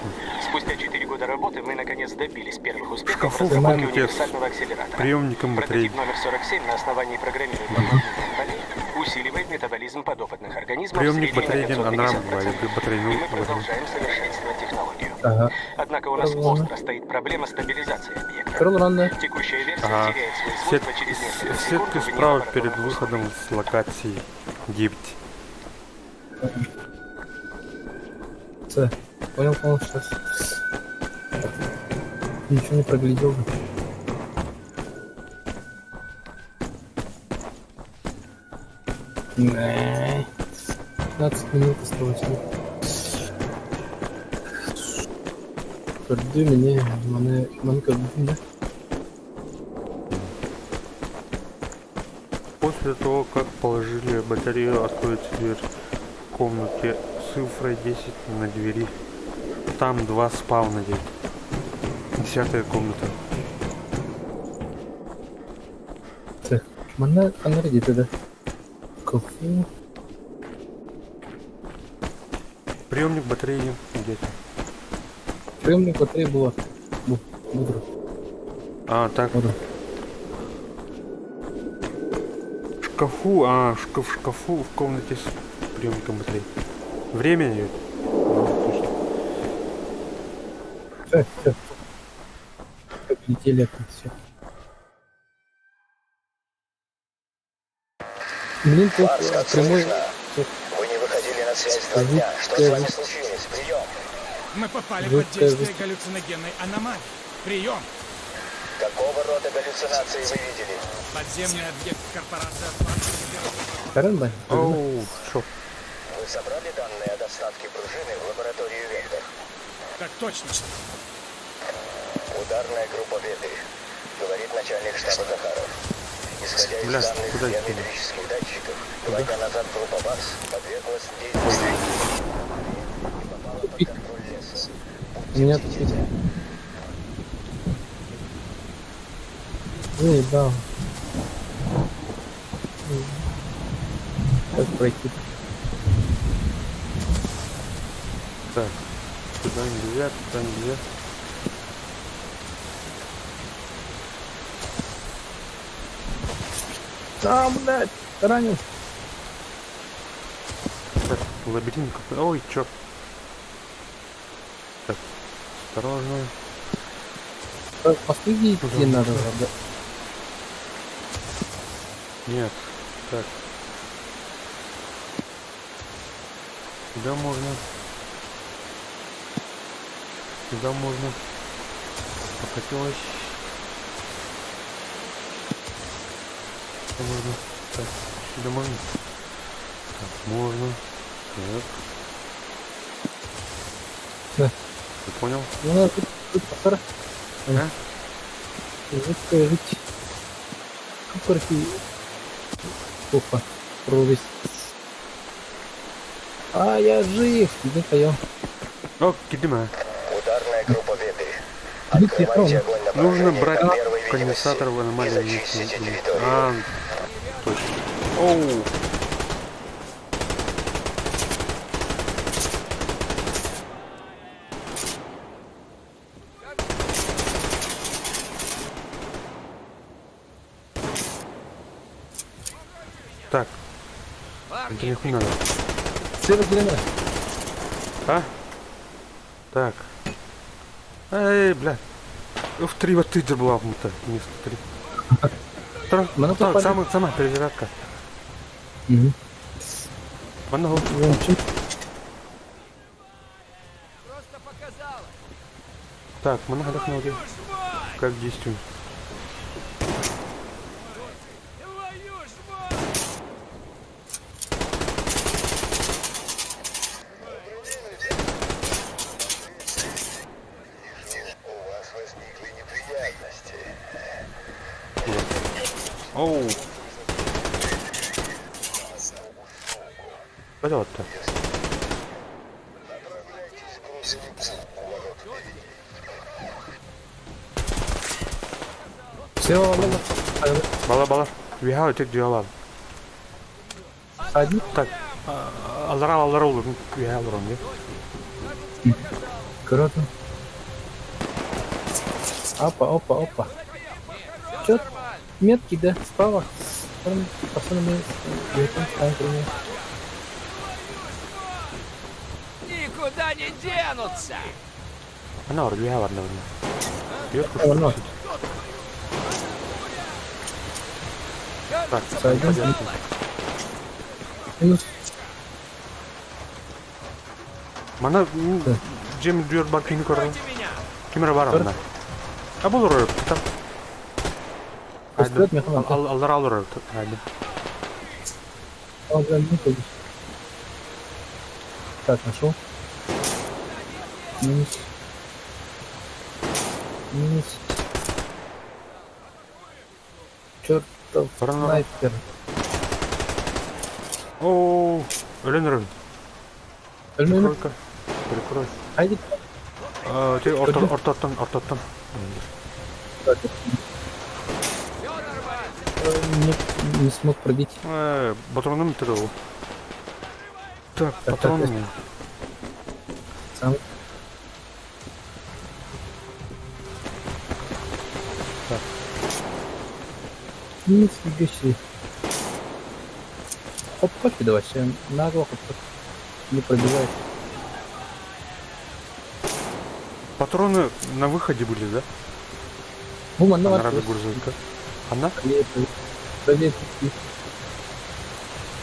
H: Спустя 4 года работы мы наконец добились первых успехов в
B: Шкафу в
H: разработке
B: комнате
H: универсального акселератора.
B: Приемником батареи.
H: Прототип номер 47 на основании программирования полей усиливает метаболизм подопытных организмов.
B: Приемник
H: в среднем
B: батареи
H: на 500
B: она
H: миллисекунд.
B: батарею.
H: И мы продолжаем совершенствовать технологию.
A: Ага.
H: Однако у нас
A: Ладно.
H: остро стоит проблема стабилизации объекта.
A: Крон ранно.
H: Текущая версия
B: Ага.
H: теряет свои свойства через несколько секунд
B: Сетки
H: вне
B: справа
H: лабораторных
B: перед
H: условий.
B: выходом с локации 9.
A: Ц. Понял, сейчас. Ничего не проглядел. 15 минут осталось. Жди мене да?
B: После того, как положили батарею, откроется дверь в комнате с цифрой 10 на двери. Там 2 спавна есть. 10-я комната.
A: Так, мене фонарі да? Кофе.
B: Приемник батареи где-то.
A: Приемник батареї була. Мудро.
B: А, так.
A: Мудро.
B: В шкафу в комнате с приемником батареи. Время идет.
A: Так. Как летели это все. Блин, тут
G: Марс, как
A: прямой...
G: слышно? Вы не выходили на связь 2 дня. Что с вами случилось? Прием.
I: Мы попали
A: Вот
I: под действие
A: это-
I: галлюциногенной аномалии. Прием!
G: Какого рода галлюцинации вы видели?
I: Подземный объект корпорации «Атлантис».
A: Каренбай?
B: Оу, шо?
G: Вы собрали данные о доставке пружины в лабораторию Вектор?
I: Так точно.
G: Ударная группа Ветры, говорит начальник штаба Захаров. Исходя из
B: Бля,
G: данных
B: куда идти?
G: биометрических датчиков, 2 дня назад группа Барс подверглась действию и попала под контроль леса.
A: У меня тут есть. Да. Как пройти?
B: Так. Туда нельзя, туда нельзя.
A: Блядь, ранен.
B: Так, лабиринт какой. Ой, черт. Так, осторожно.
A: Так, посмотри, где надо. Да.
B: Нет. Так. Сюда можно. Сюда можно. Покатилась. Сюда можно. Так, сюда можно. Так, можно. Так.
A: Да.
B: Ты понял?
A: Ну, надо тут пора.
B: А?
A: Жить. Купорки. Опа. Прорвись. А, я жив. Иди поем.
B: О, кидима.
G: Ударная группа Ветры.
A: Иди
G: Открывайте
A: пьем.
G: огонь на
B: Нужно
G: поражение
B: брать
G: до первой видимости
B: конденсатор в
G: и
B: аномалии.
G: зачистите территорию.
B: А, точно. Оу. Так, это нихуя надо.
A: Слева зелено.
B: А? Так. Эй, бля. В 3 вот ты была внутри. Вместо 3. Так, самая перезарядка.
A: Угу.
B: Она вот.
I: Просто показала.
B: Так, мы нагадав на один. Как действуем?
I: Твою ж мать!
G: У вас возникли неприятности.
B: Оу. Полет-то.
A: Все, ладно.
B: Бала. Виха өтек дүй алады.
A: Один.
B: Так. Аллара olur. Виха алар он, не?
A: Круто. Опа. Чё? Метки, да? Справа. Пацаны,
I: Никуда не денутся!
B: Она var, виха var, наверное. Бьет
A: Ладно.
B: Так,
A: Сойдем. Минус.
B: Мана Джем дүйөр бар кини көрдүм.
I: Меня!
B: Кимера бар анда. А бул ұрып, там.
A: Вперед, Михаил.
B: Аллар алыр ұрып. Айды.
A: Так, нашел. Минус. Чертов
B: Барана.
A: снайпер.
B: Ооо, өлен ұрып.
A: Ölmeyelim.
B: Перекрой.
A: Haydi.
B: Ты ортоттан.
A: Не смог пробить.
B: Патроном тырыл. Так, патроны.
A: Сам.
B: Так.
A: Нифига себе. Хоп-хоп, давай, сейчас нагло хоп-хоп. Не пробивает.
B: Патроны на выходе были, да?
A: Буман, ну
B: Она грузовика. Она?
A: Проверь.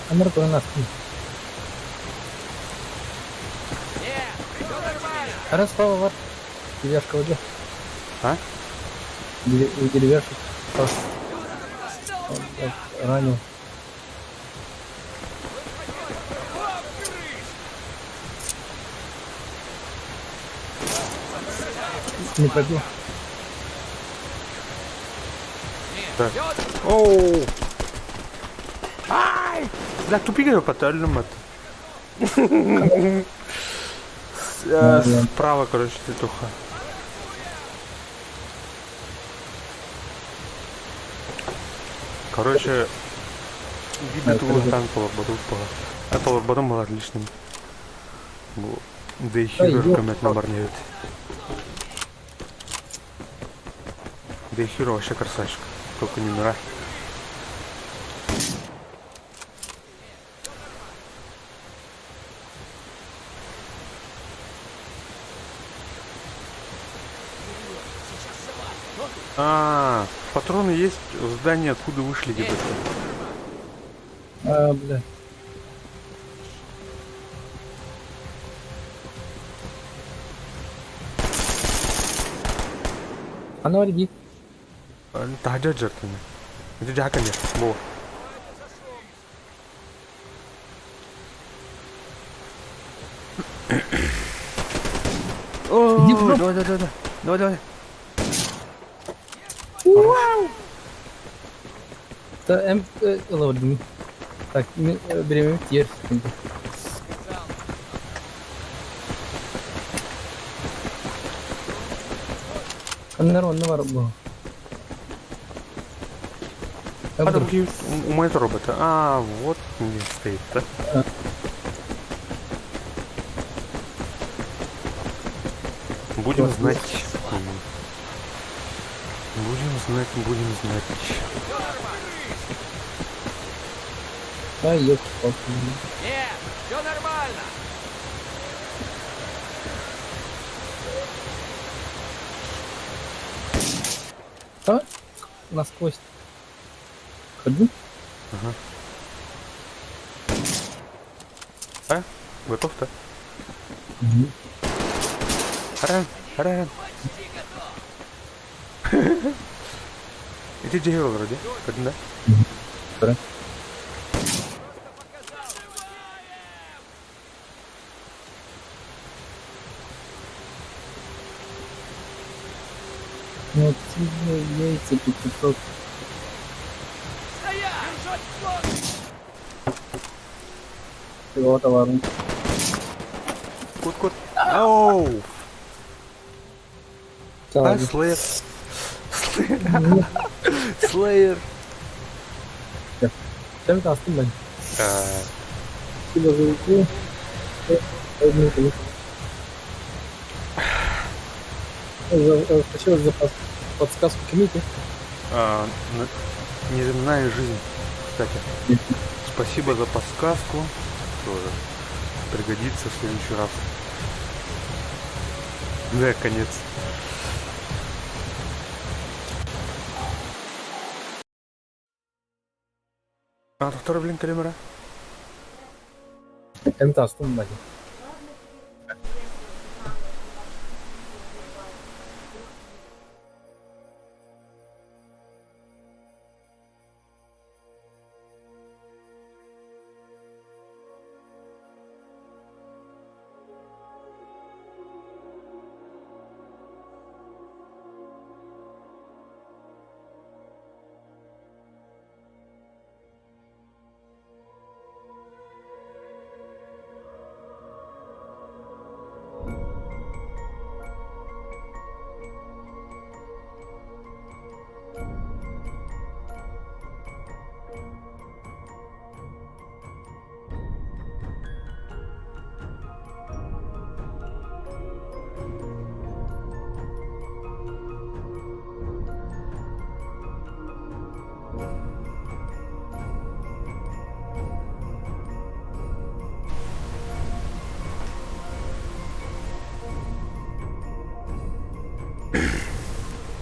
A: Она на нас. Раз справа вар. Деревяшка воде.
B: А?
A: Деревяшек. Ранил. Не пробил.
B: Так. Оу! Ай! Бля, тупик его потальным это. Справа, короче, тетуха. Короче, видно тулы танк потом был отличным. Да и хиро коммент номер нет. Да и хиро вообще красавчик. Только не умирай. Патроны есть в здании, откуда вышли где-то.
A: Бля. Она вредит.
B: Тахаджа жертвами. Это джаканья. Во. О, давай.
A: Вау! Да, ладно. Так, берем теперь. Нормально было.
B: А другие у моего робота. Вот не стоит, да? Будем знать. Будем знать.
A: А, ёлки палки.
I: Нет, все нормально.
A: А? Насквозь. Ходи.
B: Готов-то?
A: Угу.
B: Харан, харан. Иди джейро вроде. Когда?
A: Хорошо. Вот тебе яйца 500.
I: Стоять! Держать флаг!
A: Всего товара.
B: Кут-кут. Оу! А, Слэйр. Слэйр.
A: Чем ты остыл,
B: А,
A: Спасибо за игру. Спасибо за подсказку Кимики.
B: Неземная жизнь, кстати. Спасибо за подсказку. Тоже пригодится в следующий раз. Да, конец. А, второй, блин, камера.
A: Чем ты остыл,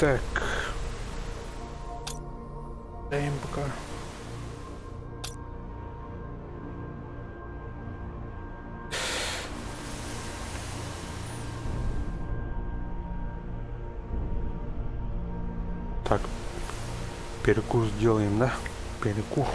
B: Так. Даем пока. Так. Перекус делаем, да? Перекус.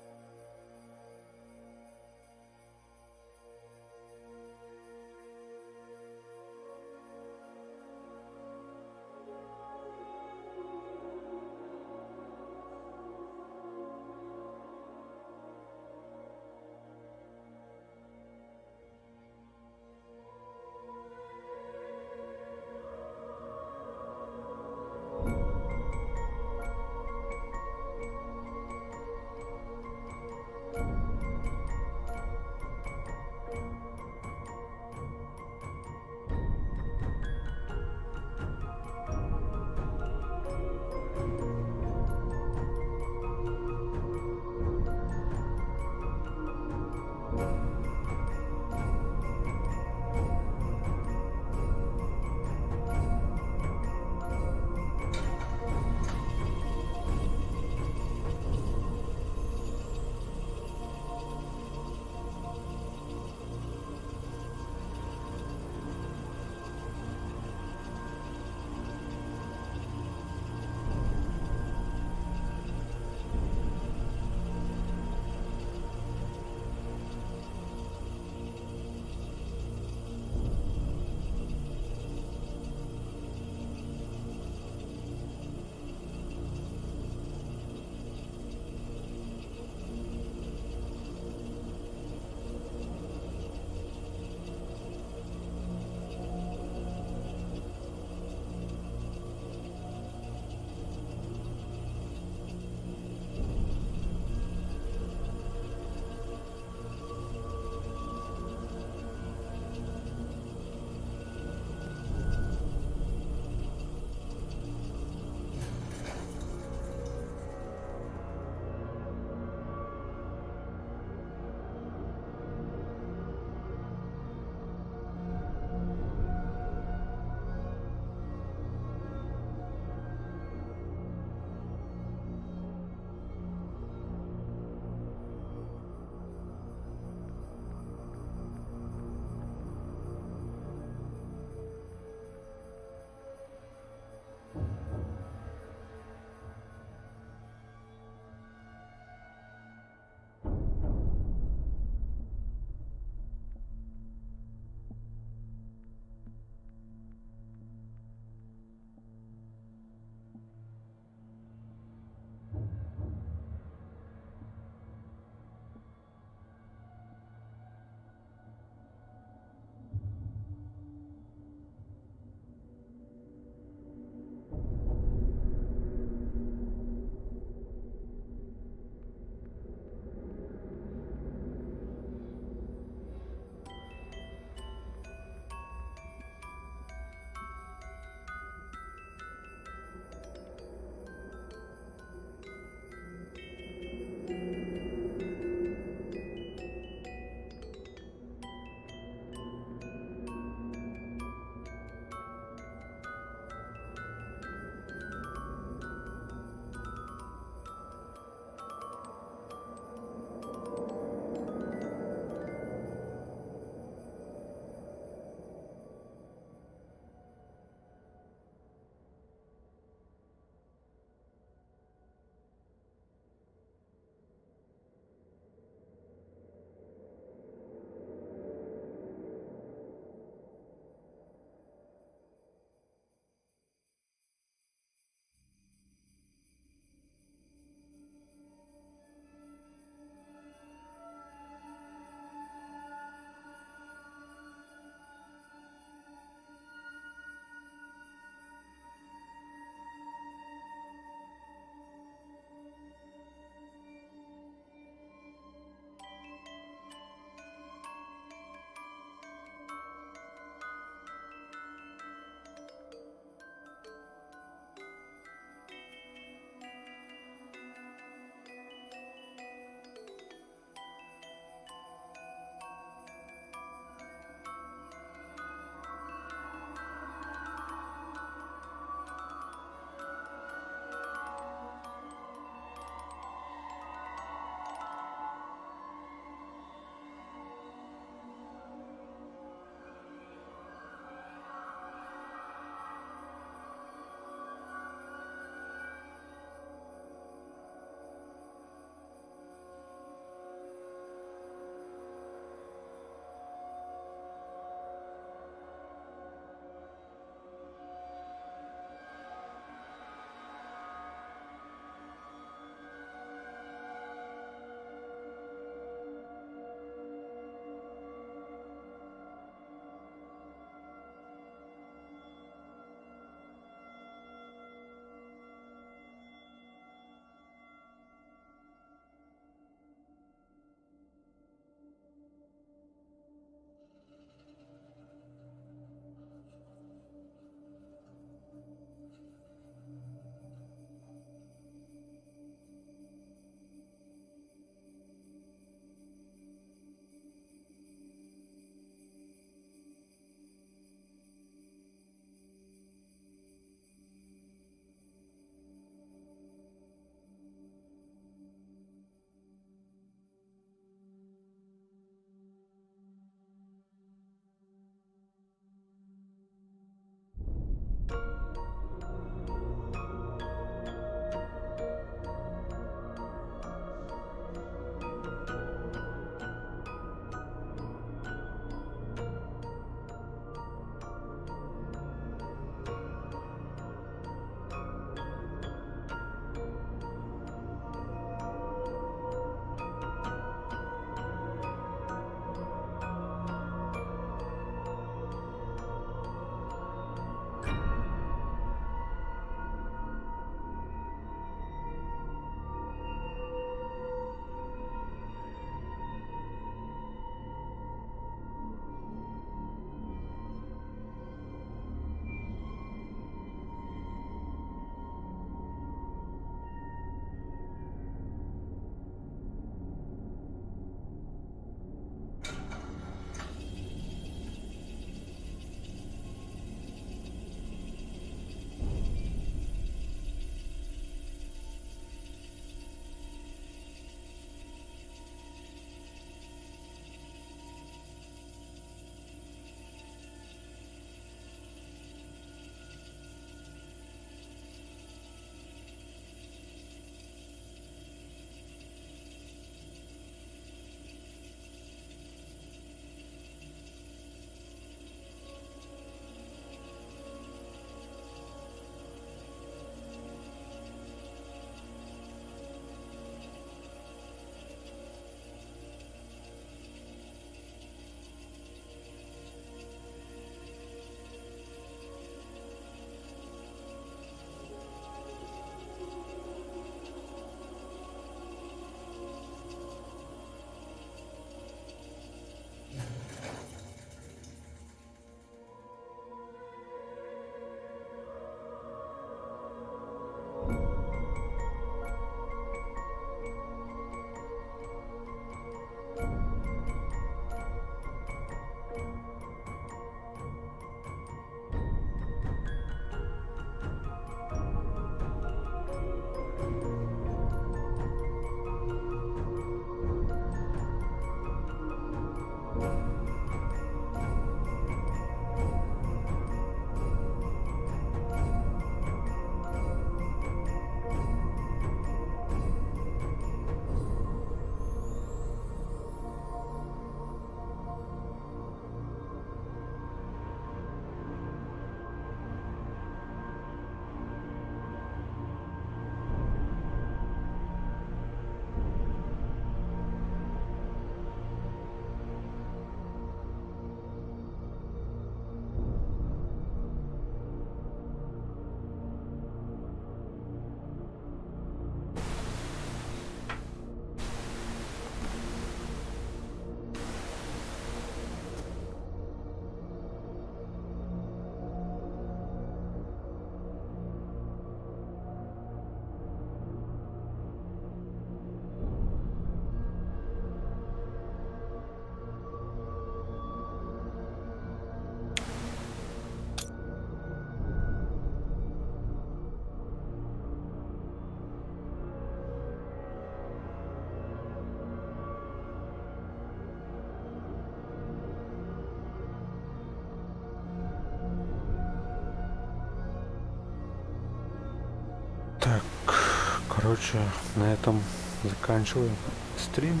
B: короче, на этом заканчиваем стрим.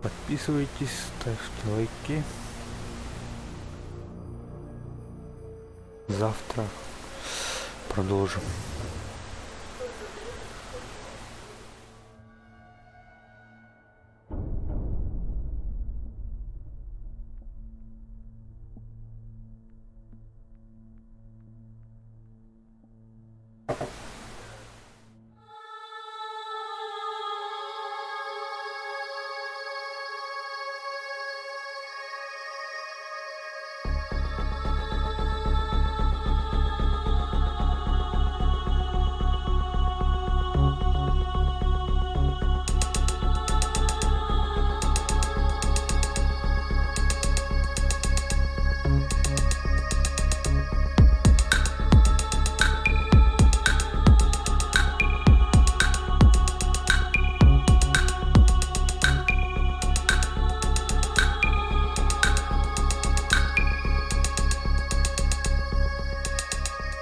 B: Подписывайтесь, ставьте лайки. Завтра продолжим.